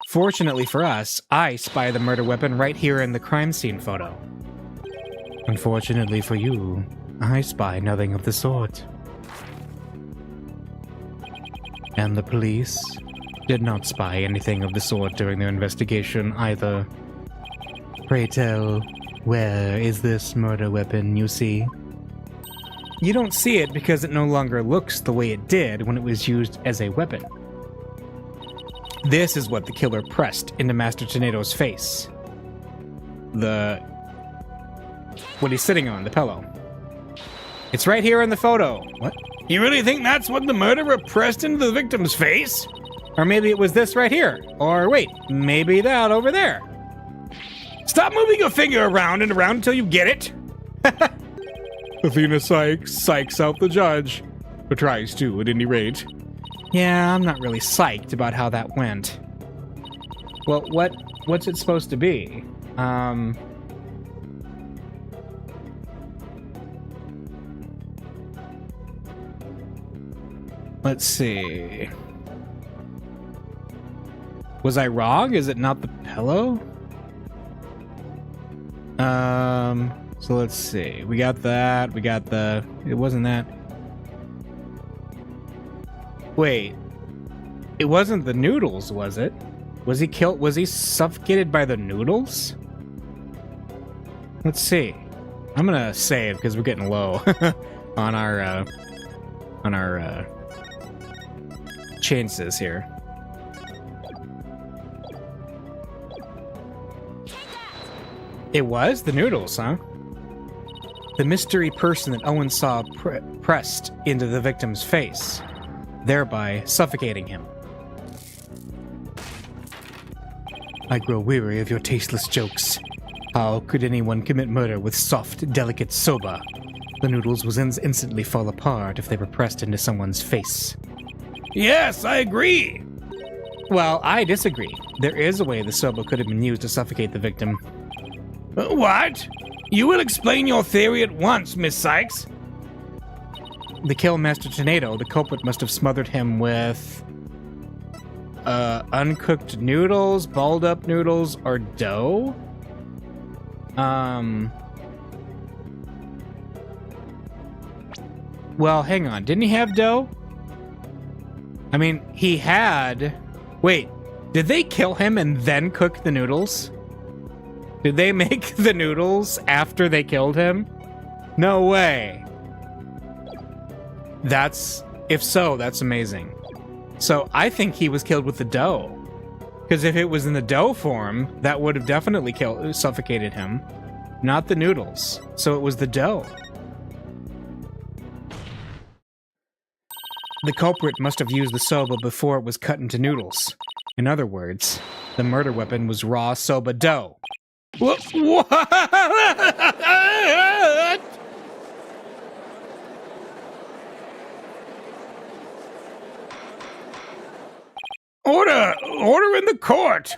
Fortunately for us, I spy the murder weapon right here in the crime scene photo. Unfortunately for you, I spy nothing of the sort. And the police did not spy anything of the sort during their investigation either. Pray tell, where is this murder weapon you see? You don't see it because it no longer looks the way it did when it was used as a weapon. This is what the killer pressed into Master Tornado's face. What he's sitting on, the pillow. It's right here in the photo. What? You really think that's what the murderer pressed into the victim's face? Or maybe it was this right here. Or wait, maybe that over there. Stop moving your finger around and around until you get it. Athena psychs out the judge. Or tries to, at any rate. Yeah, I'm not really psyched about how that went. Well, what's it supposed to be? Let's see. Was I wrong? Is it not the pillow? So let's see. We got that. We got the... It wasn't that. Wait. It wasn't the noodles, was it? Was he killed? Was he suffocated by the noodles? Let's see. I'm gonna save because we're getting low on our chances here. It was the noodles, huh? The mystery person that Owen saw pressed into the victim's face, thereby suffocating him. I grow weary of your tasteless jokes. How could anyone commit murder with soft, delicate soba? The noodles will instantly fall apart if they were pressed into someone's face. Yes, I agree. Well, I disagree. There is a way the soba could have been used to suffocate the victim. What? You will explain your theory at once, Miss Sykes. To kill Master Tornado, the culprit must have smothered him with uncooked noodles, balled up noodles, or dough? Well, hang on. Didn't he have dough? I mean, he had... Wait, did they kill him and then cook the noodles? Did they make the noodles after they killed him? No way. If so, that's amazing. So I think he was killed with the dough. Because if it was in the dough form, that would have definitely suffocated him. Not the noodles. So it was the dough. The culprit must have used the soba before it was cut into noodles. In other words, the murder weapon was raw soba dough. What? Order in the court.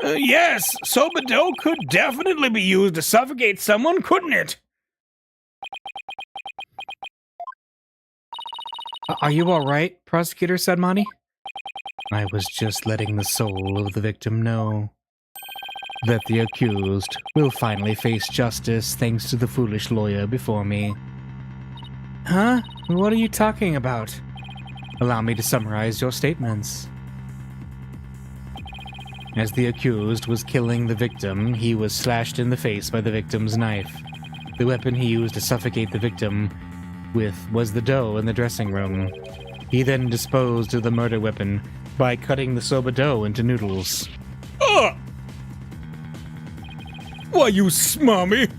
Yes, soba dough could definitely be used to suffocate someone, couldn't it? Are you all right, Prosecutor Sadmani? I was just letting the soul of the victim know that the accused will finally face justice thanks to the foolish lawyer before me. Huh? What are you talking about? Allow me to summarize your statements. As the accused was killing the victim, he was slashed in the face by the victim's knife. The weapon he used to suffocate the victim with was the dough in the dressing room. He then disposed of the murder weapon by cutting the soba dough into noodles. Ugh! Why, you smarmy!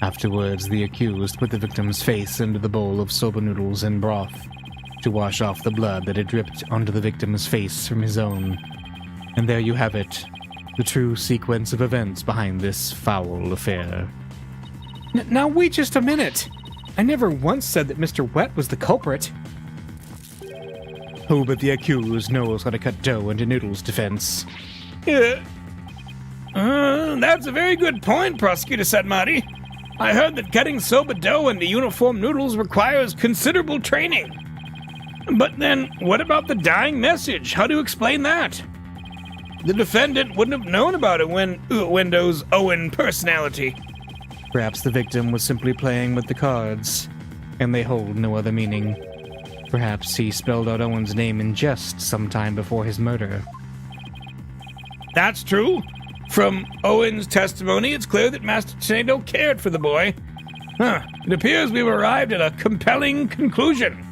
Afterwards, the accused put the victim's face into the bowl of soba noodles and broth to wash off the blood that had dripped onto the victim's face from his own. And there you have it, the true sequence of events behind this foul affair. Now wait just a minute! I never once said that Mr. Wet was the culprit. Oh, but the accused knows how to cut dough into noodles, defense. That's a very good point, Prosecutor Satmati. I heard that cutting soba dough into uniform noodles requires considerable training. But then, what about the dying message? How do you explain that? The defendant wouldn't have known about it when Windows Owen personality. Perhaps the victim was simply playing with the cards, and they hold no other meaning. Perhaps he spelled out Owen's name in jest sometime before his murder. That's true. From Owen's testimony, it's clear that Master Tornado cared for the boy. It appears we've arrived at a compelling conclusion.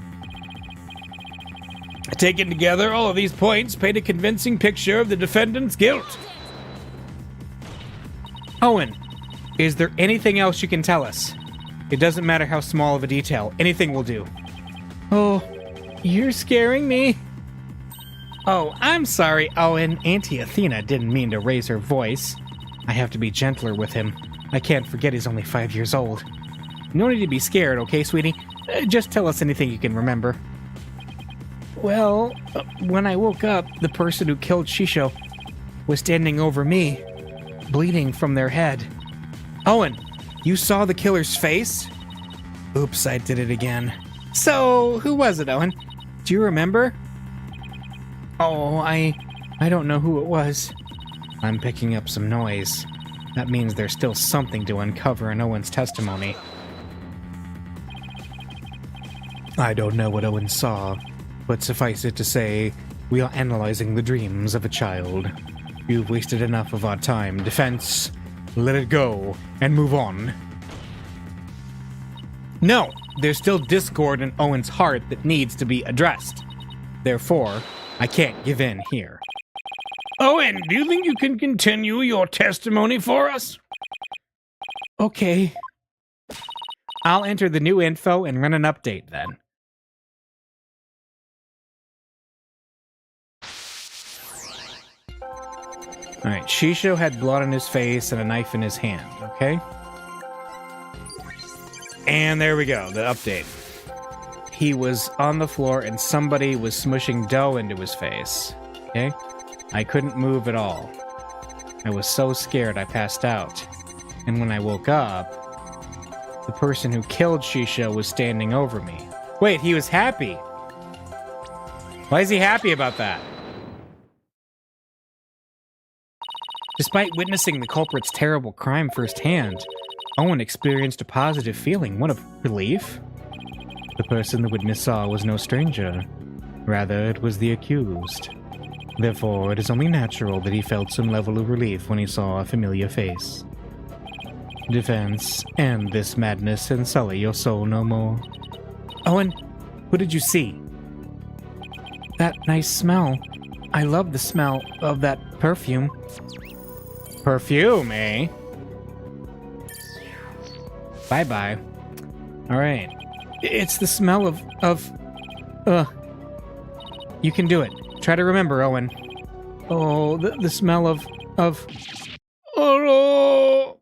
Taken together, all of these points paint a convincing picture of the defendant's guilt. Owen, is there anything else you can tell us? It doesn't matter how small of a detail. Anything will do. Oh, you're scaring me. Oh, I'm sorry, Owen. Auntie Athena didn't mean to raise her voice. I have to be gentler with him. I can't forget he's only 5 years old. No need to be scared, okay, sweetie? Just tell us anything you can remember. Well, when I woke up, the person who killed Shisho was standing over me, bleeding from their head. Owen, you saw the killer's face? Oops, I did it again. So, who was it, Owen? Do you remember? Oh, I don't know who it was. I'm picking up some noise. That means there's still something to uncover in Owen's testimony. I don't know what Owen saw, but suffice it to say, we are analyzing the dreams of a child. You've wasted enough of our time. Defense, let it go and move on. No, there's still discord in Owen's heart that needs to be addressed. Therefore, I can't give in here. Owen, do you think you can continue your testimony for us? Okay. I'll enter the new info and run an update then. Alright, Shisho had blood on his face and a knife in his hand, okay? And there we go, the update. He was on the floor and somebody was smushing dough into his face, okay? I couldn't move at all. I was so scared I passed out. And when I woke up, the person who killed Shisho was standing over me. Wait, he was happy. Why is he happy about that? Despite witnessing the culprit's terrible crime firsthand, Owen experienced a positive feeling, one of relief. The person the witness saw was no stranger. Rather, it was the accused. Therefore, it is only natural that he felt some level of relief when he saw a familiar face. Defense, end this madness and sully your soul no more. Owen, what did you see? That nice smell. I love the smell of that perfume. Perfume, eh? Bye-bye. Alright. It's the smell of... You can do it. Try to remember, Owen. Oh, the smell of... Oh, no!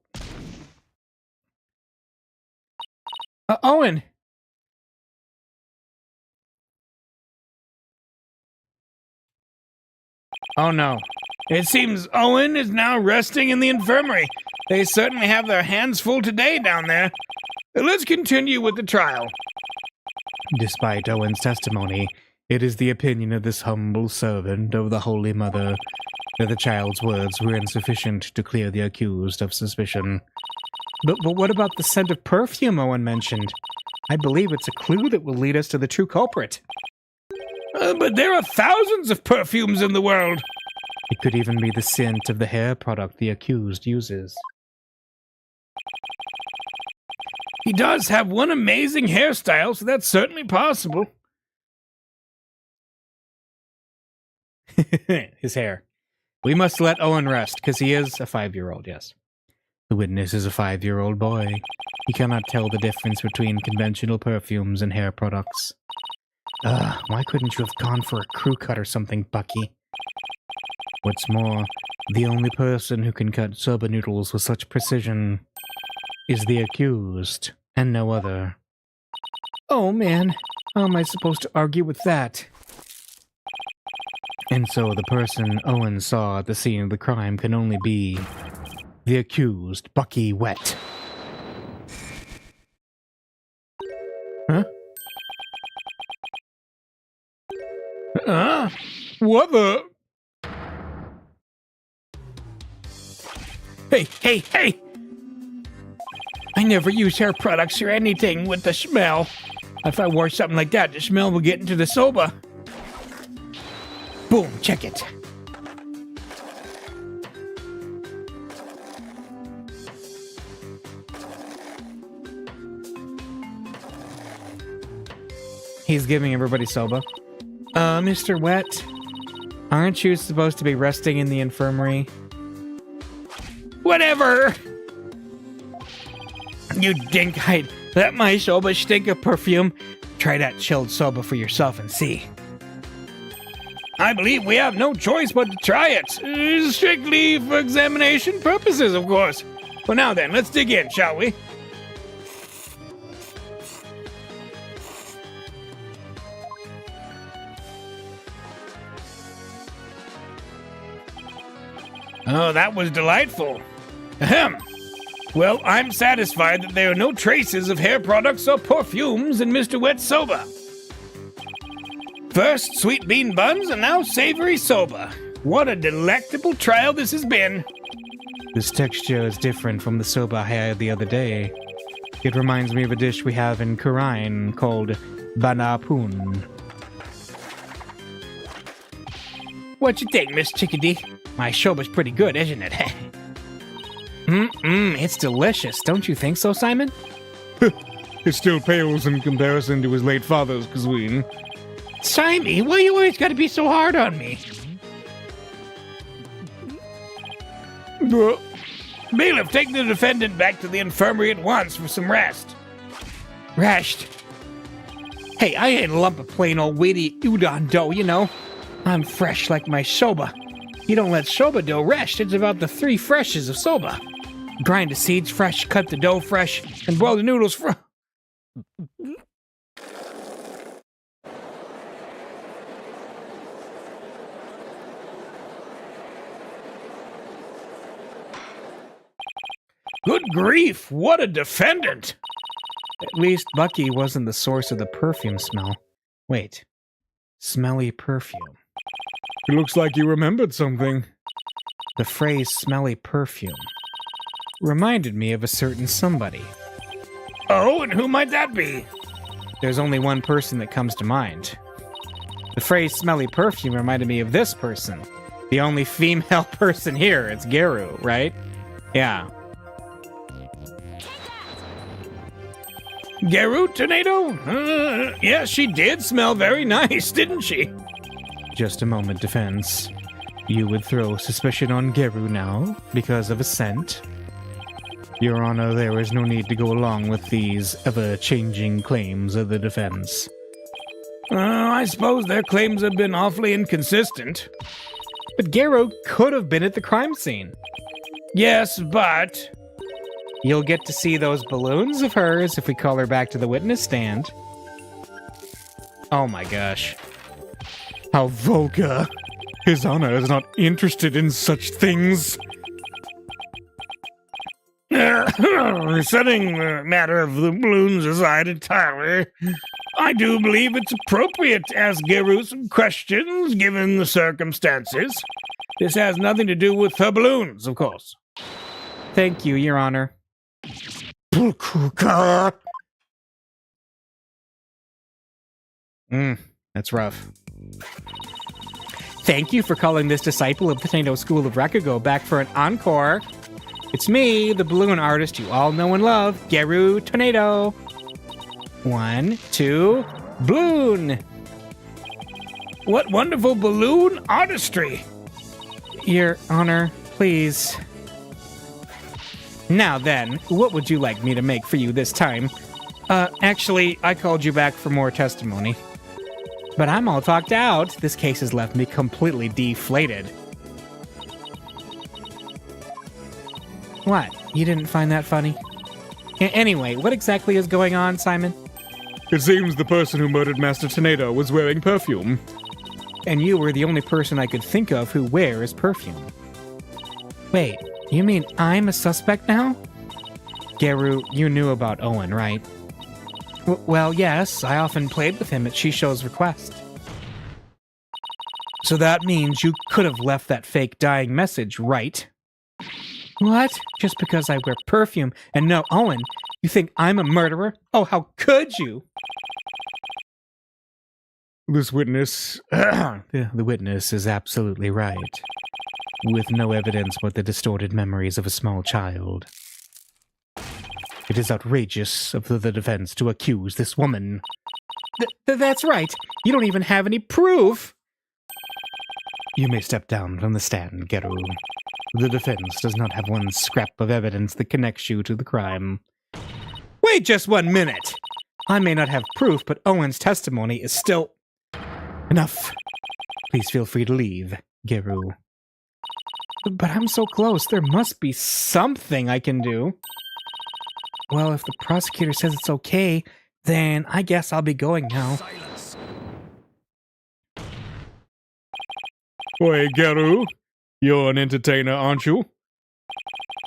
Owen! Oh no. It seems Owen is now resting in the infirmary. They certainly have their hands full today down there. Let's continue with the trial. Despite Owen's testimony, it is the opinion of this humble servant of the Holy Mother that the child's words were insufficient to clear the accused of suspicion. But what about the scent of perfume Owen mentioned? I believe it's a clue that will lead us to the true culprit. But there are thousands of perfumes in the world. It could even be the scent of the hair product the accused uses. He does have one amazing hairstyle, so that's certainly possible. His hair. We must let Owen rest, because he is a 5-year-old, yes. The witness is a 5-year-old boy. He cannot tell the difference between conventional perfumes and hair products. Why couldn't you have gone for a crew cut or something, Bucky? What's more, the only person who can cut soba noodles with such precision is the accused, and no other. Oh man, how am I supposed to argue with that? And so the person Owen saw at the scene of the crime can only be the accused, Bucky Wet. Huh? What the? Hey! I never use hair products or anything with the smell. If I wore something like that, the smell would get into the soba. Boom, check it. He's giving everybody soba. Mr. Wet, aren't you supposed to be resting in the infirmary? Whatever! You dinkite. Let my soba stink of perfume. Try that chilled soba for yourself and see. I believe we have no choice but to try it. Strictly for examination purposes, of course. Well, now then, let's dig in, shall we? Oh, that was delightful. Ahem. Well, I'm satisfied that there are no traces of hair products or perfumes in Mr. Wet's soba. First, sweet bean buns, and now savory soba. What a delectable trial this has been. This texture is different from the soba I had the other day. It reminds me of a dish we have in Karain called banapun. What you think, Miss Chickadee? My soba's pretty good, isn't it? It's delicious, don't you think so, Simon? It still pales in comparison to his late father's cuisine. Simon, why you always gotta be so hard on me? Bailiff, take the defendant back to the infirmary at once for some rest. Rest? Hey, I ain't a lump of plain old weedy udon dough, you know. I'm fresh like my soba. You don't let soba dough rest. It's about the 3 freshes of soba. Grind the seeds fresh, cut the dough fresh, and boil the noodles Good grief, what a defendant! At least Bucky wasn't the source of the perfume smell. Wait. Smelly perfume. It looks like you remembered something. The phrase smelly perfume reminded me of a certain somebody. Oh, and who might that be? There's only one person that comes to mind. The phrase smelly perfume reminded me of this person. The only female person here. It's Geru, right? Yeah. Geru, Tornado? Yeah, she did smell very nice, didn't she? Just a moment, defense. You would throw suspicion on Geru now because of a scent? Your Honor, there is no need to go along with these ever-changing claims of the defense. I suppose their claims have been awfully inconsistent. But Geru could have been at the crime scene. Yes, but... You'll get to see those balloons of hers if we call her back to the witness stand. Oh my gosh. How vulgar. His Honor is not interested in such things. Setting the matter of the balloons aside entirely, I do believe it's appropriate to ask Geru some questions given the circumstances. This has nothing to do with her balloons, of course. Thank you, Your Honor. Mm, That's rough. Thank you for calling this disciple of the Tornado School of Rakugo back for an encore. It's me, the balloon artist you all know and love, Geru Tornado. 1, 2, balloon! What wonderful balloon artistry! Your Honor, please. Now then, what would you like me to make for you this time? Actually, I called you back for more testimony. But I'm all talked out. This case has left me completely deflated. What? You didn't find that funny? Anyway, what exactly is going on, Simon? It seems the person who murdered Master Tornado was wearing perfume. And you were the only person I could think of who wears perfume. Wait, you mean I'm a suspect now? Geru, you knew about Owen, right? Well, yes, I often played with him at Shisho's request. So that means you could have left that fake dying message, right? What? Just because I wear perfume and know Owen, you think I'm a murderer? Oh, how could you? This witness... The witness is absolutely right. With no evidence but the distorted memories of a small child. It is outrageous of the defense to accuse this woman. That's right. You don't even have any proof. You may step down from the stand, Geru. The defense does not have one scrap of evidence that connects you to the crime. Wait just 1 minute. I may not have proof, but Owen's testimony is still... Enough. Please feel free to leave, Geru. But I'm so close. There must be something I can do. Well, if the prosecutor says it's okay, then I guess I'll be going now. Silence. Oi, Geru. You're an entertainer, aren't you?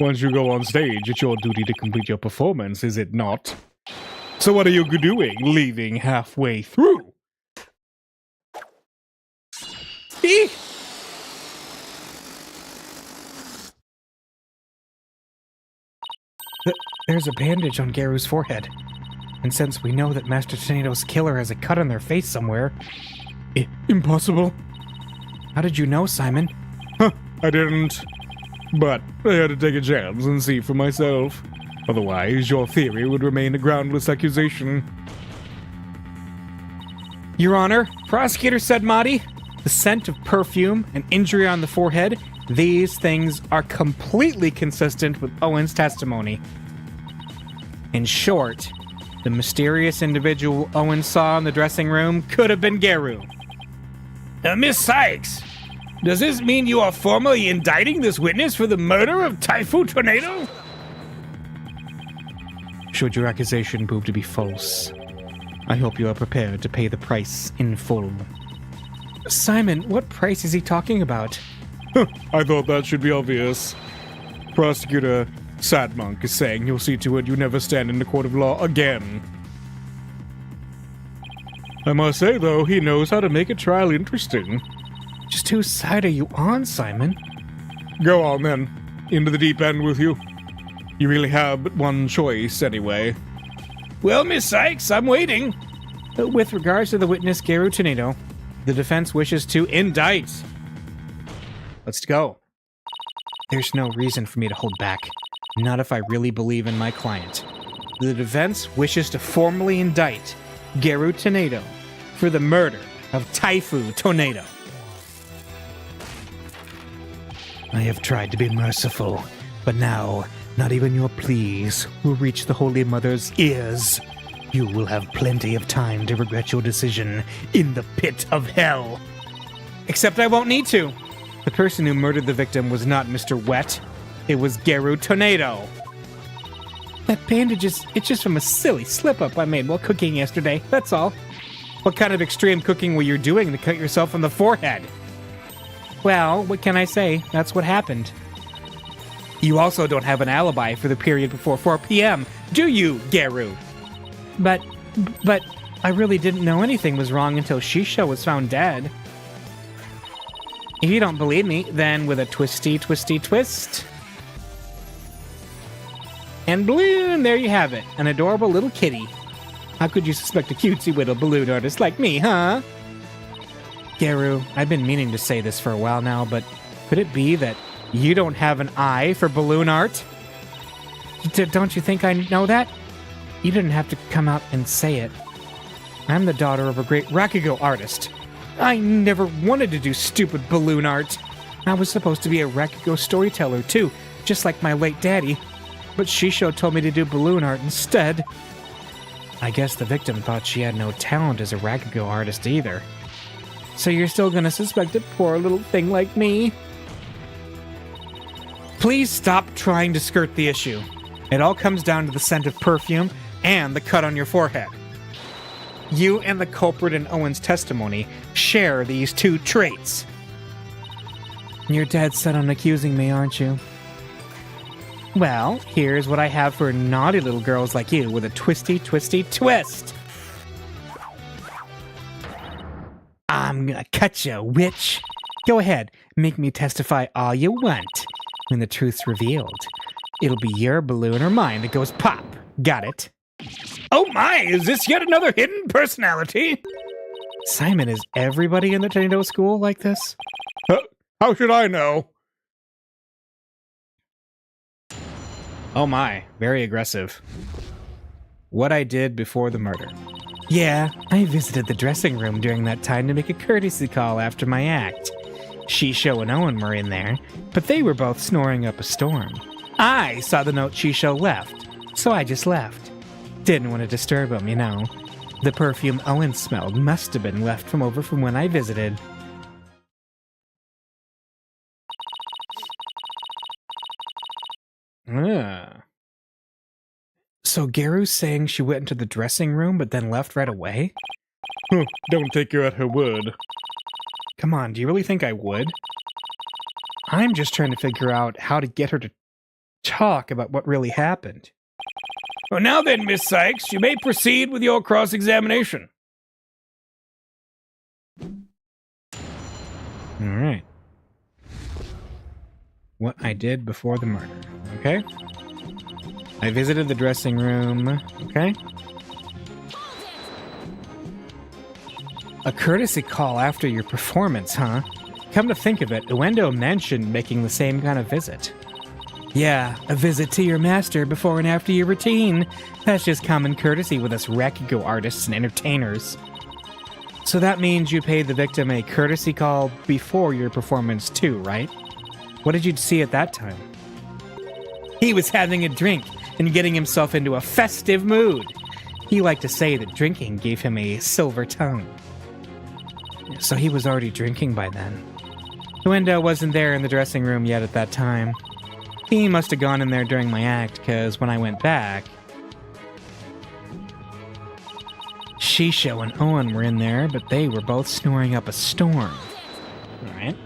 Once you go on stage, it's your duty to complete your performance, is it not? So what are you doing, leaving halfway through? Eek! There's a bandage on Geru's forehead. And since we know that Master Tornado's killer has a cut on their face somewhere... Impossible. How did you know, Simon? Huh, I didn't. But I had to take a chance and see for myself. Otherwise, your theory would remain a groundless accusation. Your Honor, prosecutor said Mahdi, the scent of perfume, an injury on the forehead, these things are completely consistent with Owen's testimony. In short, the mysterious individual Owen saw in the dressing room could have been Geru. Miss Sykes, does this mean you are formally indicting this witness for the murder of Typhoon Tornado? Should your accusation prove to be false, I hope you are prepared to pay the price in full. Simon, what price is he talking about? I thought that should be obvious. Prosecutor Sadmonk is saying he'll see to it you never stand in the court of law again. I must say, though, he knows how to make a trial interesting. Just whose side are you on, Simon? Go on, then. Into the deep end with you. You really have but one choice, anyway. Well, Miss Sykes, I'm waiting. With regards to the witness Geru Tornado, the defense wishes to indict. Let's go. There's no reason for me to hold back. Not if I really believe in my client. The defense wishes to formally indict Geru Tornado for the murder of Typhoon Tornado. I have tried to be merciful, but now not even your pleas will reach the Holy Mother's ears. You will have plenty of time to regret your decision in the pit of hell. Except I won't need to. The person who murdered the victim was not Mr. Wet. It was Geru Tornado. That bandage it's just from a silly slip-up I made while cooking yesterday, that's all. What kind of extreme cooking were you doing to cut yourself on the forehead? Well, what can I say? That's what happened. You also don't have an alibi for the period before 4 p.m., do you, Geru? But I really didn't know anything was wrong until Shisho was found dead. If you don't believe me, then with a twisty twist. And balloon, there you have it, an adorable little kitty. How could you suspect a cutesy little balloon artist like me, huh? Garu, I've been meaning to say this for a while now, but could it be that you don't have an eye for balloon art? Don't you think I know that? You didn't have to come out and say it. I'm the daughter of a great Rakugo artist. I never wanted to do stupid balloon art. I was supposed to be a Rakugo storyteller too, just like my late daddy. But Shisho told me to do balloon art instead. I guess the victim thought she had no talent as a Rakugo artist either. So you're still gonna suspect a poor little thing like me? Please stop trying to skirt the issue. It all comes down to the scent of perfume and the cut on your forehead. You and the culprit in Owen's testimony share these two traits. You're dead set on accusing me, aren't you? Well, here's what I have for naughty little girls like you with a twisty, twisty twist. I'm gonna cut you, witch. Go ahead, make me testify all you want. When the truth's revealed, it'll be your balloon or mine that goes pop. Got it? Oh my, is this yet another hidden personality? Simon, is everybody in the tornado school like this? How should I know? Oh my, very aggressive. What I did before the murder. Yeah, I visited the dressing room during that time to make a courtesy call after my act. Shisho and Owen were in there, but they were both snoring up a storm. I saw the note Shisho left, so I just left. Didn't want to disturb him, you know. The perfume Owen smelled must have been left from over from when I visited. So Garu's saying she went into the dressing room but then left right away? Don't take her at her word. Come on, do you really think I would? I'm just trying to figure out how to get her to talk about what really happened. Well, now then, Miss Sykes, you may proceed with your cross-examination. All right. What I did before the murder, okay? I visited the dressing room, okay? A courtesy call after your performance, huh? Come to think of it, Uendo mentioned making the same kind of visit. Yeah, a visit to your master before and after your routine. That's just common courtesy with us Rakugo artists and entertainers. So that means you paid the victim a courtesy call before your performance too, right? What did you see at that time? He was having a drink and getting himself into a festive mood. He liked to say that drinking gave him a silver tongue. So he was already drinking by then. Uendo wasn't there in the dressing room yet at that time. He must have gone in there during my act, because when I went back, Shisho and Owen were in there, but they were both snoring up a storm. Alright.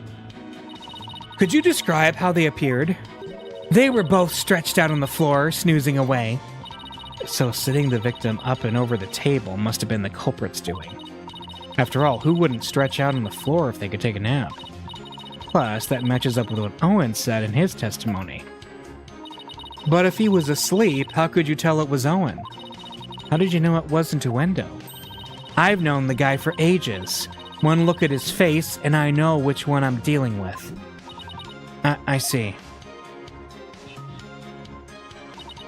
Could you describe how they appeared? They were both stretched out on the floor, snoozing away. So sitting the victim up and over the table must have been the culprit's doing. After all, who wouldn't stretch out on the floor if they could take a nap? Plus, that matches up with what Owen said in his testimony. But if he was asleep, how could you tell it was Owen? How did you know it wasn't Uendo? I've known the guy for ages. One look at his face, and I know which one I'm dealing with. I see.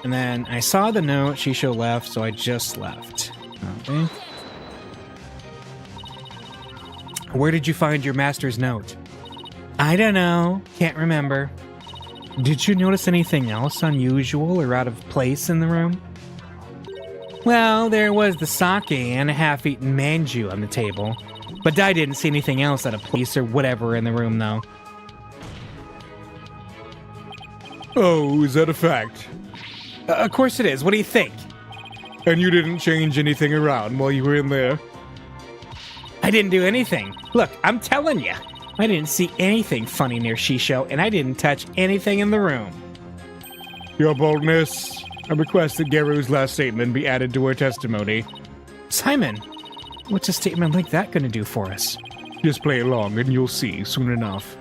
And then I saw the note Shisho left, so I just left. Okay. Where did you find your master's note? I don't know. Can't remember. Did you notice anything else unusual or out of place in the room? Well, there was the sake and a half-eaten manju on the table. But I didn't see anything else out of place or whatever in the room, though. Oh, is that a fact? Of course it is. What do you think? And you didn't change anything around while you were in there? I didn't do anything. Look, I'm telling you. I didn't see anything funny near Shisho, and I didn't touch anything in the room. Your boldness. I request that Garu's last statement be added to her testimony. Simon, what's a statement like that going to do for us? Just play along and you'll see soon enough.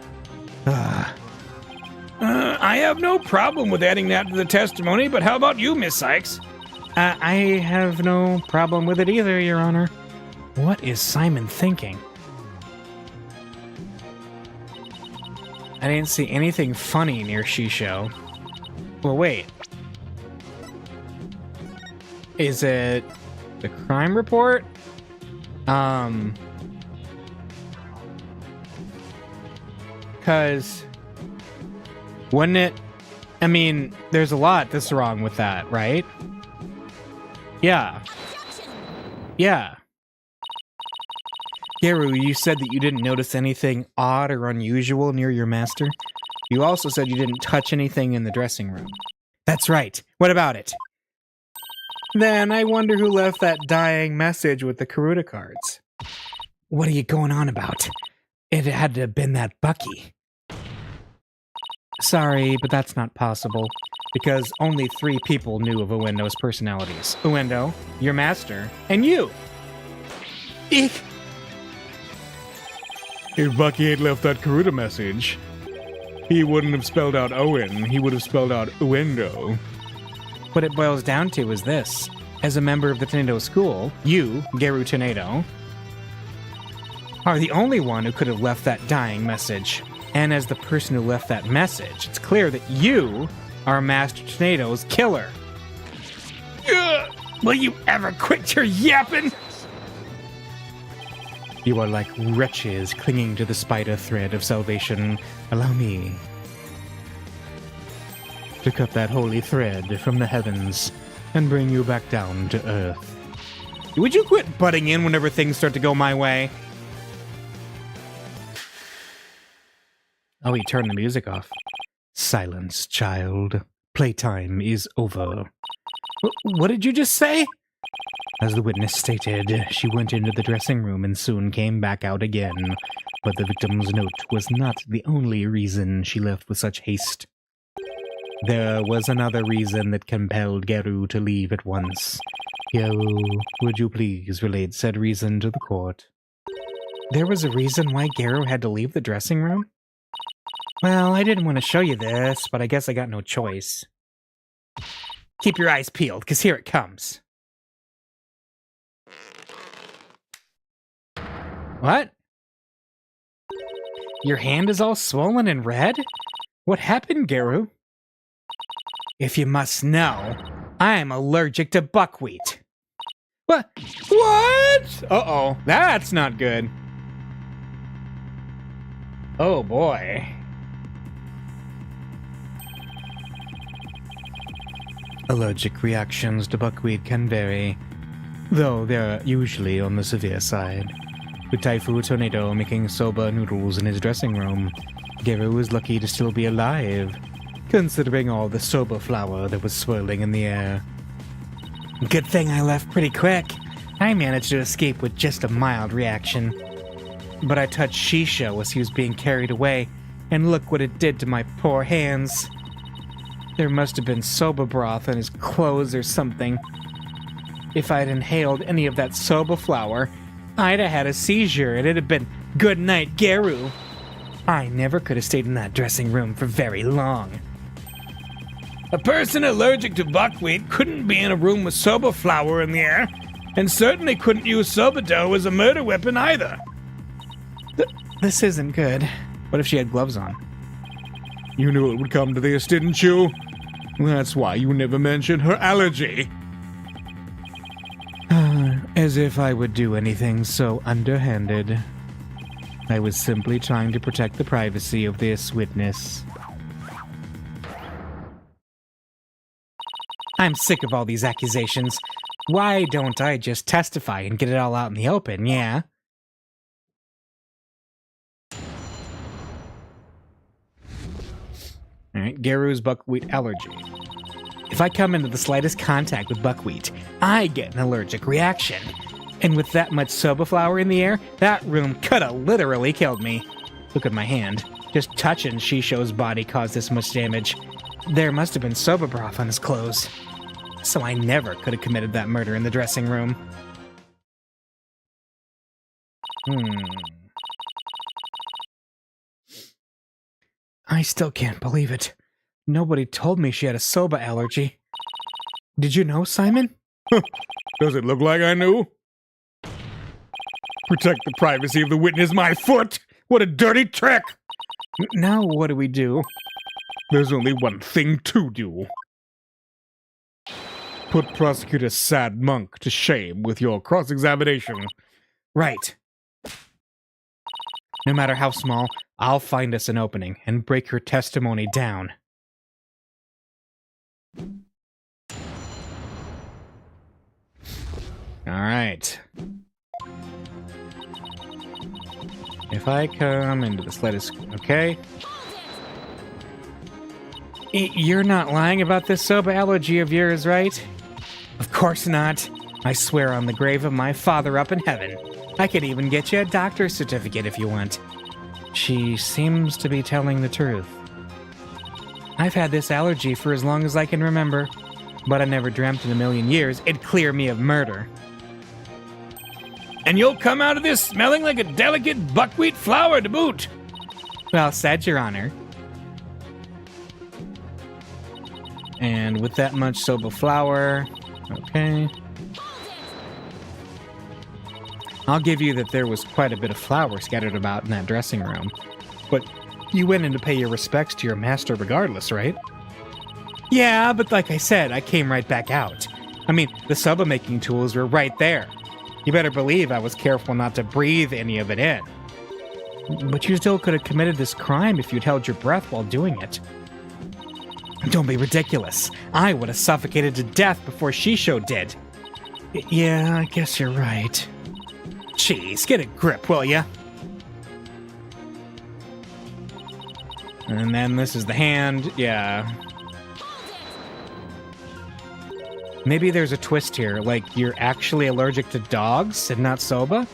I have no problem with adding that to the testimony, but how about you, Miss Sykes? I have no problem with it either, Your Honor. What is Simon thinking? I didn't see anything funny near Shisho. Well, wait. Is it the crime report? Because wouldn't it? I mean, there's a lot that's wrong with that, right? Yeah. Yeah. Garu, you said that you didn't notice anything odd or unusual near your master. You also said you didn't touch anything in the dressing room. That's right. What about it? Then I wonder who left that dying message with the Karuta cards. What are you going on about? It had to have been that Bucky. Sorry, but that's not possible. Because only 3 people knew of Uendo's personalities. Uendo, your master, and you! Eek! If Bucky had left that Karuta message, he wouldn't have spelled out Owen, he would have spelled out Uendo. What it boils down to is this. As a member of the Tornado School, you, Garu Tornado, are the only one who could have left that dying message. And as the person who left that message, it's clear that you are Master Tornado's killer. Ugh. Will you ever quit your yapping? You are like wretches clinging to the spider thread of salvation. Allow me to cut that holy thread from the heavens and bring you back down to earth. Would you quit butting in whenever things start to go my way? Oh, he turned the music off. Silence, child. Playtime is over. What did you just say? As the witness stated, she went into the dressing room and soon came back out again. But the victim's note was not the only reason she left with such haste. There was another reason that compelled Garu to leave at once. Garu, would you please relate said reason to the court? There was a reason why Garu had to leave the dressing room? Well, I didn't want to show you this, but I guess I got no choice. Keep your eyes peeled, because here it comes. What? Your hand is all swollen and red? What happened, Garu? If you must know, I am allergic to buckwheat. What? What? Uh-oh, that's not good. Oh boy. Allergic reactions to buckwheat can vary, though they're usually on the severe side. With Taifu Tornado making soba noodles in his dressing room, Garu was lucky to still be alive, considering all the soba flour that was swirling in the air. Good thing I left pretty quick. I managed to escape with just a mild reaction. But I touched Shisho as he was being carried away, and look what it did to my poor hands. There must have been soba broth on his clothes or something. If I'd inhaled any of that soba flour, I'd have had a seizure and it'd have been good night, Garu. I never could have stayed in that dressing room for very long. A person allergic to buckwheat couldn't be in a room with soba flour in the air, and certainly couldn't use soba dough as a murder weapon either. This isn't good. What if she had gloves on? You knew it would come to this, didn't you? That's why you never mentioned her allergy. As if I would do anything so underhanded. I was simply trying to protect the privacy of this witness. I'm sick of all these accusations. Why don't I just testify and get it all out in the open, yeah? Alright, Garu's buckwheat allergy. If I come into the slightest contact with buckwheat, I get an allergic reaction. And with that much soba flour in the air, that room coulda literally killed me. Look at my hand. Just touching Shisho's body caused this much damage. There must have been soba broth on his clothes. So I never could have committed that murder in the dressing room. I still can't believe it. Nobody told me she had a soba allergy. Did you know, Simon? Does it look like I knew? Protect the privacy of the witness, my foot! What a dirty trick! Now what do we do? There's only one thing to do. Put Prosecutor Sad Monk to shame with your cross-examination. Right. No matter how small, I'll find us an opening and break her testimony down. Alright. If I come into the slightest... Okay. You're not lying about this soba allergy of yours, right? Of course not. I swear on the grave of my father up in heaven. I could even get you a doctor's certificate if you want. She seems to be telling the truth. I've had this allergy for as long as I can remember, but I never dreamt in a million years it'd clear me of murder. And you'll come out of this smelling like a delicate buckwheat flower to boot. Well said, Your Honor. And with that much soba flour, okay. I'll give you that there was quite a bit of flour scattered about in that dressing room. But you went in to pay your respects to your master regardless, right? Yeah, but like I said, I came right back out. I mean, the soba making tools were right there. You better believe I was careful not to breathe any of it in. But you still could have committed this crime if you'd held your breath while doing it. Don't be ridiculous. I would have suffocated to death before Shisho did. Yeah, I guess you're right. Jeez, get a grip, will ya? And then this is the hand, yeah. Maybe there's a twist here, like you're actually allergic to dogs and not soba?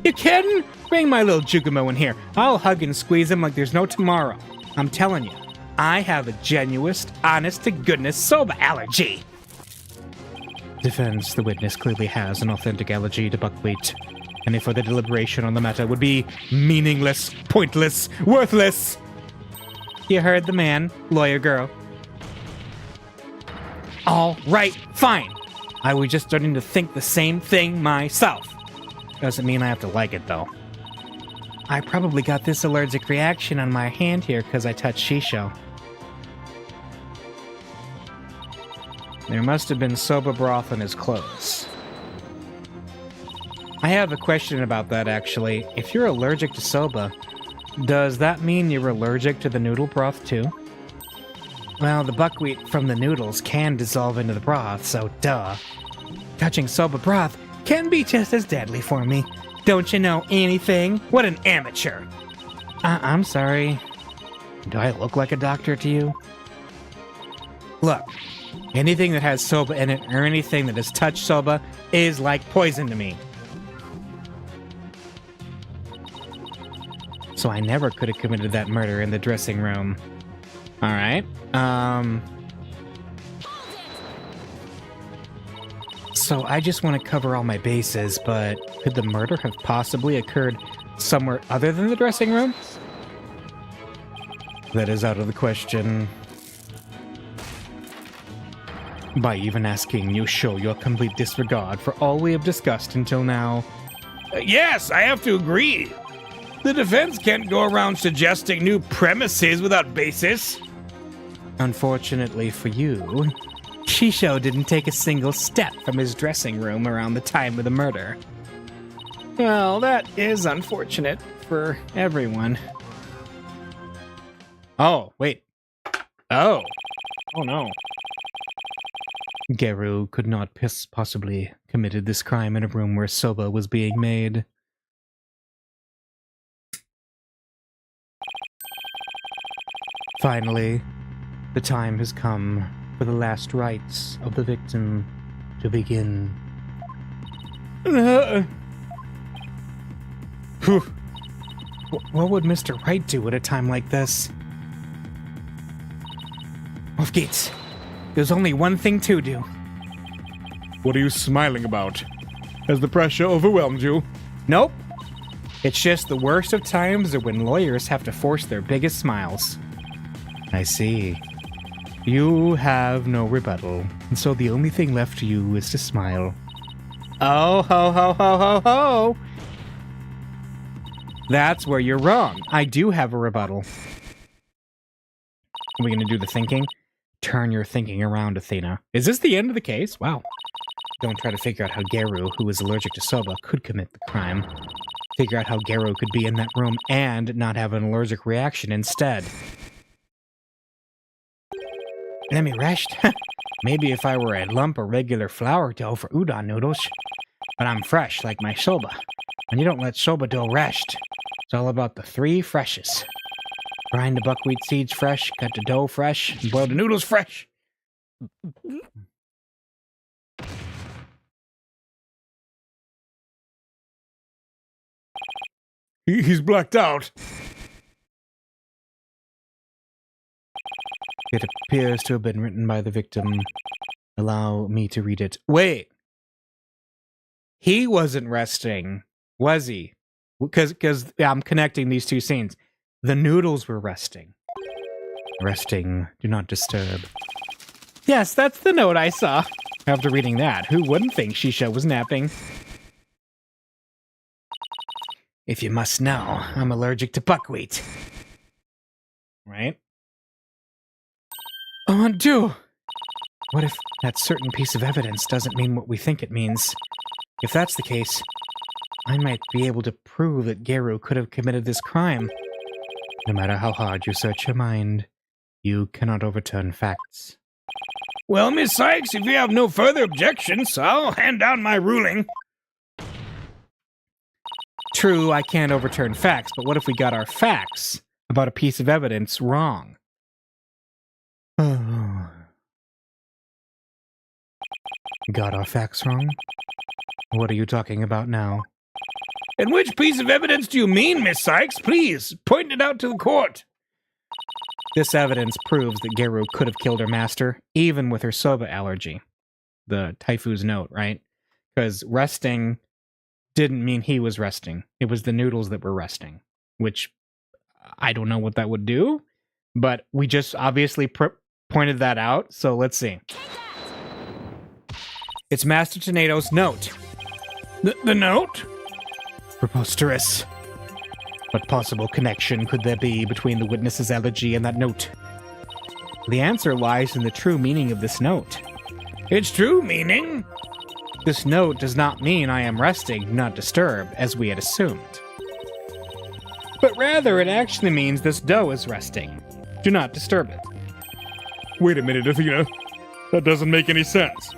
You kidding? Bring my little Jukumo in here. I'll hug and squeeze him like there's no tomorrow. I'm telling you, I have a genuine, honest-to-goodness soba allergy. Defense, the witness clearly has an authentic allergy to buckwheat. Any further deliberation on the matter would be meaningless, pointless, worthless. You heard the man, lawyer girl. All right, fine. I was just starting to think the same thing myself. Doesn't mean I have to like it, though. I probably got this allergic reaction on my hand here because I touched Shisho. There must have been soba broth in his clothes. I have a question about that, actually. If you're allergic to soba, does that mean you're allergic to the noodle broth, too? Well, the buckwheat from the noodles can dissolve into the broth, so duh. Touching soba broth can be just as deadly for me. Don't you know anything? What an amateur! I'm sorry. Do I look like a doctor to you? Look, anything that has soba in it or anything that has touched soba is like poison to me. So I never could have committed that murder in the dressing room. Alright, so I just want to cover all my bases, but could the murder have possibly occurred somewhere other than the dressing room? That is out of the question. By even asking, you show your complete disregard for all we have discussed until now. Yes, I have to agree. The defense can't go around suggesting new premises without basis. Unfortunately for you, Shisho didn't take a single step from his dressing room around the time of the murder. Well, that is unfortunate for everyone. Oh, wait. Oh no. Geru could not possibly committed this crime in a room where soba was being made. Finally, the time has come for the last rites of the victim to begin. What would Mr. Wright do at a time like this? Wolfgates, there's only one thing to do. What are you smiling about? Has the pressure overwhelmed you? Nope. It's just the worst of times are when lawyers have to force their biggest smiles. I see. You have no rebuttal, and so the only thing left to you is to smile. Oh, ho, ho, ho, ho, ho! That's where you're wrong. I do have a rebuttal. Are we going to do the thinking? Turn your thinking around, Athena. Is this the end of the case? Wow. Don't try to figure out how Geru, who is allergic to soba, could commit the crime. Figure out how Geru could be in that room and not have an allergic reaction instead. Let me rest. Maybe if I were a lump of regular flour dough for udon noodles. But I'm fresh, like my soba. And you don't let soba dough rest. It's all about the 3 freshes. Grind the buckwheat seeds fresh, cut the dough fresh, and boil the noodles fresh. He's blacked out. It appears to have been written by the victim. Allow me to read it. Wait. He wasn't resting, was he? Because I'm connecting these two scenes. The noodles were resting. Resting. Do not disturb. Yes, that's the note I saw. After reading that, who wouldn't think Shisha was napping? If you must know, I'm allergic to buckwheat. Right? Oh, do. What if that certain piece of evidence doesn't mean what we think it means? If that's the case, I might be able to prove that Geru could have committed this crime. No matter how hard you search your mind, you cannot overturn facts. Well, Miss Sykes, if you have no further objections, I'll hand down my ruling. True, I can't overturn facts, but what if we got our facts about a piece of evidence wrong? Got our facts wrong? What are you talking about now? And which piece of evidence do you mean, Miss Sykes? Please, point it out to the court. This evidence proves that Geru could have killed her master, even with her soba allergy. The Taifu's note, right? Because resting didn't mean he was resting. It was the noodles that were resting, which I don't know what that would do, but we just obviously pointed that out, so let's see. It's Master Tornado's note. The note? Preposterous. What possible connection could there be between the witness's allergy and that note? The answer lies in the true meaning of this note. Its true meaning? This note does not mean I am resting, not disturbed, as we had assumed. But rather, it actually means this dough is resting. Do not disturb it. Wait a minute, Athena. That doesn't make any sense.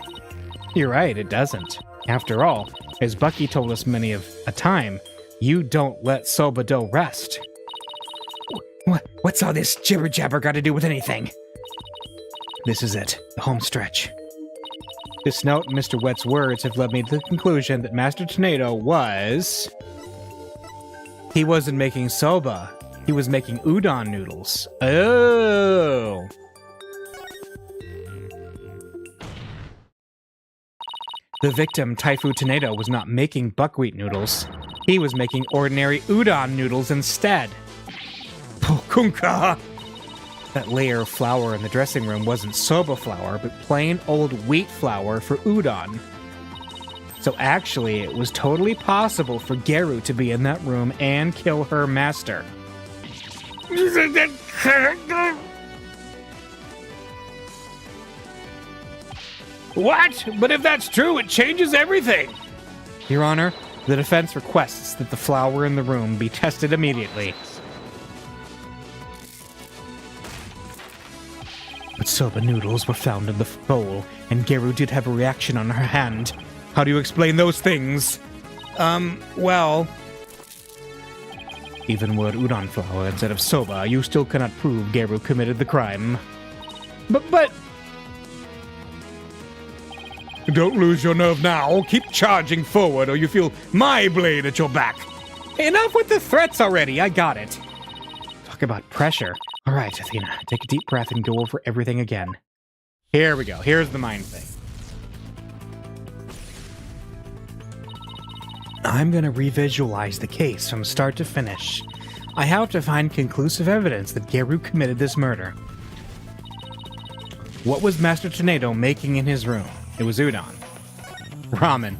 You're right, it doesn't. After all, as Bucky told us many of a time, you don't let soba dough rest. What's all this jibber-jabber got to do with anything? This is it, the home stretch. This note and Mr. Wet's words have led me to the conclusion that Master Tornado was... He wasn't making soba. He was making udon noodles. Oh! The victim, Taifu Tornado, was not making buckwheat noodles. He was making ordinary udon noodles instead. Pokunka! That layer of flour in the dressing room wasn't soba flour, but plain old wheat flour for udon. So actually, it was totally possible for Geru to be in that room and kill her master. What? But if that's true, it changes everything. Your Honor, the defense requests that the flour in the room be tested immediately. But soba noodles were found in the bowl, and Geru did have a reaction on her hand. How do you explain those things? Well... Even were udon flour instead of soba, you still cannot prove Geru committed the crime. But... Don't lose your nerve now. Keep charging forward, or you feel my blade at your back. Enough with the threats already, I got it. Talk about pressure. All right, Athena, take a deep breath and go over everything again. Here we go. Here's the mind thing. I'm going to revisualize the case from start to finish. I have to find conclusive evidence that Geru committed this murder. What was Master Tornado making in his room? It was udon. Ramen.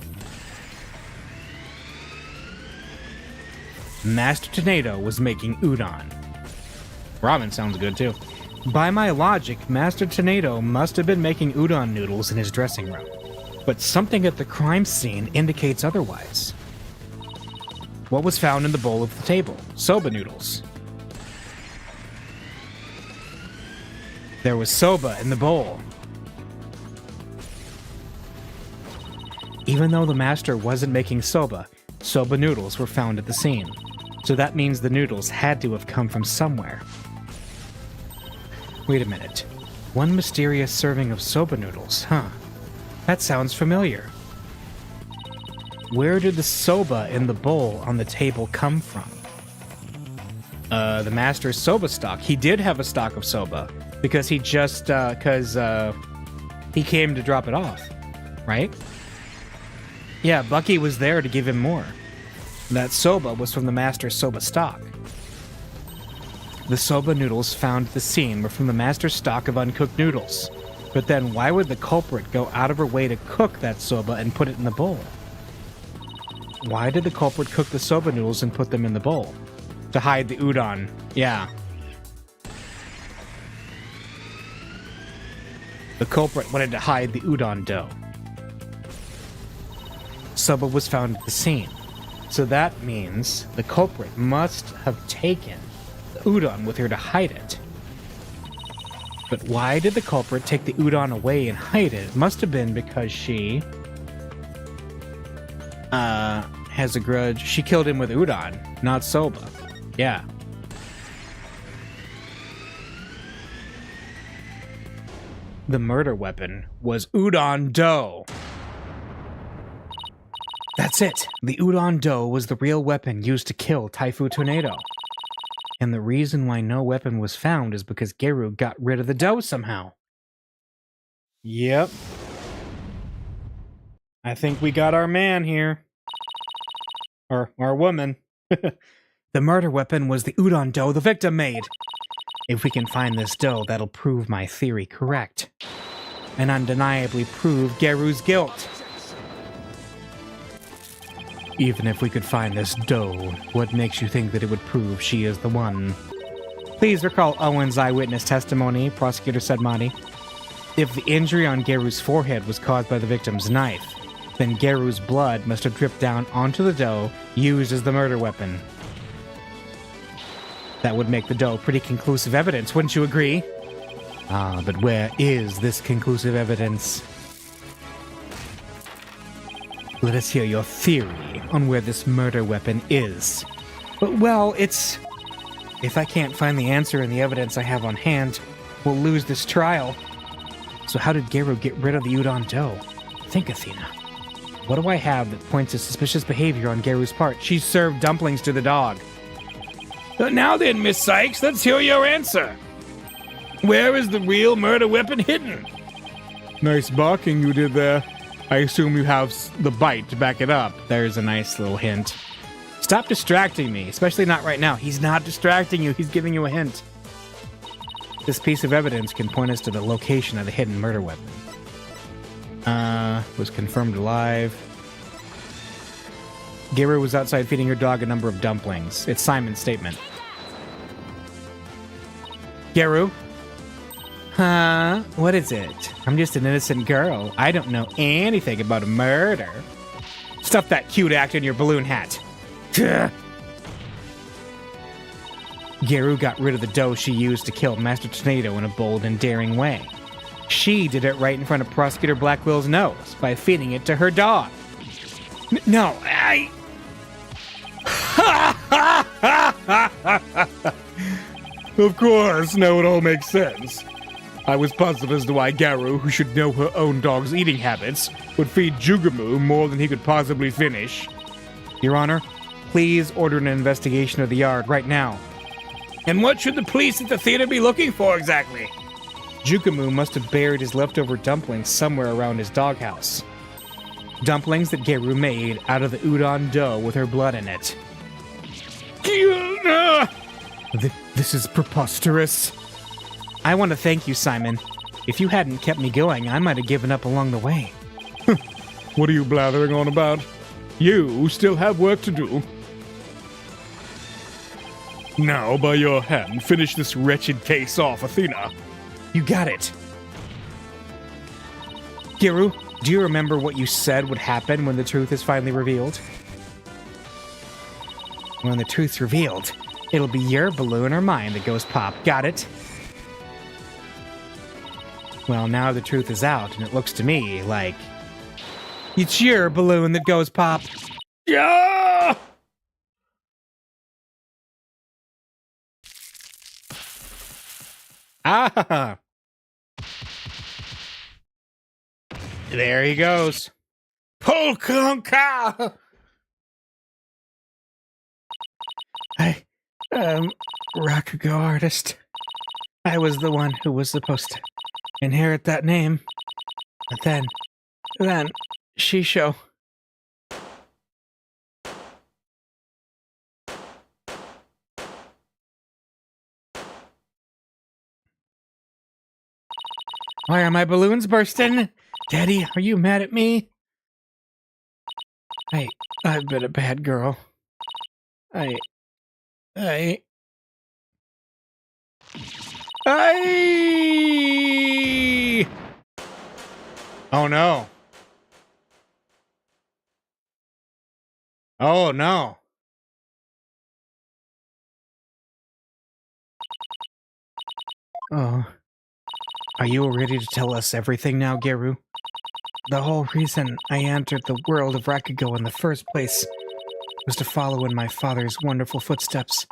Master Tornado was making udon. Ramen sounds good too. By my logic, Master Tornado must have been making udon noodles in his dressing room. But something at the crime scene indicates otherwise. What was found in the bowl of the table? Soba noodles. There was soba in the bowl. Even though the master wasn't making soba, soba noodles were found at the scene. So that means the noodles had to have come from somewhere. Wait a minute. One mysterious serving of soba noodles, huh? That sounds familiar. Where did the soba in the bowl on the table come from? The master's soba stock. He did have a stock of soba because he just, he came to drop it off, right? Yeah, Bucky was there to give him more. That soba was from the master's soba stock. The soba noodles found at the scene were from the master's stock of uncooked noodles. But then why would the culprit go out of her way to cook that soba and put it in the bowl? Why did the culprit cook the soba noodles and put them in the bowl? To hide the udon. Yeah. The culprit wanted to hide the udon dough. Soba was found at the scene. So that means the culprit must have taken the udon with her to hide it. But why did the culprit take the udon away and hide it? It must have been because she has a grudge. She killed him with udon, not soba. Yeah. The murder weapon was udon dough. That's it. The udon dough was the real weapon used to kill Typhoon Tornado. And the reason why no weapon was found is because Geru got rid of the dough somehow. Yep. I think we got our man here. Or our woman. The murder weapon was the udon dough the victim made. If we can find this dough, that'll prove my theory correct. And undeniably prove Geru's guilt. Even if we could find this dough, what makes you think that it would prove she is the one? Please recall Owen's eyewitness testimony, Prosecutor said Marty. If the injury on Geru's forehead was caused by the victim's knife, then Geru's blood must have dripped down onto the dough used as the murder weapon. That would make the dough pretty conclusive evidence, wouldn't you agree? Ah, but where is this conclusive evidence? Let us hear your theory on where this murder weapon is. But, well, it's... If I can't find the answer in the evidence I have on hand, we'll lose this trial. So how did Geru get rid of the udon dough? Think, Athena. What do I have that points to suspicious behavior on Geru's part? She served dumplings to the dog. Now then, Miss Sykes, let's hear your answer. Where is the real murder weapon hidden? Nice barking you did there. I assume you have the bite to back it up. There's a nice little hint. Stop distracting me, especially not right now. He's not distracting you, he's giving you a hint. This piece of evidence can point us to the location of the hidden murder weapon. Was confirmed alive. Geru was outside feeding her dog a number of dumplings. It's Simon's statement. Geru? Huh? What is it? I'm just an innocent girl. I don't know anything about a murder. Stuff that cute act in your balloon hat. Geru got rid of the dough she used to kill Master Tornado in a bold and daring way. She did it right in front of Prosecutor Blackwell's nose by feeding it to her dog. No, I... Of course, now it all makes sense. I was puzzled as to why Geru, who should know her own dog's eating habits, would feed Jugamu more than he could possibly finish. Your Honor, please order an investigation of the yard right now. And what should the police at the theater be looking for exactly? Jugamu must have buried his leftover dumplings somewhere around his doghouse. Dumplings that Geru made out of the udon dough with her blood in it. This is preposterous. I want to thank you, Simon. If you hadn't kept me going, I might have given up along the way. What are you blathering on about? You still have work to do. Now, by your hand, finish this wretched case off, Athena. You got it. Giru, do you remember what you said would happen when the truth is finally revealed? When the truth's revealed, it'll be your balloon or mine that goes pop. Got it? Well, now the truth is out, and it looks to me like it's your balloon that goes pop. Yeah! Ah! There he goes. Polka! Rakugo artist. I was the one who was supposed to inherit that name. But then, Shisho. Why are my balloons bursting? Daddy, are you mad at me? I've been a bad girl. I... Oh no. Oh no. Oh. Are you ready to tell us everything now, Geru? The whole reason I entered the world of Rakugo in the first place was to follow in my father's wonderful footsteps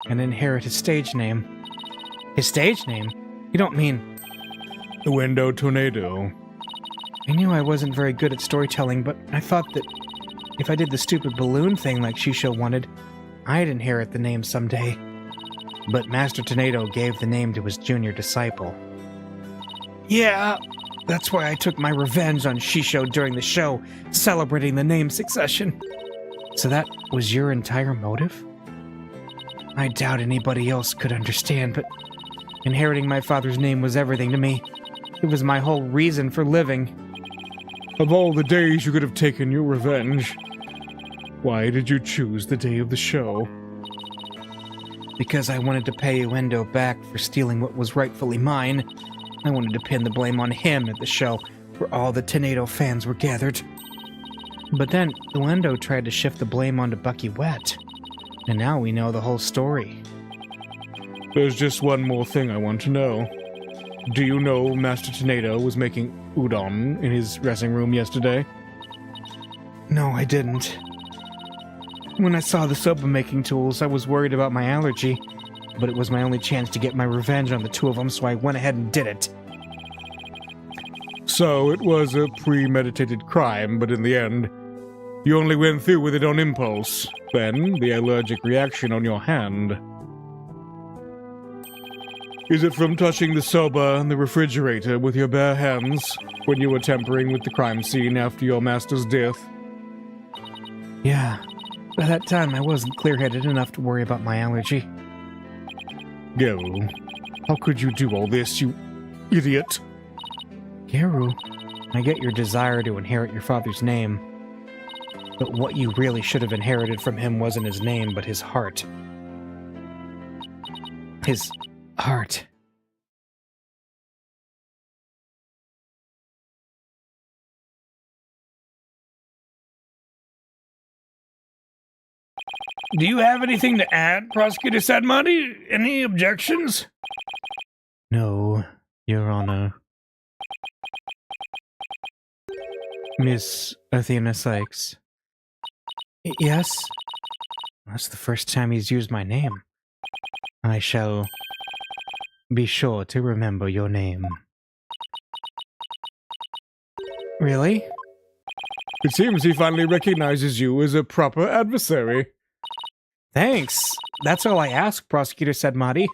and inherit his stage name. His stage name? You don't mean... The window tornado. I knew I wasn't very good at storytelling, but I thought that if I did the stupid balloon thing like Shisho wanted, I'd inherit the name someday. But Master Tornado gave the name to his junior disciple. Yeah, that's why I took my revenge on Shisho during the show, celebrating the name succession. So that was your entire motive? I doubt anybody else could understand, but inheriting my father's name was everything to me. It was my whole reason for living. Of all the days you could have taken your revenge, why did you choose the day of the show? Because I wanted to pay Uendo back for stealing what was rightfully mine. I wanted to pin the blame on him at the show, where all the Tornado fans were gathered. But then, Uendo tried to shift the blame onto Bucky Wet. And now we know the whole story. There's just one more thing I want to know. Do you know Master Tornado was making udon in his dressing room yesterday? No, I didn't. When I saw the soba making tools, I was worried about my allergy, but it was my only chance to get my revenge on the two of them, so I went ahead and did it. So it was a premeditated crime, but in the end, you only went through with it on impulse. Then, the allergic reaction on your hand. Is it from touching the soba in the refrigerator with your bare hands when you were tampering with the crime scene after your master's death? Yeah. By that time, I wasn't clear-headed enough to worry about my allergy. Geru, how could you do all this, you idiot? Geru, I get your desire to inherit your father's name. But what you really should have inherited from him wasn't his name, but his heart. His heart. Do you have anything to add, Prosecutor Sadmati? Any objections? No, Your Honor. Miss Athena Sykes. Yes? That's the first time he's used my name. I shall be sure to remember your name. Really? It seems he finally recognizes you as a proper adversary. Thanks. That's all I ask, Prosecutor Sadmati.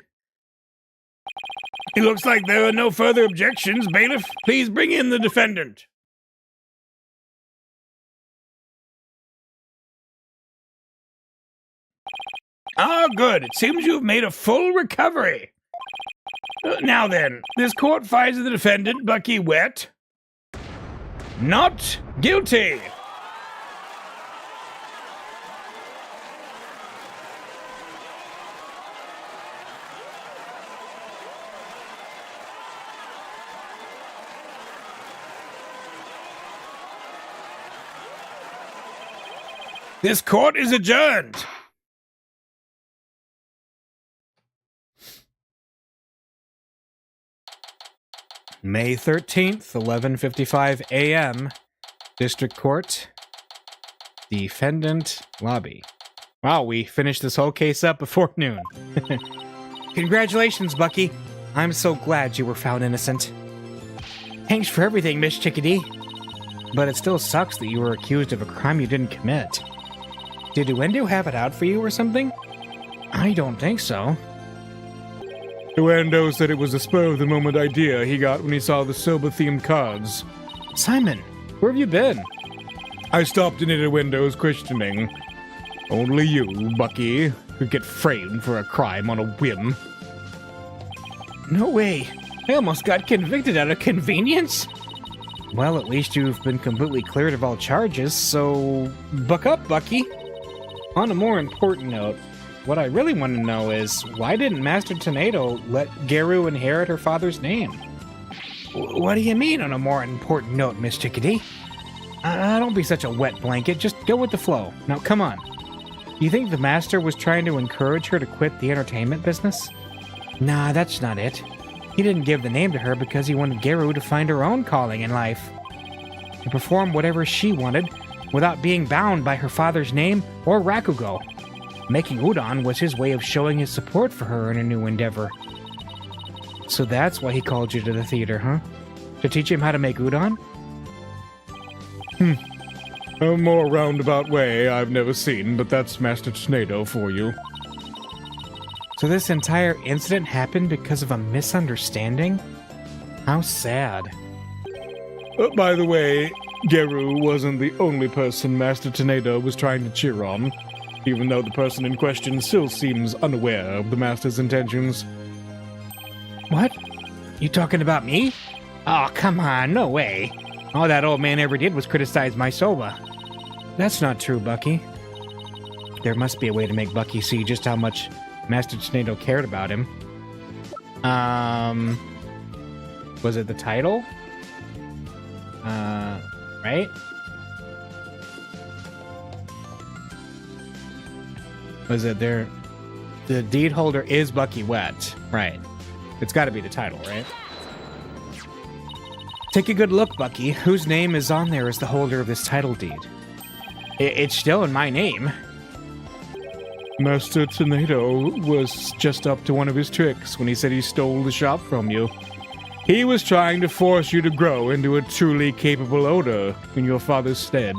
It looks like there are no further objections. Bailiff, please bring in the defendant. Ah, good. It seems you've made a full recovery. Now then, this court finds the defendant, Bucky Wet, not guilty. This court is adjourned. May 13th, 11:55 a.m. District Court. Defendant Lobby. Wow, we finished this whole case up before noon. Congratulations, Bucky. I'm so glad you were found innocent. Thanks for everything, Miss Chickadee. But it still sucks that you were accused of a crime you didn't commit. Did Uendo have it out for you or something? I don't think so. Uendo said it was a spur-of-the-moment idea he got when he saw the soba-themed cards. Simon, where have you been? I stopped in at Uendo's questioning. Only you, Bucky, could get framed for a crime on a whim. No way. I almost got convicted out of convenience. Well, at least you've been completely cleared of all charges, so buck up, Bucky. On a more important note, what I really want to know is, why didn't Master Tornado let Geru inherit her father's name? What do you mean on a more important note, Miss Chickadee? Don't be such a wet blanket, just go with the flow. Now, come on. You think the Master was trying to encourage her to quit the entertainment business? Nah, that's not it. He didn't give the name to her because he wanted Geru to find her own calling in life. To perform whatever she wanted without being bound by her father's name or Rakugo. Making udon was his way of showing his support for her in a new endeavor. So that's why he called you to the theater, huh? To teach him how to make udon? A more roundabout way I've never seen, but that's Master Tornado for you. So this entire incident happened because of a misunderstanding? How sad. By the way, Geru wasn't the only person Master Tornado was trying to cheer on, even though the person in question still seems unaware of the Master's intentions. What? You talking about me? Oh, come on, no way. All that old man ever did was criticize my soba. That's not true, Bucky. There must be a way to make Bucky see just how much Master Tornado cared about him. Was it the title? Right? Was it there? The deed holder is Bucky Wet. Right. It's got to be the title, right? Take a good look, Bucky. Whose name is on there as the holder of this title deed? It's still in my name. Master Tornado was just up to one of his tricks when he said he stole the shop from you. He was trying to force you to grow into a truly capable owner in your father's stead.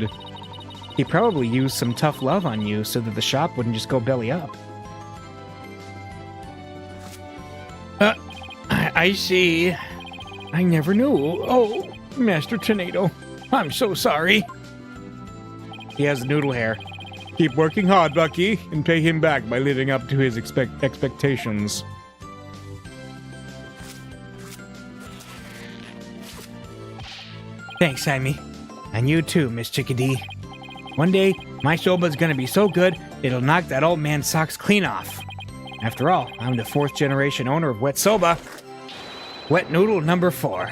He probably used some tough love on you so that the shop wouldn't just go belly up. I see. I never knew. Oh, Master Tornado, I'm so sorry. He has noodle hair. Keep working hard, Bucky, and pay him back by living up to his expectations. Thanks, Simon. And you too, Miss Chickadee. One day, my soba's gonna be so good, it'll knock that old man's socks clean off. After all, I'm the 4th generation owner of Wet Soba. Wet Noodle number 4.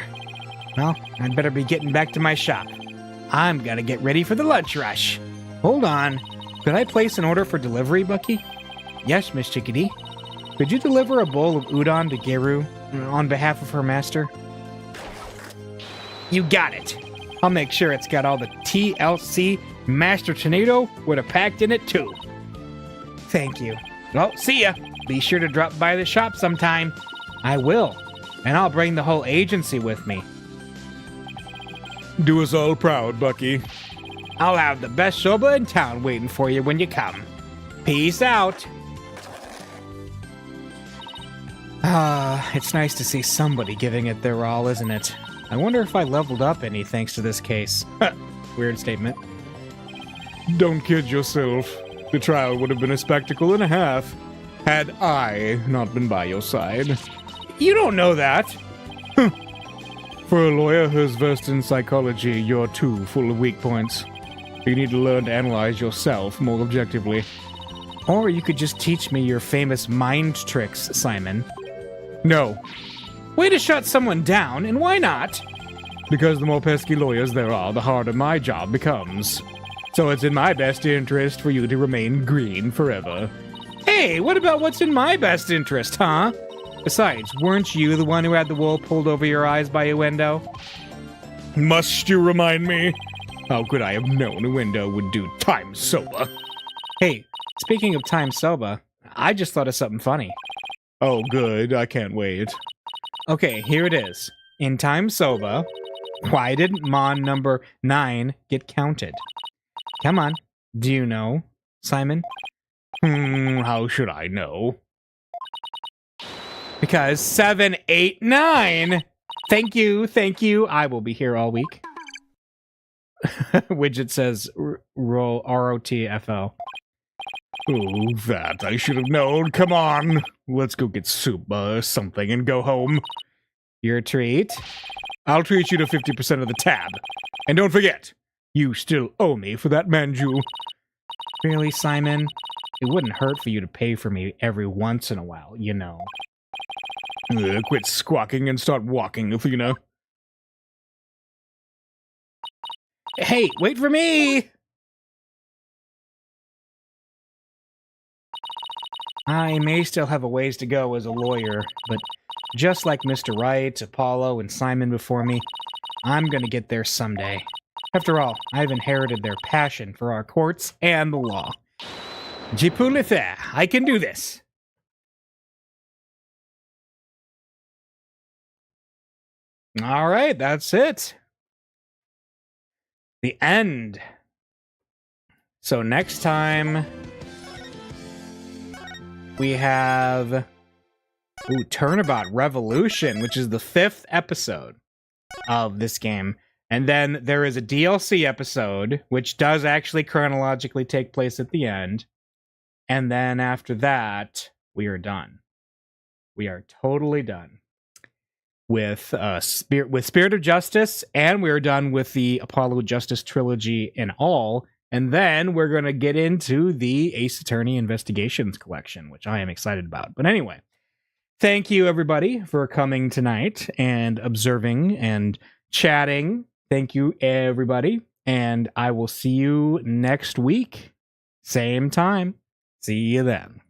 Well, I'd better be getting back to my shop. I'm gonna get ready for the lunch rush. Hold on. Could I place an order for delivery, Bucky? Yes, Miss Chickadee. Could you deliver a bowl of udon to Geru on behalf of her master? You got it. I'll make sure it's got all the TLC Master Tornado would have packed in it too. Thank you. Well, see ya. Be sure to drop by the shop sometime. I will. And I'll bring the whole agency with me. Do us all proud, Bucky. I'll have the best soba in town waiting for you when you come. Peace out. It's nice to see somebody giving it their all, isn't it? I wonder if I leveled up any thanks to this case. Weird statement. Don't kid yourself. The trial would have been a spectacle and a half had I not been by your side. You don't know that. For a lawyer who's versed in psychology, you're too full of weak points. You need to learn to analyze yourself more objectively. Or you could just teach me your famous mind tricks, Simon. No. Way to shut someone down, and why not? Because the more pesky lawyers there are, the harder my job becomes. So it's in my best interest for you to remain green forever. Hey, what about what's in my best interest, huh? Besides, weren't you the one who had the wool pulled over your eyes by a window? Must you remind me? How could I have known a window would do time soba? Hey, speaking of time soba, I just thought of something funny. Oh, good. I can't wait. Okay, here it is. In time soba, why didn't Mon number 9 get counted? Come on. Do you know, Simon? How should I know? Because 7, 8, 9! Thank you. I will be here all week. Widget says roll ROTFL. Oh, that I should have known. Come on. Let's go get soup or something and go home. Your treat. I'll treat you to 50% of the tab. And don't forget, you still owe me for that manju. Really, Simon? It wouldn't hurt for you to pay for me every once in a while, you know. Quit squawking and start walking, Athena. Hey, wait for me! I may still have a ways to go as a lawyer, but just like Mr. Wright, Apollo, and Simon before me, I'm gonna get there someday. After all, I've inherited their passion for our courts and the law. Je peux le faire. I can do this. All right, that's it. The end. So next time we have Turnabout Revolution, which is the 5th episode of this game. And then there is a DLC episode, which does actually chronologically take place at the end. And then after that, we are done. We are totally done with Spirit of Justice, and we're done with the Apollo Justice trilogy in all. And then we're going to get into the Ace Attorney Investigations collection, which I am excited about. But anyway, thank you, everybody, for coming tonight and observing and chatting. Thank you, everybody. And I will see you next week. Same time. See you then.